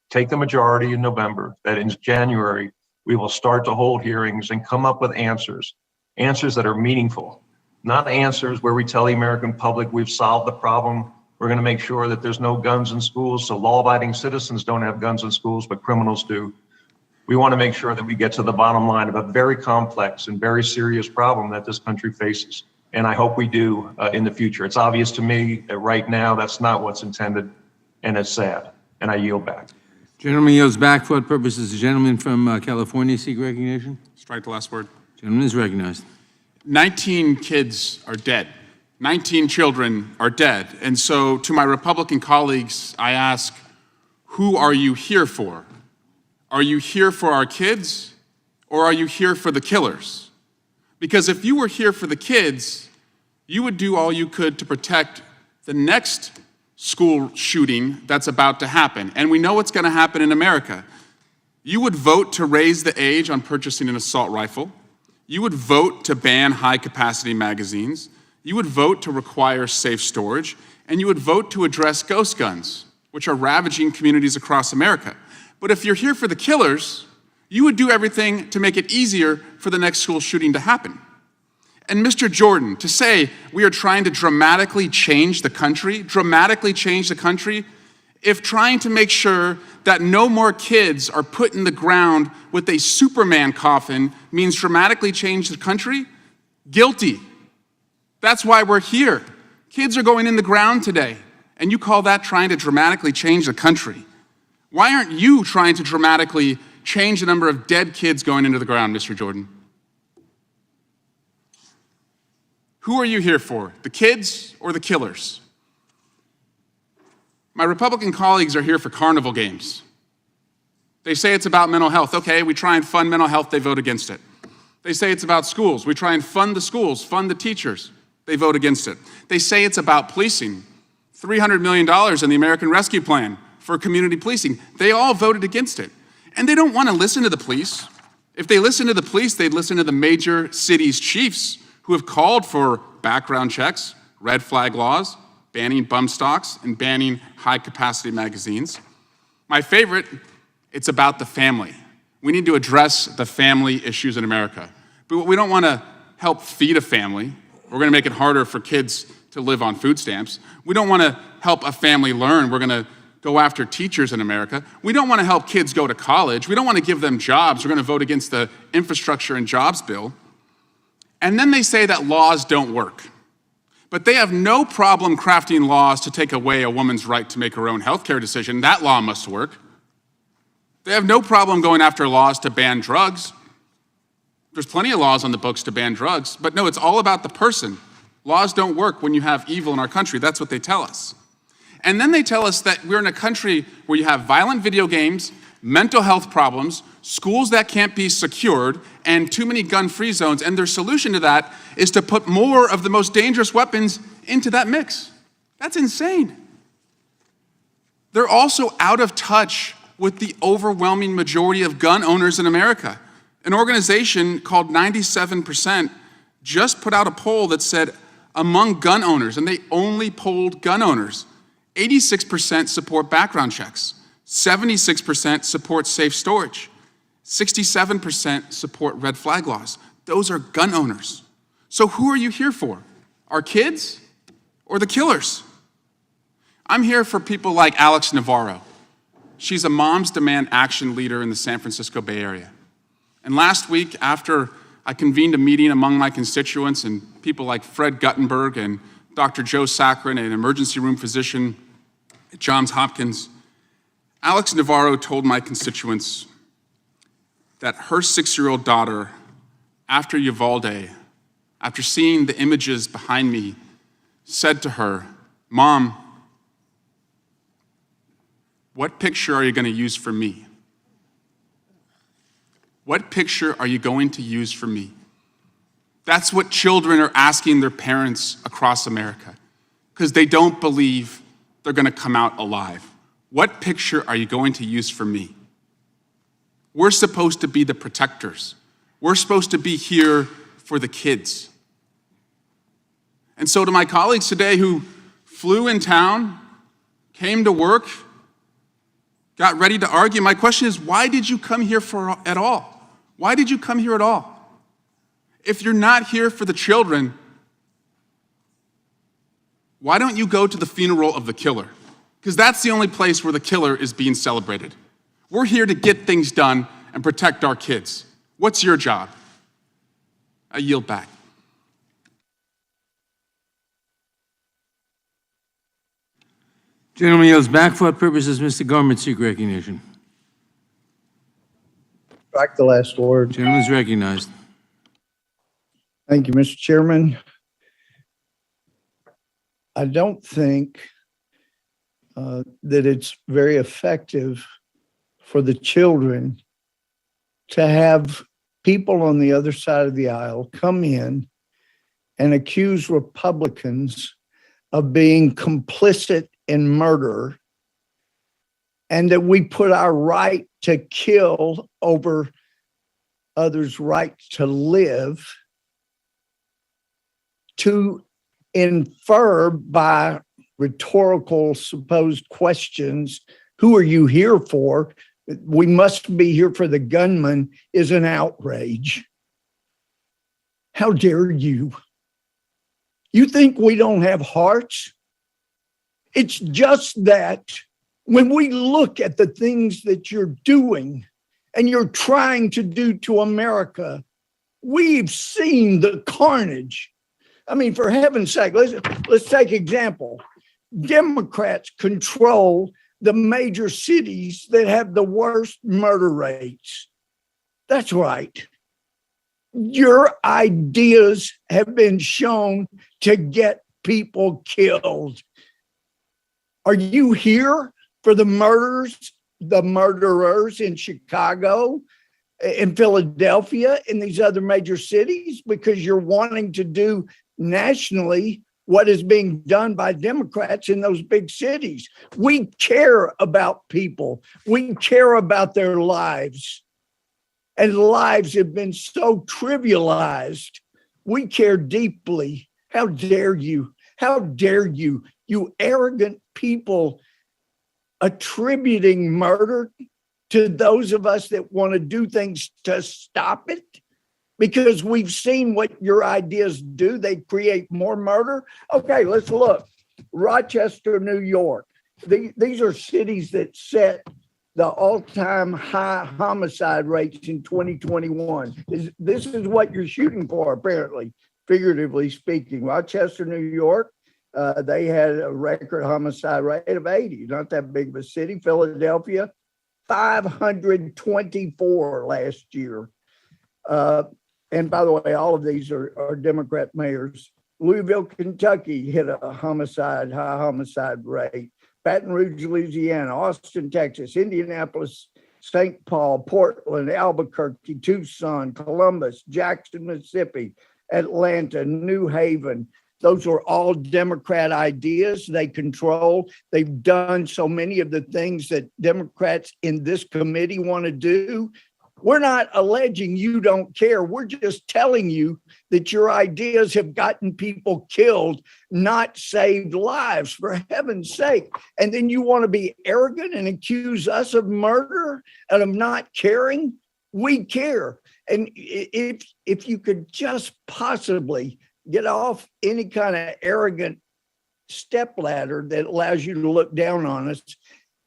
take the majority in November, that in January, we will start to hold hearings and come up with answers that are meaningful, not answers where we tell the American public we've solved the problem. We're going to make sure that there's no guns in schools, so law-abiding citizens don't have guns in schools, but criminals do. We want to make sure that we get to the bottom line of a very complex and very serious problem that this country faces. And I hope we do in the future. It's obvious to me that right now that's not what's intended, and it's sad. And I yield back. Gentleman yields back for what purposes? The gentleman from California seek recognition. Strike the last word. Gentleman is recognized. 19 kids are dead. 19 children are dead. And so to my Republican colleagues, I ask, who are you here for? Are you here for our kids, or are you here for the killers? Because if you were here for the kids, you would do all you could to protect the next school shooting that's about to happen. And we know what's going to happen in America. You would vote to raise the age on purchasing an assault rifle. You would vote to ban high-capacity magazines. You would vote to require safe storage. And you would vote to address ghost guns, which are ravaging communities across America. But if you're here for the killers, you would do everything to make it easier for the next school shooting to happen. And Mr. Jordan, to say we are trying to dramatically change the country, if trying to make sure that no more kids are put in the ground with a Superman coffin means dramatically change the country, guilty. That's why we're here. Kids are going in the ground today, and you call that trying to dramatically change the country. Why aren't you trying to dramatically change the number of dead kids going into the ground, Mr. Jordan? Who are you here for, the kids or the killers? My Republican colleagues are here for carnival games. They say it's about mental health. Okay, we try and fund mental health, they vote against it. They say it's about schools. We try and fund the schools, fund the teachers. They vote against it. They say it's about policing. $300 million in the American Rescue Plan for community policing. They all voted against it. And they don't want to listen to the police. If they listen to the police, they'd listen to the major cities' chiefs who have called for background checks, red flag laws, banning bump stocks, and banning high-capacity magazines. My favorite, it's about the family. We need to address the family issues in America. But we don't want to help feed a family. We're going to make it harder for kids to live on food stamps. We don't want to help a family learn. We're going to go after teachers in America. We don't want to help kids go to college. We don't want to give them jobs. We're going to vote against the infrastructure and jobs bill. And then they say that laws don't work. But they have no problem crafting laws to take away a woman's right to make her own healthcare decision. That law must work. They have no problem going after laws to ban drugs. There's plenty of laws on the books to ban drugs, but no, it's all about the person. Laws don't work when you have evil in our country. That's what they tell us. And then they tell us that we're in a country where you have violent video games, mental health problems, schools that can't be secured, and too many gun-free zones. And their solution to that is to put more of the most dangerous weapons into that mix. That's insane. They're also out of touch with the overwhelming majority of gun owners in America. An organization called 97% just put out a poll that said among gun owners, and they only polled gun owners, 86% support background checks, 76% support safe storage, 67% support red flag laws. Those are gun owners. So who are you here for? Our kids or the killers? I'm here for people like Alex Navarro. She's a Moms Demand Action leader in the San Francisco Bay Area. And last week, after I convened a meeting among my constituents and people like Fred Guttenberg and Dr. Joe Saccharin, an emergency room physician at Johns Hopkins, Alex Navarro told my constituents that her 6-year-old daughter, after Uvalde, after seeing the images behind me, said to her, "Mom, what picture are you going to use for me? What picture are you going to use for me?" That's what children are asking their parents across America, because they don't believe they're going to come out alive. What picture are you going to use for me? We're supposed to be the protectors. We're supposed to be here for the kids. And so to my colleagues today who flew in town, came to work, got ready to argue, my question is, why did you come here at all? Why did you come here at all? If you're not here for the children, why don't you go to the funeral of the killer? Because that's the only place where the killer is being celebrated. We're here to get things done and protect our kids. What's your job? I yield back. Gentleman yields back. For what purposes, Mr. Gorman seek recognition? Back the last word. Gentleman's recognized. Thank you, Mr. Chairman. I don't think that it's very effective for the children to have people on the other side of the aisle come in and accuse Republicans of being complicit in murder, and that we put our right to kill over others' right to live, to infer by rhetorical supposed questions, who are you here for? We must be here for the gunman, is an outrage. How dare you? You think we don't have hearts? It's just that when we look at the things that you're doing and you're trying to do to America, we've seen the carnage. I mean, for heaven's sake, let's take example. Democrats control the major cities that have the worst murder rates. That's right. Your ideas have been shown to get people killed. Are you here for the murderers in Chicago, in Philadelphia, in these other major cities? Because you're wanting to do nationally what is being done by Democrats in those big cities. We care about people. We care about their lives. And lives have been so trivialized. We care deeply. How dare you? How dare you? You arrogant people attributing murder to those of us that want to do things to stop it, because we've seen what your ideas do. They create more murder. Okay, let's look. Rochester, New York. These are cities that set the all-time high homicide rates in 2021. This is what you're shooting for, apparently, figuratively speaking. Rochester, New York, they had a record homicide rate of 80, not that big of a city. Philadelphia, 524 last year. and by the way, all of these are Democrat mayors. Louisville, Kentucky hit a high homicide rate. Baton Rouge, Louisiana, Austin, Texas, Indianapolis, St. Paul, Portland, Albuquerque, Tucson, Columbus, Jackson, Mississippi, Atlanta, New Haven. Those are all Democrat ideas they control. They've done so many of the things that Democrats in this committee want to do. We're not alleging you don't care. We're just telling you that your ideas have gotten people killed, not saved lives, for heaven's sake. And then you want to be arrogant and accuse us of murder and of not caring? We care. And if you could just possibly get off any kind of arrogant stepladder that allows you to look down on us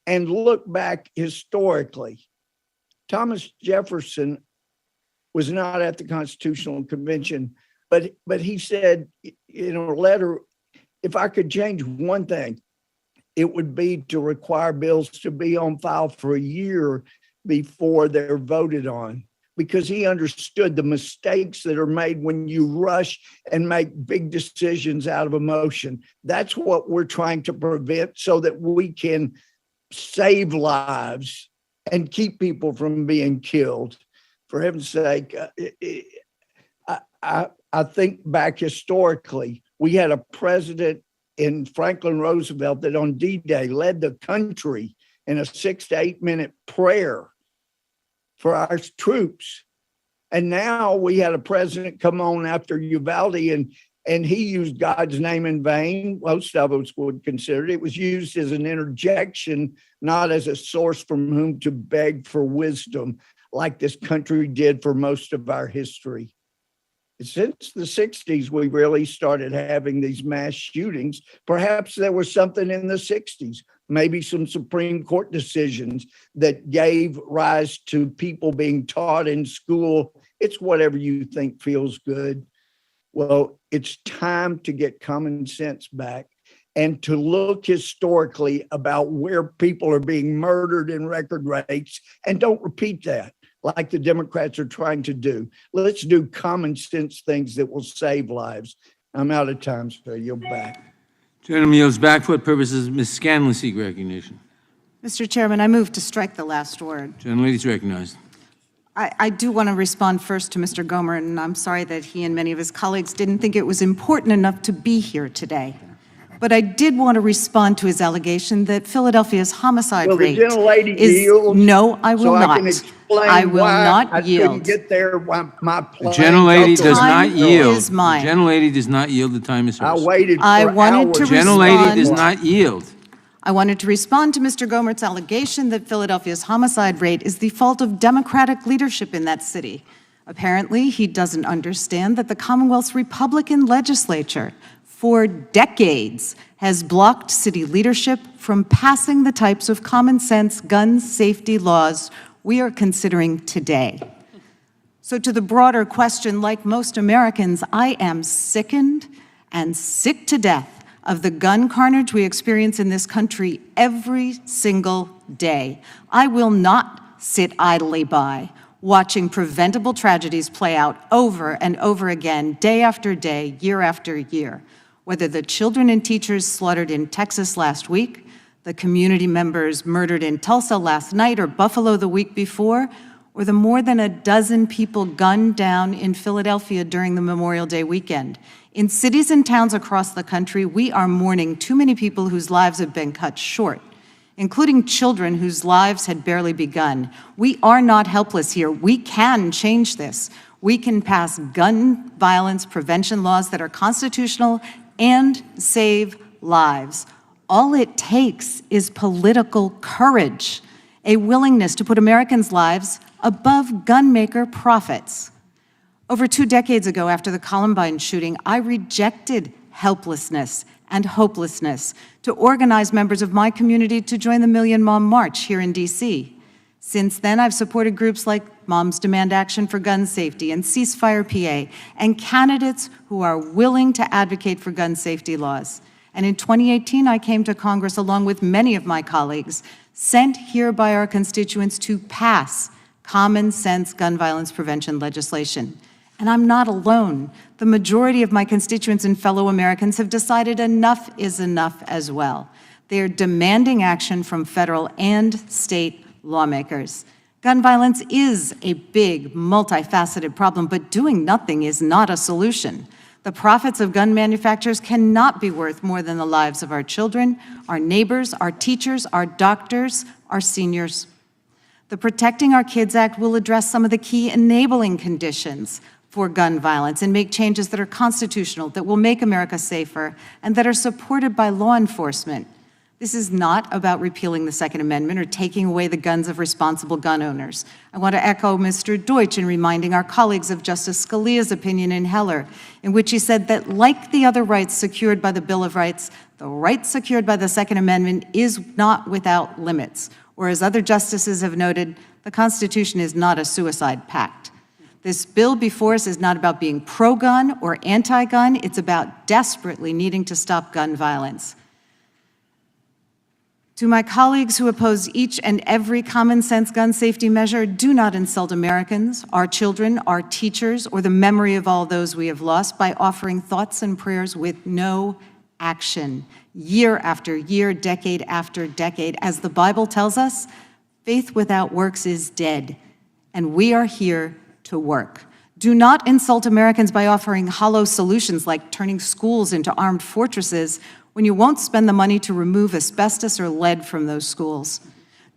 and look back historically. Thomas Jefferson was not at the Constitutional Convention, but he said in a letter, if I could change one thing, it would be to require bills to be on file for a year before they're voted on, because he understood the mistakes that are made when you rush and make big decisions out of emotion. That's what we're trying to prevent so that we can save lives and keep people from being killed. For heaven's sake, I think back historically, we had a president in Franklin Roosevelt that on D-Day led the country in a 6 to 8 minute prayer for our troops. And now we had a president come on after Uvalde and he used God's name in vain. Most of us would consider it. It was used as an interjection, not as a source from whom to beg for wisdom, like this country did for most of our history. Since the 60s, we really started having these mass shootings. Perhaps there was something in the 60s, maybe some Supreme Court decisions that gave rise to people being taught in school. It's whatever you think feels good. Well, it's time to get common sense back and to look historically about where people are being murdered in record rates, and don't repeat that like the Democrats are trying to do. Let's do common sense things that will save lives. I'm out of time, so you'll back. Gentleman yields back for what purposes Ms. Scanlon seek recognition. Mr. Chairman, I move to strike the last word. Gentlelady is recognized. I do want to respond first to Mr. Gomer, and I'm sorry that he and many of his colleagues didn't think it was important enough to be here today. But I did want to respond to his allegation that Philadelphia's homicide rate is... No, I will not. I will not yield. Get there. My The gentlelady does not yield. The gentlelady does not yield. The time is hers. I waited for hours. The gentlelady does not yield. I wanted to respond to Mr. Gomer's allegation that Philadelphia's homicide rate is the fault of Democratic leadership in that city. Apparently, he doesn't understand that the Commonwealth's Republican legislature for decades has blocked city leadership from passing the types of common sense gun safety laws we are considering today. So to the broader question, like most Americans, I am sickened and sick to death of the gun carnage we experience in this country every single day. I will not sit idly by watching preventable tragedies play out over and over again, day after day, year after year. Whether the children and teachers slaughtered in Texas last week, the community members murdered in Tulsa last night or Buffalo the week before, or the more than a dozen people gunned down in Philadelphia during the Memorial Day weekend. In cities and towns across the country, we are mourning too many people whose lives have been cut short, including children whose lives had barely begun. We are not helpless here. We can change this. We can pass gun violence prevention laws that are constitutional and save lives. All it takes is political courage, a willingness to put Americans' lives above gunmaker profits. Over 2 decades ago, after the Columbine shooting, I rejected helplessness and hopelessness to organize members of my community to join the Million Mom March here in DC. Since then, I've supported groups like Moms Demand Action for Gun Safety and Ceasefire PA, and candidates who are willing to advocate for gun safety laws. And in 2018, I came to Congress along with many of my colleagues, sent here by our constituents to pass common sense gun violence prevention legislation. And I'm not alone. The majority of my constituents and fellow Americans have decided enough is enough as well. They are demanding action from federal and state lawmakers. Gun violence is a big, multifaceted problem, but doing nothing is not a solution. The profits of gun manufacturers cannot be worth more than the lives of our children, our neighbors, our teachers, our doctors, our seniors. The Protecting Our Kids Act will address some of the key enabling conditions for gun violence and make changes that are constitutional, that will make America safer, and that are supported by law enforcement. This is not about repealing the Second Amendment or taking away the guns of responsible gun owners. I want to echo Mr. Deutsch in reminding our colleagues of Justice Scalia's opinion in Heller, in which he said that like the other rights secured by the Bill of Rights, the right secured by the Second Amendment is not without limits. Or as other justices have noted, the Constitution is not a suicide pact. This bill before us is not about being pro-gun or anti-gun. It's about desperately needing to stop gun violence. To my colleagues who oppose each and every common sense gun safety measure, do not insult Americans, our children, our teachers, or the memory of all those we have lost by offering thoughts and prayers with no action. Year after year, decade after decade, as the Bible tells us, faith without works is dead, and we are here to work. Do not insult Americans by offering hollow solutions like turning schools into armed fortresses when you won't spend the money to remove asbestos or lead from those schools.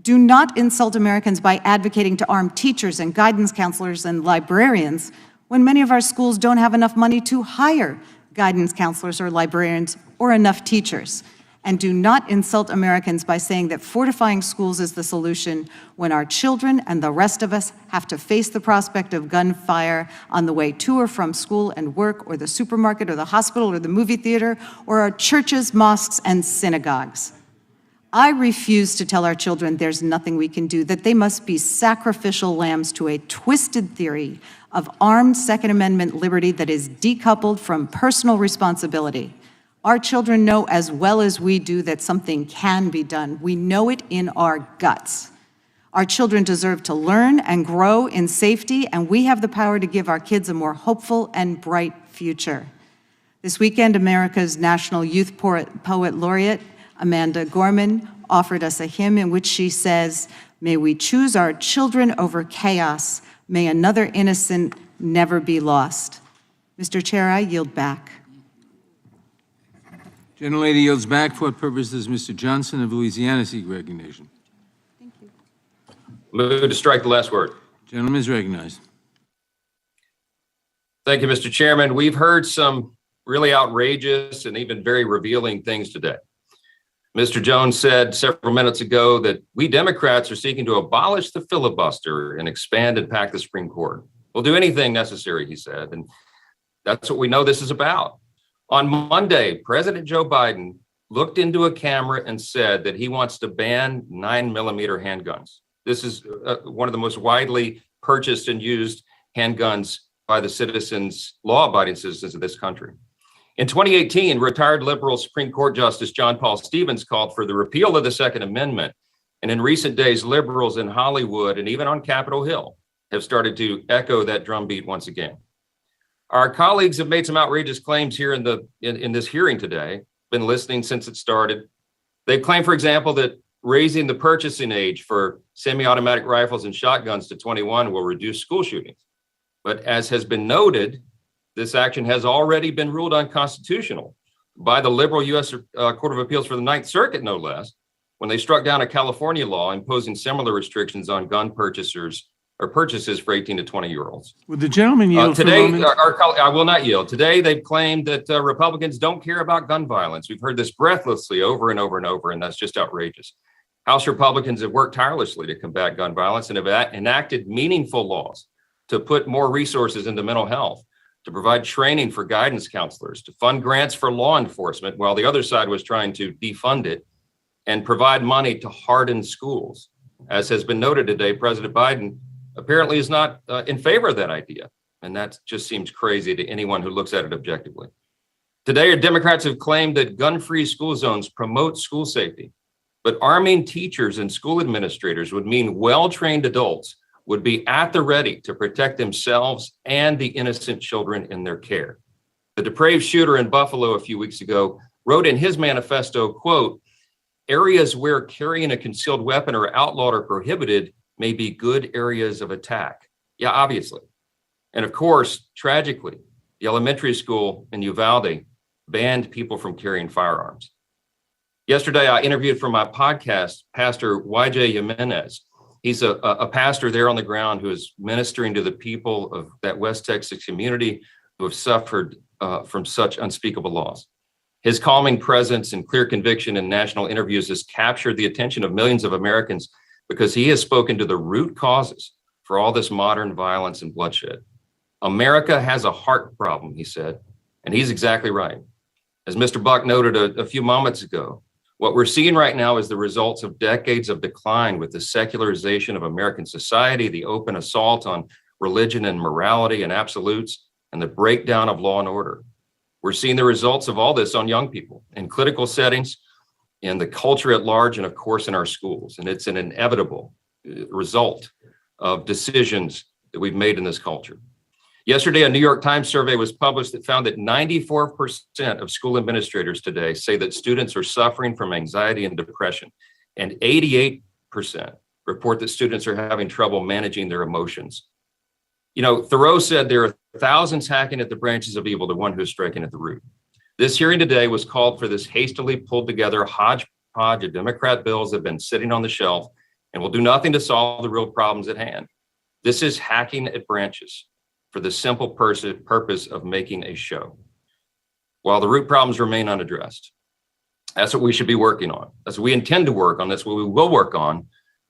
Do not insult Americans by advocating to arm teachers and guidance counselors and librarians when many of our schools don't have enough money to hire guidance counselors or librarians or enough teachers. And do not insult Americans by saying that fortifying schools is the solution when our children and the rest of us have to face the prospect of gunfire on the way to or from school and work, or the supermarket, or the hospital, or the movie theater, or our churches, mosques, and synagogues. I refuse to tell our children there's nothing we can do, that they must be sacrificial lambs to a twisted theory of armed Second Amendment liberty that is decoupled from personal responsibility. Our children know as well as we do that something can be done. We know it in our guts. Our children deserve to learn and grow in safety, and we have the power to give our kids a more hopeful and bright future. This weekend, America's National Youth Poet Laureate, Amanda Gorman, offered us a hymn in which she says, "May we choose our children over chaos. May another innocent never be lost." Mr. Chair, I yield back. Gentlelady yields back. For what purpose does Mr. Johnson of Louisiana seek recognition? Thank you. Move to strike the last word. Gentleman is recognized. Thank you, Mr. Chairman. We've heard some really outrageous and even very revealing things today. Mr. Jones said several minutes ago that we Democrats are seeking to abolish the filibuster and expand and pack the Supreme Court. We'll do anything necessary, he said, and that's what we know this is about. On Monday, President Joe Biden looked into a camera and said that he wants to ban 9mm handguns. This is one of the most widely purchased and used handguns by the citizens, law-abiding citizens of this country. In 2018, retired liberal Supreme Court Justice John Paul Stevens called for the repeal of the Second Amendment. And in recent days, liberals in Hollywood and even on Capitol Hill have started to echo that drumbeat once again. Our colleagues have made some outrageous claims here in this hearing today, been listening since it started. They've claimed, for example, that raising the purchasing age for semi-automatic rifles and shotguns to 21 will reduce school shootings. But as has been noted, this action has already been ruled unconstitutional by the liberal U.S. Court of Appeals for the Ninth Circuit, no less, when they struck down a California law imposing similar restrictions on gun purchases for 18 to 20-year-olds. Would the gentleman yield today, for a moment? I will not yield. Today, they've claimed that Republicans don't care about gun violence. We've heard this breathlessly over and over and over, and that's just outrageous. House Republicans have worked tirelessly to combat gun violence and have enacted meaningful laws to put more resources into mental health, to provide training for guidance counselors, to fund grants for law enforcement, while the other side was trying to defund it, and provide money to harden schools. As has been noted today, President Biden apparently is not in favor of that idea. And that just seems crazy to anyone who looks at it objectively. Today, Democrats have claimed that gun-free school zones promote school safety, but arming teachers and school administrators would mean well-trained adults would be at the ready to protect themselves and the innocent children in their care. The depraved shooter in Buffalo a few weeks ago wrote in his manifesto, quote, "Areas where carrying a concealed weapon or outlawed or prohibited may be good areas of attack." Yeah, obviously. And of course, tragically, the elementary school in Uvalde banned people from carrying firearms. Yesterday, I interviewed for my podcast, Pastor YJ Jimenez. He's a pastor there on the ground who is ministering to the people of that West Texas community who have suffered from such unspeakable loss. His calming presence and clear conviction in national interviews has captured the attention of millions of Americans because he has spoken to the root causes for all this modern violence and bloodshed. America has a heart problem, he said, and he's exactly right. As Mr. Buck noted a few moments ago, what we're seeing right now is the results of decades of decline with the secularization of American society, the open assault on religion and morality and absolutes, and the breakdown of law and order. We're seeing the results of all this on young people in critical settings, in the culture at large, and of course in our schools. And it's an inevitable result of decisions that we've made in this culture. Yesterday, a New York Times survey was published that found that 94% of school administrators today say that students are suffering from anxiety and depression, and 88% report that students are having trouble managing their emotions. You know, Thoreau said there are thousands hacking at the branches of evil, the one who's striking at the root. This hearing today was called for this hastily pulled together hodgepodge of Democrat bills that have been sitting on the shelf and will do nothing to solve the real problems at hand. This is hacking at branches for the simple purpose of making a show, while the root problems remain unaddressed. That's what we should be working on. That's what we intend to work on. That's what we will work on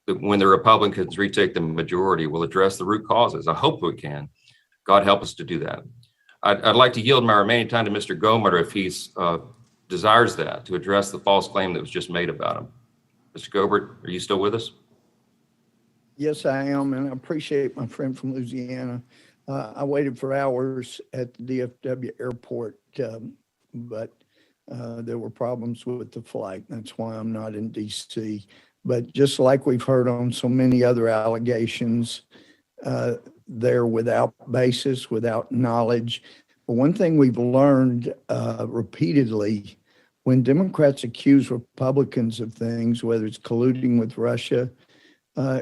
when the Republicans retake the majority. We'll address the root causes. I hope we can. God help us to do that. I'd like to yield my remaining time to Mr. Gomer if he desires that, to address the false claim that was just made about him. Mr. Gobert, are you still with us? Yes, I am, and I appreciate my friend from Louisiana. I waited for hours at the DFW airport, but there were problems with the flight. That's why I'm not in D.C. But just like we've heard on so many other allegations, they're without basis, without knowledge. But one thing we've learned repeatedly, when Democrats accuse Republicans of things, whether it's colluding with Russia,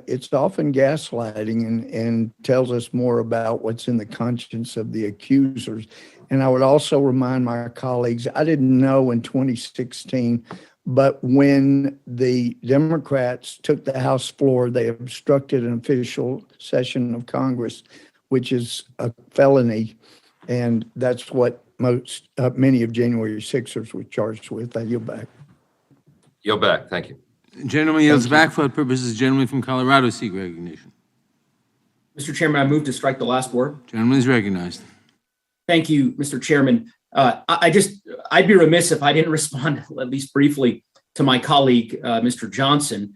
it's often gaslighting and tells us more about what's in the conscience of the accusers. And I would also remind my colleagues, I didn't know in 2016, but when the Democrats took the House floor, they obstructed an official session of Congress, which is a felony. And that's what many of January 6ers were charged with. I yield back. Yield back. Thank you. Gentleman yields back for the purposes. Gentleman from Colorado seek recognition. Mr. Chairman, I move to strike the last word. Gentleman is recognized. Thank you, Mr. Chairman. I'd be remiss if I didn't respond, at least briefly, to my colleague, Mr. Johnson.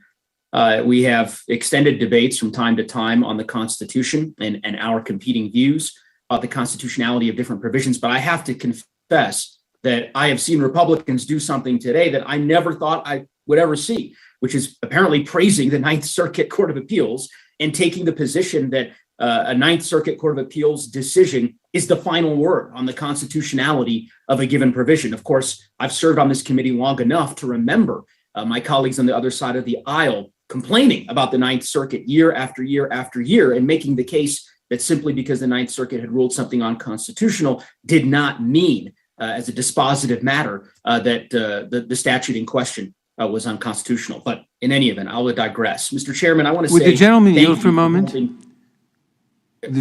We have extended debates from time to time on the Constitution and our competing views about the constitutionality of different provisions, but I have to confess that I have seen Republicans do something today that I never thought I would ever see, which is apparently praising the Ninth Circuit Court of Appeals and taking the position that a Ninth Circuit Court of Appeals decision is the final word on the constitutionality of a given provision. Of course, I've served on this committee long enough to remember my colleagues on the other side of the aisle complaining about the Ninth Circuit year after year after year and making the case that simply because the Ninth Circuit had ruled something unconstitutional did not mean as a dispositive matter that the statute in question was unconstitutional. But in any event, I will digress. Mr. Chairman, I want to say— Would the gentleman yield for a moment?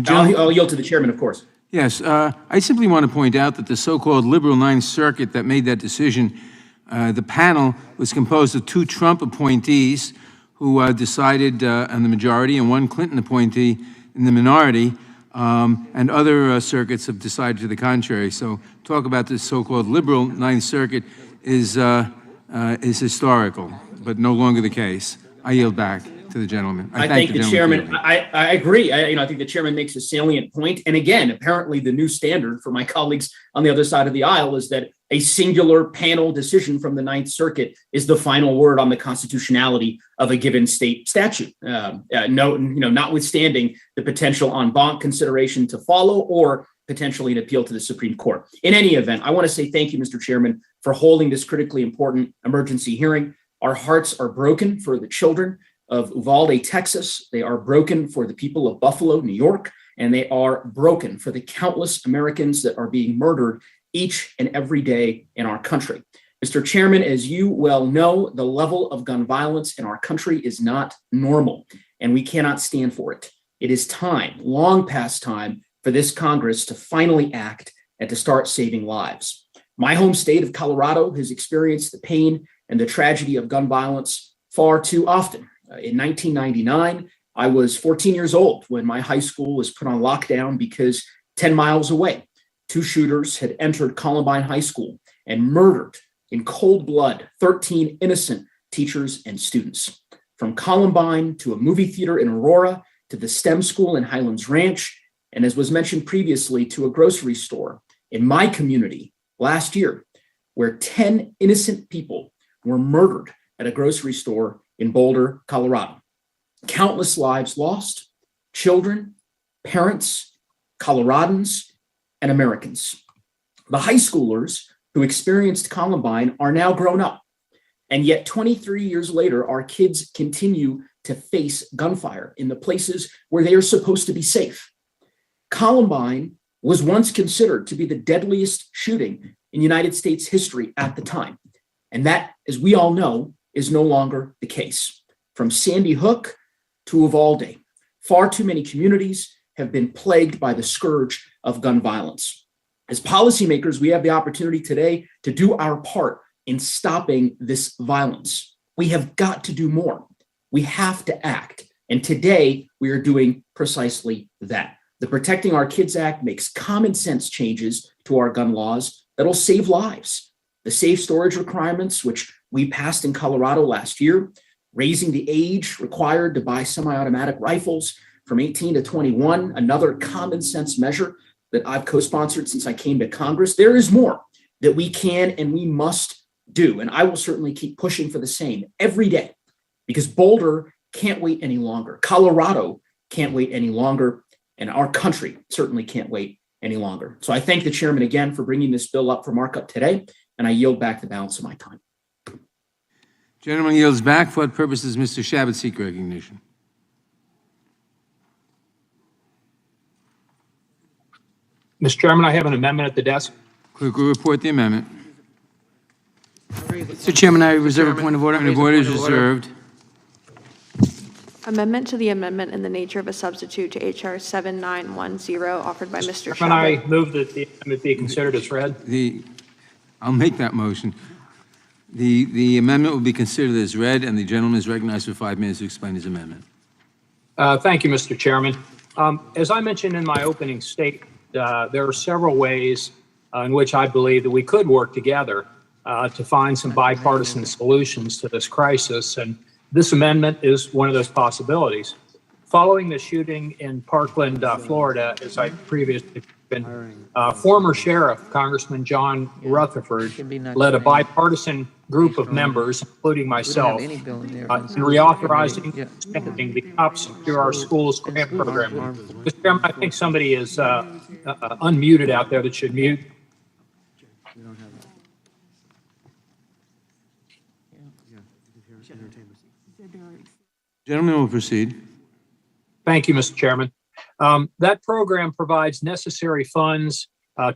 I'll yield to the chairman, of course. Yes, I simply want to point out that the so-called liberal Ninth Circuit that made that decision, the panel was composed of 2 Trump appointees who decided on the majority and 1 Clinton appointee in the minority, and other circuits have decided to the contrary. So talk about this so-called liberal Ninth Circuit is historical, but no longer the case. I yield back. to the gentleman. I thank the chairman. gentleman. I agree. I think the chairman makes a salient point. And again, apparently the new standard for my colleagues on the other side of the aisle is that a singular panel decision from the Ninth Circuit is the final word on the constitutionality of a given state statute. Notwithstanding the potential en banc consideration to follow or potentially an appeal to the Supreme Court. In any event, I want to say thank you, Mr. Chairman, for holding this critically important emergency hearing. Our hearts are broken for the children of Uvalde, Texas. They are broken for the people of Buffalo, New York, and they are broken for the countless Americans that are being murdered each and every day in our country. Mr. Chairman, as you well know, the level of gun violence in our country is not normal, and we cannot stand for it. It is time, long past time, for this Congress to finally act and to start saving lives. My home state of Colorado has experienced the pain and the tragedy of gun violence far too often. In 1999, I was 14 years old when my high school was put on lockdown because 10 miles away, two shooters had entered Columbine High School and murdered in cold blood 13 innocent teachers and students. From Columbine to a movie theater in Aurora to the STEM school in Highlands Ranch, and as was mentioned previously, to a grocery store in my community last year, where 10 innocent people were murdered at a grocery store in Boulder, Colorado. Countless lives lost, children, parents, Coloradans, and Americans. The high schoolers who experienced Columbine are now grown up, and yet 23 years later, our kids continue to face gunfire in the places where they are supposed to be safe. Columbine was once considered to be the deadliest shooting in United States history at the time. And that, as we all know, is no longer the case. From Sandy Hook to Uvalde, far too many communities have been plagued by the scourge of gun violence. As policymakers, we have the opportunity today to do our part in stopping this violence. We have got to do more. We have to act. And today, we are doing precisely that. The Protecting Our Kids Act makes common sense changes to our gun laws that'll save lives. The safe storage requirements, which we passed in Colorado last year, raising the age required to buy semi-automatic rifles from 18 to 21, another common sense measure that I've co-sponsored since I came to Congress. There is more that we can and we must do. And I will certainly keep pushing for the same every day because Boulder can't wait any longer. Colorado can't wait any longer. And our country certainly can't wait any longer. So I thank the chairman again for bringing this bill up for markup today, and I yield back the balance of my time. Gentleman yields back. For what purpose does Mr. Shabbat seek recognition? Mr. Chairman, I have an amendment at the desk. Clerk will report the amendment. Mr. Chairman, I reserve a point of order. Point of order is reserved. Amendment to the amendment in the nature of a substitute to HR 7910 offered by Mr. Chairman, I Shabbat. move that the amendment be considered as read. I'll make that motion. The amendment will be considered as read, and the gentleman is recognized for 5 minutes to explain his amendment. Thank you, Mr. Chairman. As I mentioned in my opening statement, there are several ways in which I believe that we could work together to find some bipartisan solutions to this crisis, and this amendment is one of those possibilities. Following the shooting in Parkland, Florida, as I previously mentioned, former Sheriff Congressman John Rutherford led a bipartisan group of members, including myself, in reauthorizing and expanding the Cops Secure Our Schools grant program. Mr. Chairman, I think somebody is unmuted out there that should mute. Gentleman will proceed. Thank you, Mr. Chairman. That program provides necessary funds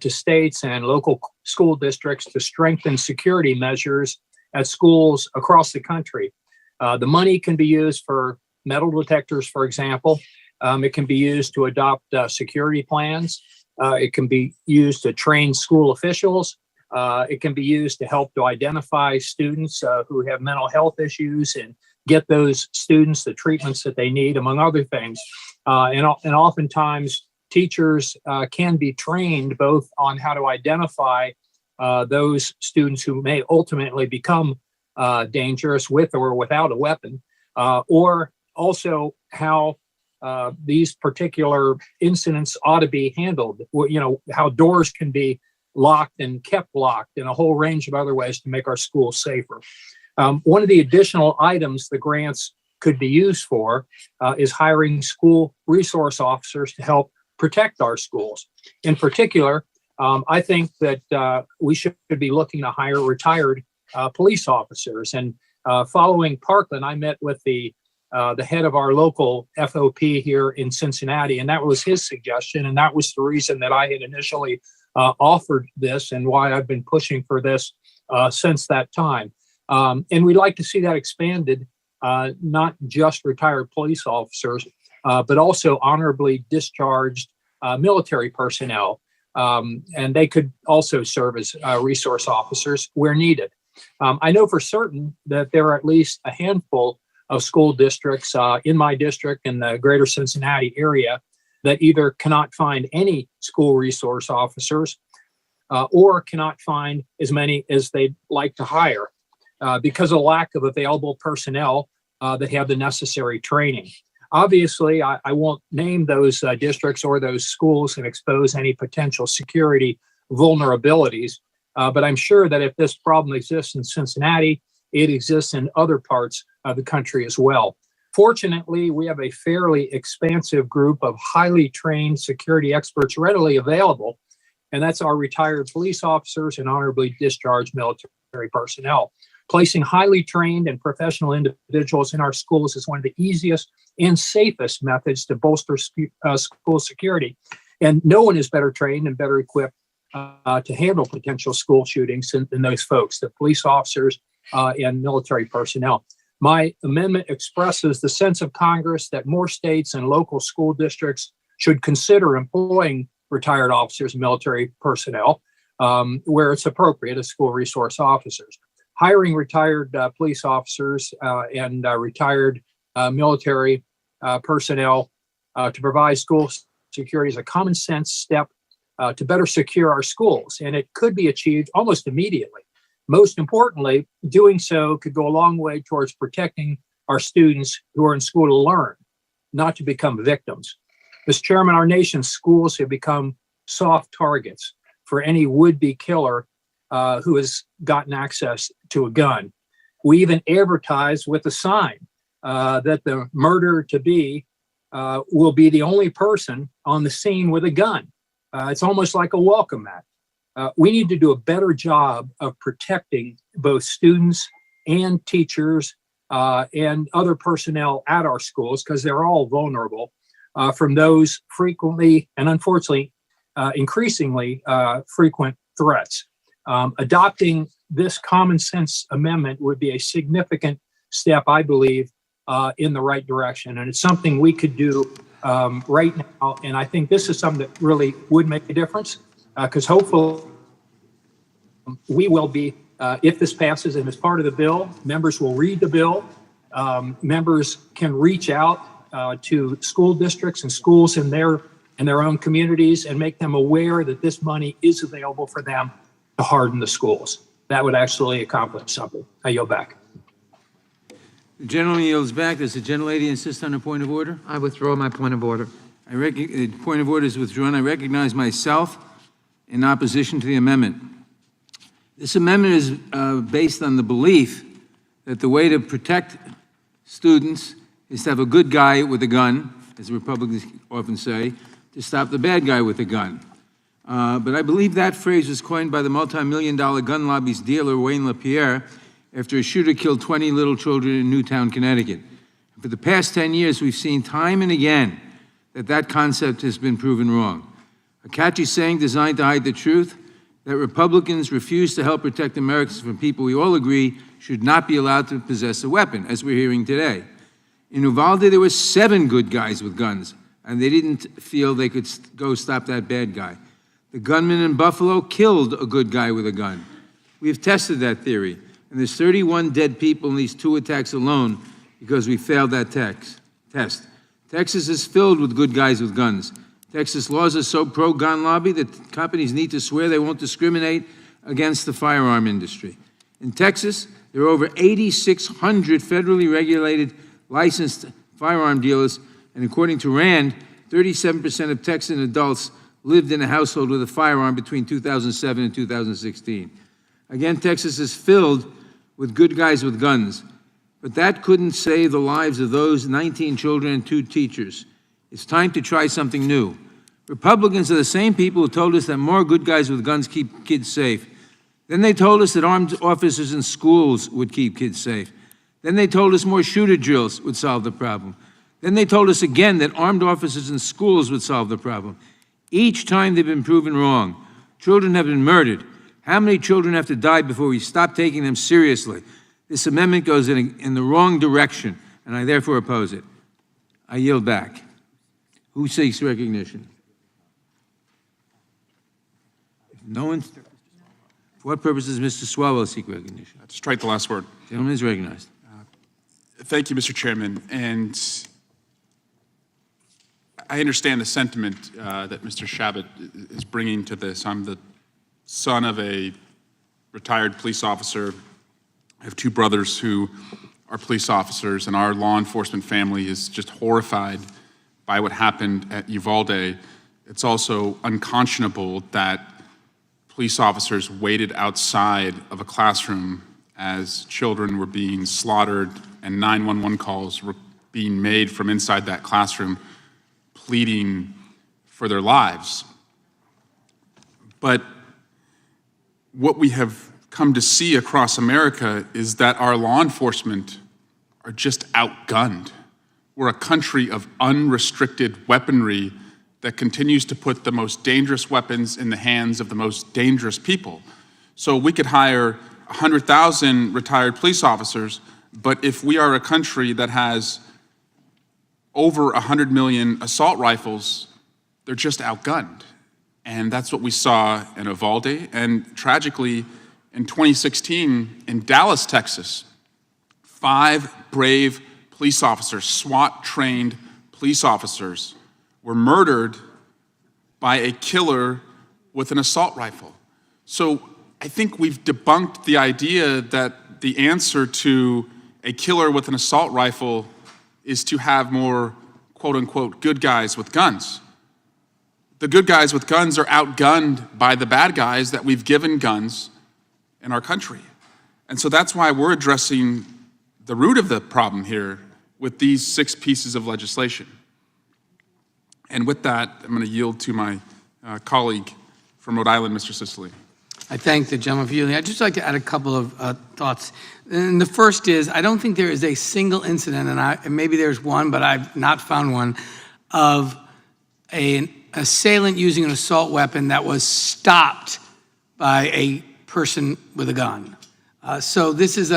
to states and local school districts to strengthen security measures at schools across the country. The money can be used for metal detectors, for example. It can be used to adopt security plans. It can be used to train school officials. It can be used to help to identify students who have mental health issues and get those students the treatments that they need, among other things. And oftentimes, teachers can be trained both on how to identify those students who may ultimately become dangerous with or without a weapon, or also how these particular incidents ought to be handled. You know, how doors can be locked and kept locked, and a whole range of other ways to make our schools safer. One of the additional items the grants could be used for is hiring school resource officers to help protect our schools. In particular, I think that we should be looking to hire retired police officers. And following Parkland, I met with the head of our local FOP here in Cincinnati, and that was his suggestion. And that was the reason that I had initially offered this and why I've been pushing for this since that time. And we'd like to see that expanded, not just retired police officers, but also honorably discharged military personnel. And they could also serve as resource officers where needed. I know for certain that there are at least a handful of school districts in my district in the greater Cincinnati area that either cannot find any school resource officers or cannot find as many as they'd like to hire because of lack of available personnel that have the necessary training. Obviously, I won't name those districts or those schools and expose any potential security vulnerabilities, but I'm sure that if this problem exists in Cincinnati, it exists in other parts of the country as well. Fortunately, we have a fairly expansive group of highly trained security experts readily available, and that's our retired police officers and honorably discharged military personnel. Placing highly trained and professional individuals in our schools is one of the easiest and safest methods to bolster school security. And no one is better trained and better equipped to handle potential school shootings than those folks, the police officers and military personnel. My amendment expresses the sense of Congress that more states and local school districts should consider employing retired officers and military personnel where it's appropriate as school resource officers. Hiring retired police officers and retired military personnel to provide school security is a common sense step to better secure our schools, and it could be achieved almost immediately. Most importantly, doing so could go a long way towards protecting our students who are in school to learn, not to become victims. Mr. Chairman, our nation's schools have become soft targets for any would-be killer who has gotten access to a gun. We even advertise with a sign that the murderer-to-be will be the only person on the scene with a gun. It's almost like a welcome mat. We need to do a better job of protecting both students and teachers and other personnel at our schools, because they're all vulnerable from those frequently and unfortunately increasingly frequent threats. Adopting this common sense amendment would be a significant step, I believe, in the right direction. And it's something we could do right now. And I think this is something that really would make a difference because hopefully we will be, if this passes and is part of the bill, members will read the bill. Members can reach out to school districts and schools in their own communities and make them aware that this money is available for them to harden the schools. That would actually accomplish something. I yield back. The gentleman yields back. Does the gentlelady insist on a point of order? I withdraw my point of order. The point of order is withdrawn. I recognize myself in opposition to the amendment. This amendment is based on the belief that the way to protect students is to have a good guy with a gun, as Republicans often say, to stop the bad guy with a gun. But I believe that phrase was coined by the multi-million-dollar gun lobby's dealer, Wayne LaPierre, after a shooter killed 20 little children in Newtown, Connecticut. For the past 10 years, we've seen time and again that concept has been proven wrong. A catchy saying designed to hide the truth that Republicans refuse to help protect Americans from people we all agree should not be allowed to possess a weapon, as we're hearing today. In Uvalde, there were 7 good guys with guns, and they didn't feel they could go stop that bad guy. The gunman in Buffalo killed a good guy with a gun. We've tested that theory, and there's 31 dead people in these 2 attacks alone because we failed that test. Texas is filled with good guys with guns. Texas laws are so pro-gun lobby that companies need to swear they won't discriminate against the firearm industry. In Texas, there are over 8,600 federally regulated licensed firearm dealers, and according to RAND, 37% of Texan adults lived in a household with a firearm between 2007 and 2016. Again, Texas is filled with good guys with guns, but that couldn't save the lives of those 19 children and 2 teachers. It's time to try something new. Republicans are the same people who told us that more good guys with guns keep kids safe. Then they told us that armed officers in schools would keep kids safe. Then they told us more shooter drills would solve the problem. Then they told us again that armed officers in schools would solve the problem. Each time they've been proven wrong. Children have been murdered. How many children have to die before we stop taking them seriously? This amendment goes in the wrong direction, and I therefore oppose it. I yield back. Who seeks recognition? If no one, for what purpose does Mr. Swalwell seek recognition? Strike the last word. Gentleman is recognized. Thank you, Mr. Chairman. And I understand the sentiment that Mr. Shabbat is bringing to this. I'm the son of a retired police officer. I have 2 brothers who are police officers, and our law enforcement family is just horrified by what happened at Uvalde. It's also unconscionable that police officers waited outside of a classroom as children were being slaughtered and 911 calls were being made from inside that classroom pleading for their lives. But what we have come to see across America is that our law enforcement are just outgunned. We're a country of unrestricted weaponry that continues to put the most dangerous weapons in the hands of the most dangerous people. So we could hire 100,000 retired police officers, but if we are a country that has over 100 million assault rifles, they're just outgunned. And that's what we saw in Uvalde. And tragically, in 2016, in Dallas, Texas, 5 brave police officers, SWAT-trained police officers, were murdered by a killer with an assault rifle. So I think we've debunked the idea that the answer to a killer with an assault rifle is to have more, quote unquote, good guys with guns. The good guys with guns are outgunned by the bad guys that we've given guns in our country. And so that's why we're addressing the root of the problem here with these 6 pieces of legislation. And with that, I'm going to yield to my colleague from Rhode Island, Mr. Cicilline. I thank the gentleman for yielding. I'd just like to add a couple of thoughts. And the first is, I don't think there is a single incident, and maybe there's one, but I've not found one, of an assailant using an assault weapon that was stopped by a person with a gun. So this is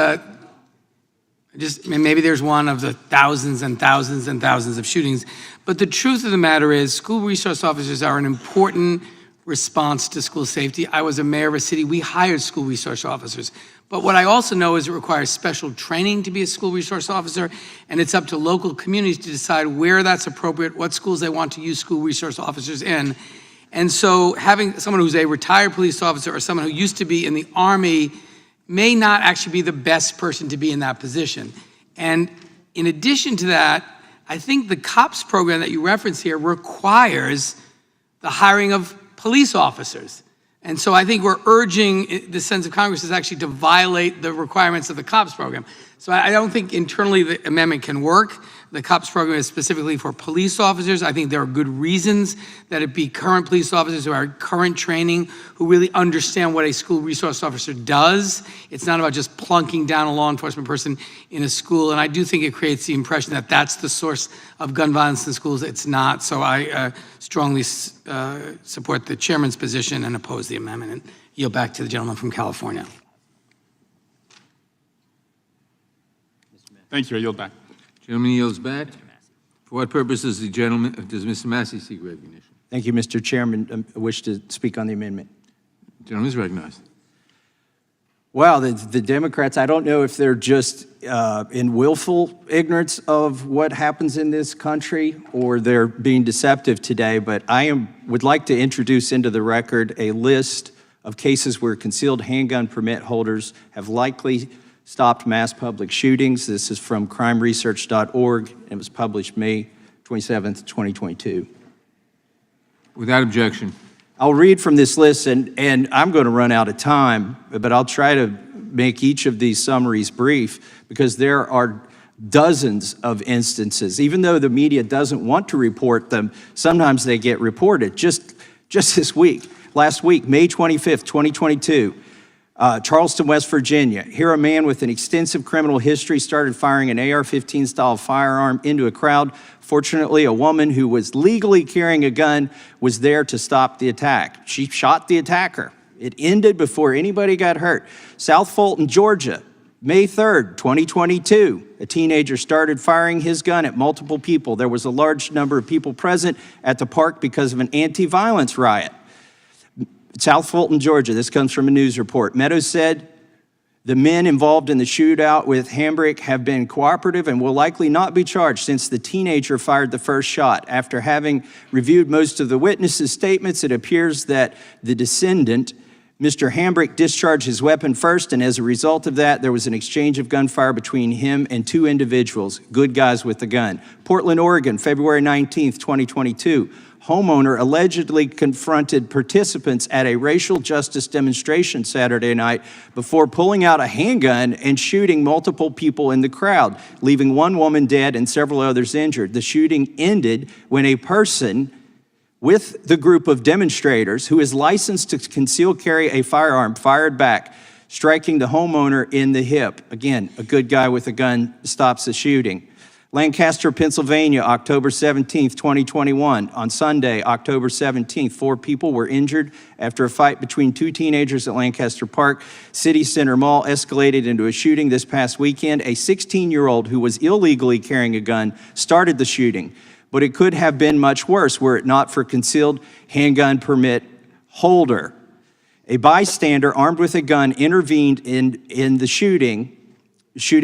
maybe there's one of the thousands and thousands and thousands of shootings. But the truth of the matter is, school resource officers are an important response to school safety. I was a mayor of a city, we hired school resource officers. But what I also know is it requires special training to be a school resource officer, and it's up to local communities to decide where that's appropriate, what schools they want to use school resource officers in. And so having someone who's a retired police officer or someone who used to be in the Army may not actually be the best person to be in that position. And in addition to that, I think the COPS program that you reference here requires the hiring of police officers. And so I think we're urging the sense of Congress is actually to violate the requirements of the COPS program. So I don't think internally the amendment can work. The COPS program is specifically for police officers. I think there are good reasons that it be current police officers who are current training, who really understand what a school resource officer does. It's not about just plunking down a law enforcement person in a school. And I do think it creates the impression that that's the source of gun violence in schools. It's not. So I strongly support the chairman's position and oppose the amendment, and yield back to the gentleman from California. Thank you. I yield back. Gentleman yields back. For what purpose does Mr. Massey seek recognition? Thank you, Mr. Chairman. I wish to speak on the amendment. Gentleman is recognized. Well, the Democrats, I don't know if they're just in willful ignorance of what happens in this country or they're being deceptive today, but would like to introduce into the record a list of cases where concealed handgun permit holders have likely stopped mass public shootings. This is from crimeresearch.org. It was published May 27th, 2022. Without objection. I'll read from this list, and I'm going to run out of time, but I'll try to make each of these summaries brief because there are dozens of instances. Even though the media doesn't want to report them, sometimes they get reported. Just this week, last week, May 25th, 2022, Charleston, West Virginia. Here, a man with an extensive criminal history started firing an AR-15 style firearm into a crowd. Fortunately, a woman who was legally carrying a gun was there to stop the attack. She shot the attacker. It ended before anybody got hurt. South Fulton, Georgia, May 3rd, 2022, a teenager started firing his gun at multiple people. There was a large number of people present at the park because of an anti-violence riot. South Fulton, Georgia, this comes from a news report. Meadows said the men involved in the shootout with Hambrick have been cooperative and will likely not be charged since the teenager fired the first shot. After having reviewed most of the witnesses' statements, it appears that the descendant, Mr. Hambrick, discharged his weapon first, and as a result of that, there was an exchange of gunfire between him and two individuals, good guys with the gun. Portland, Oregon, February 19th, 2022. Homeowner allegedly confronted participants at a racial justice demonstration Saturday night before pulling out a handgun and shooting multiple people in the crowd, leaving one woman dead and several others injured. The shooting ended when a person with the group of demonstrators who is licensed to conceal carry a firearm fired back, striking the homeowner in the hip. Again, a good guy with a gun stops the shooting. Lancaster, Pennsylvania, October 17th, 2021. On Sunday, October 17th, 4 people were injured after a fight between two teenagers at Lancaster Park. City Center Mall escalated into a shooting this past weekend. A 16-year-old who was illegally carrying a gun started the shooting, but it could have been much worse were it not for concealed handgun permit holder. A bystander armed with a gun intervened in the shooting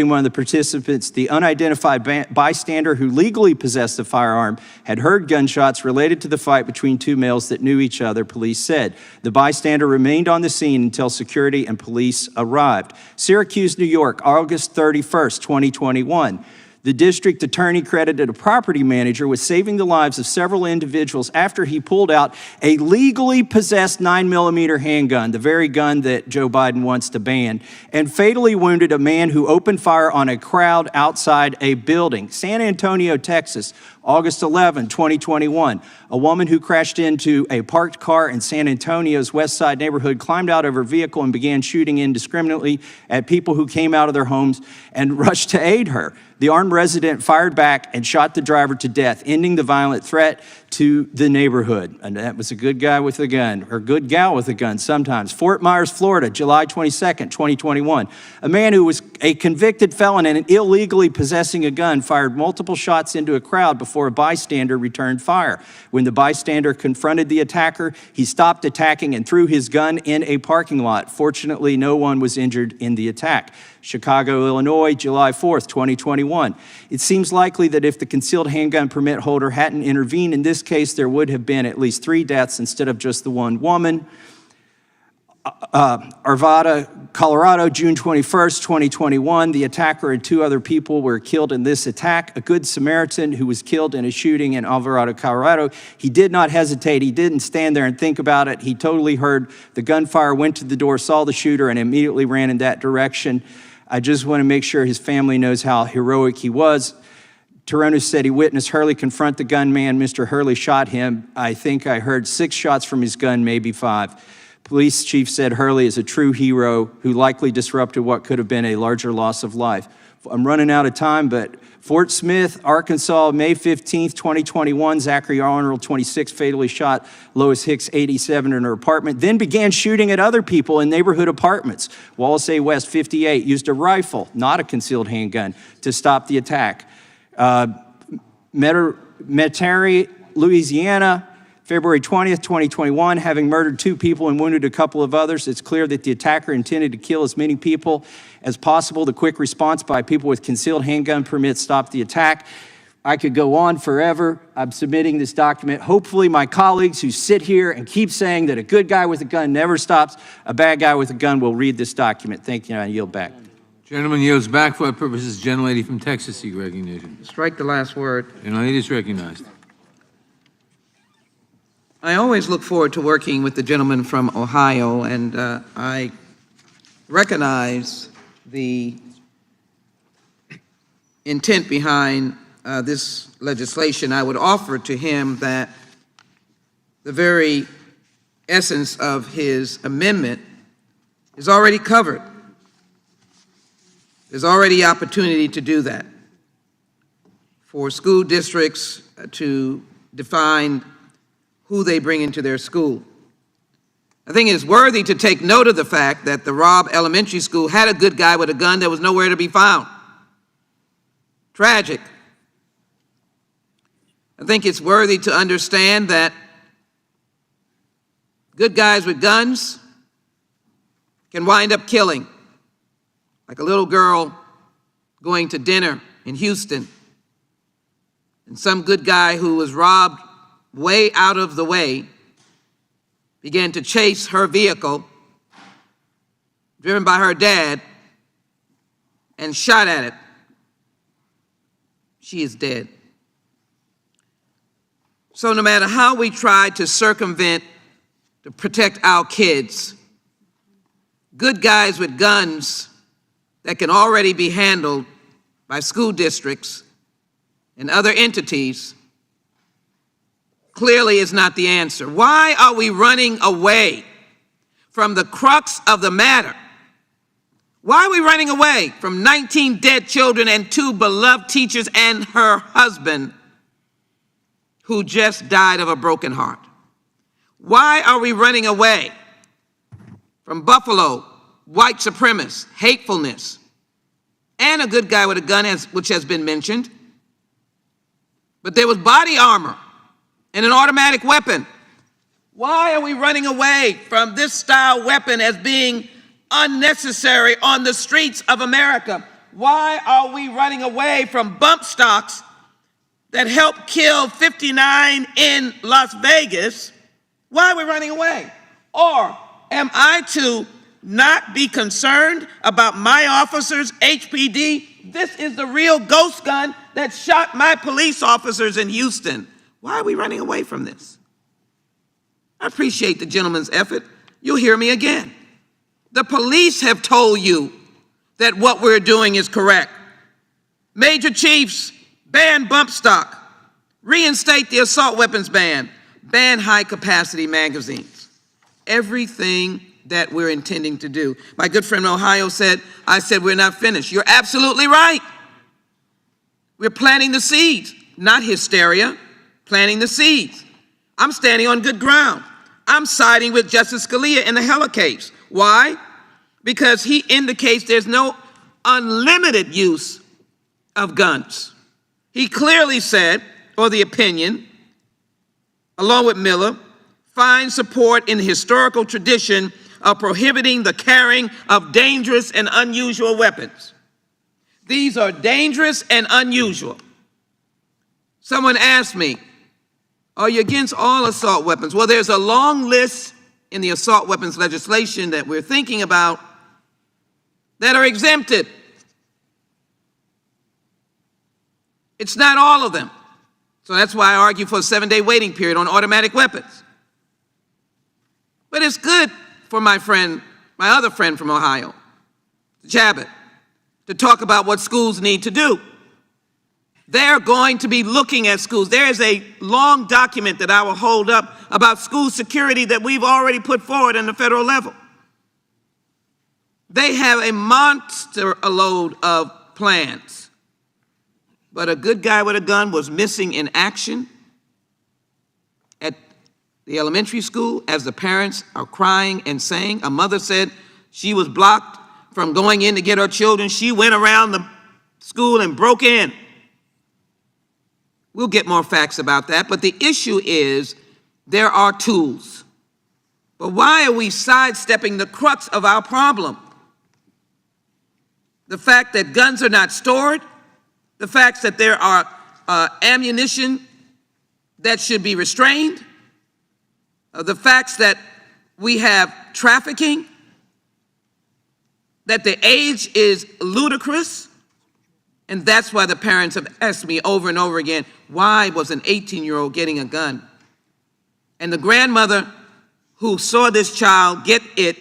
one of the participants. The unidentified bystander who legally possessed the firearm had heard gunshots related to the fight between two males that knew each other, police said. The bystander remained on the scene until security and police arrived. Syracuse, New York, August 31st, 2021. The district attorney credited a property manager with saving the lives of several individuals after he pulled out a legally possessed 9mm handgun, the very gun that Joe Biden wants to ban, and fatally wounded a man who opened fire on a crowd outside a building. San Antonio, Texas, August 11, 2021. A woman who crashed into a parked car in San Antonio's West Side neighborhood climbed out of her vehicle and began shooting indiscriminately at people who came out of their homes and rushed to aid her. The armed resident fired back and shot the driver to death, ending the violent threat to the neighborhood. And that was a good guy with a gun, or good gal with a gun sometimes. Fort Myers, Florida, July 22nd, 2021. A man who was a convicted felon and illegally possessing a gun fired multiple shots into a crowd before a bystander returned fire. When the bystander confronted the attacker, he stopped attacking and threw his gun in a parking lot. Fortunately, no one was injured in the attack. Chicago, Illinois, July 4th, 2021. It seems likely that if the concealed handgun permit holder hadn't intervened in this case, there would have been at least 3 deaths instead of just the one woman. Arvada, Colorado, June 21st, 2021. The attacker and 2 other people were killed in this attack. A good Samaritan who was killed in a shooting in Alvarado, Colorado. He did not hesitate. He didn't stand there and think about it. He totally heard the gunfire, went to the door, saw the shooter, and immediately ran in that direction. I just want to make sure his family knows how heroic he was. Toronto said he witnessed Hurley confront the gunman. Mr. Hurley shot him. I think I heard 6 shots from his gun, maybe 5. Police chief said Hurley is a true hero who likely disrupted what could have been a larger loss of life. I'm running out of time, but Fort Smith, Arkansas, May 15th, 2021, Zachary Arnold, 26, fatally shot Lois Hicks, 87, in her apartment, then began shooting at other people in neighborhood apartments. Wallace A. West, 58, used a rifle, not a concealed handgun, to stop the attack. Metairie, Louisiana, February 20th, 2021, having murdered 2 people and wounded a couple of others, it's clear that the attacker intended to kill as many people as possible. The quick response by people with concealed handgun permits stopped the attack. I could go on forever. I'm submitting this document. Hopefully my colleagues who sit here and keep saying that a good guy with a gun never stops a bad guy with a gun will read this document. Thank you, and I yield back. Gentleman yields back for what purposes. Gentlelady from Texas seek recognition. Strike the last word. Gentlelady is recognized. I always look forward to working with the gentleman from Ohio, and I recognize the intent behind this legislation. I would offer to him that the very essence of his amendment is already covered. There's already opportunity to do that for school districts to define who they bring into their school. I think it's worthy to take note of the fact that the Robb Elementary School had a good guy with a gun that was nowhere to be found. Tragic. I think it's worthy to understand that good guys with guns can wind up killing, like a little girl going to dinner in Houston, and some good guy who was robbed way out of the way began to chase her vehicle, driven by her dad, and shot at it. She is dead. So no matter how we try to circumvent, to protect our kids, good guys with guns that can already be handled by school districts and other entities clearly is not the answer. Why are we running away from the crux of the matter? Why are we running away from 19 dead children and 2 beloved teachers and her husband who just died of a broken heart? Why are we running away from Buffalo, white supremacists, hatefulness, and a good guy with a gun, which has been mentioned? But there was body armor and an automatic weapon. Why are we running away from this style weapon as being unnecessary on the streets of America? Why are we running away from bump stocks that helped kill 59 in Las Vegas? Why are we running away? Or am I to not be concerned about my officers, HPD? This is the real ghost gun that shot my police officers in Houston. Why are we running away from this? I appreciate the gentleman's effort. You'll hear me again. The police have told you that what we're doing is correct. Major chiefs, ban bump stock, reinstate the assault weapons ban, ban high-capacity magazines. Everything that we're intending to do. My good friend in Ohio said, I said we're not finished. You're absolutely right. We're planting the seeds, not hysteria, planting the seeds. I'm standing on good ground. I'm siding with Justice Scalia in the Heller case. Why? Because he indicates there's no unlimited use of guns. He clearly said, or the opinion, along with Miller, finds support in the historical tradition of prohibiting the carrying of dangerous and unusual weapons. These are dangerous and unusual. Someone asked me, are you against all assault weapons? Well, there's a long list in the assault weapons legislation that we're thinking about that are exempted. It's not all of them. So that's why I argue for a 7-day waiting period on automatic weapons. But it's good for my friend, my other friend from Ohio, Chabot, to talk about what schools need to do. They're going to be looking at schools. There is a long document that I will hold up about school security that we've already put forward on the federal level. They have a monster load of plans. But a good guy with a gun was missing in action at the elementary school as the parents are crying and saying. A mother said she was blocked from going in to get her children. She went around the school and broke in. We'll get more facts about that, but the issue is there are tools. But why are we sidestepping the crux of our problem? The fact that guns are not stored, the fact that there are ammunition that should be restrained, the facts that we have trafficking. that the age is ludicrous, and that's why the parents have asked me over and over again, why was an 18-year-old getting a gun? And the grandmother who saw this child get it,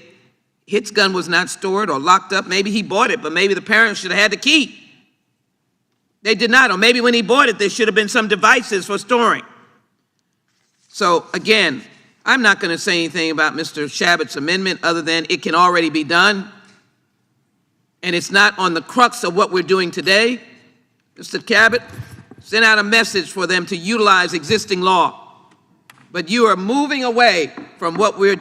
his gun was not stored or locked up. Maybe he bought it, but maybe the parents should have had the key. They did not, or maybe when he bought it, there should have been some devices for storing. So again, I'm not going to say anything about Mr. Shabbat's amendment other than it can already be done. And it's not on the crux of what we're doing today. Mr. Cabot sent out a message for them to utilize existing law. But you are moving away from what we're dealing with.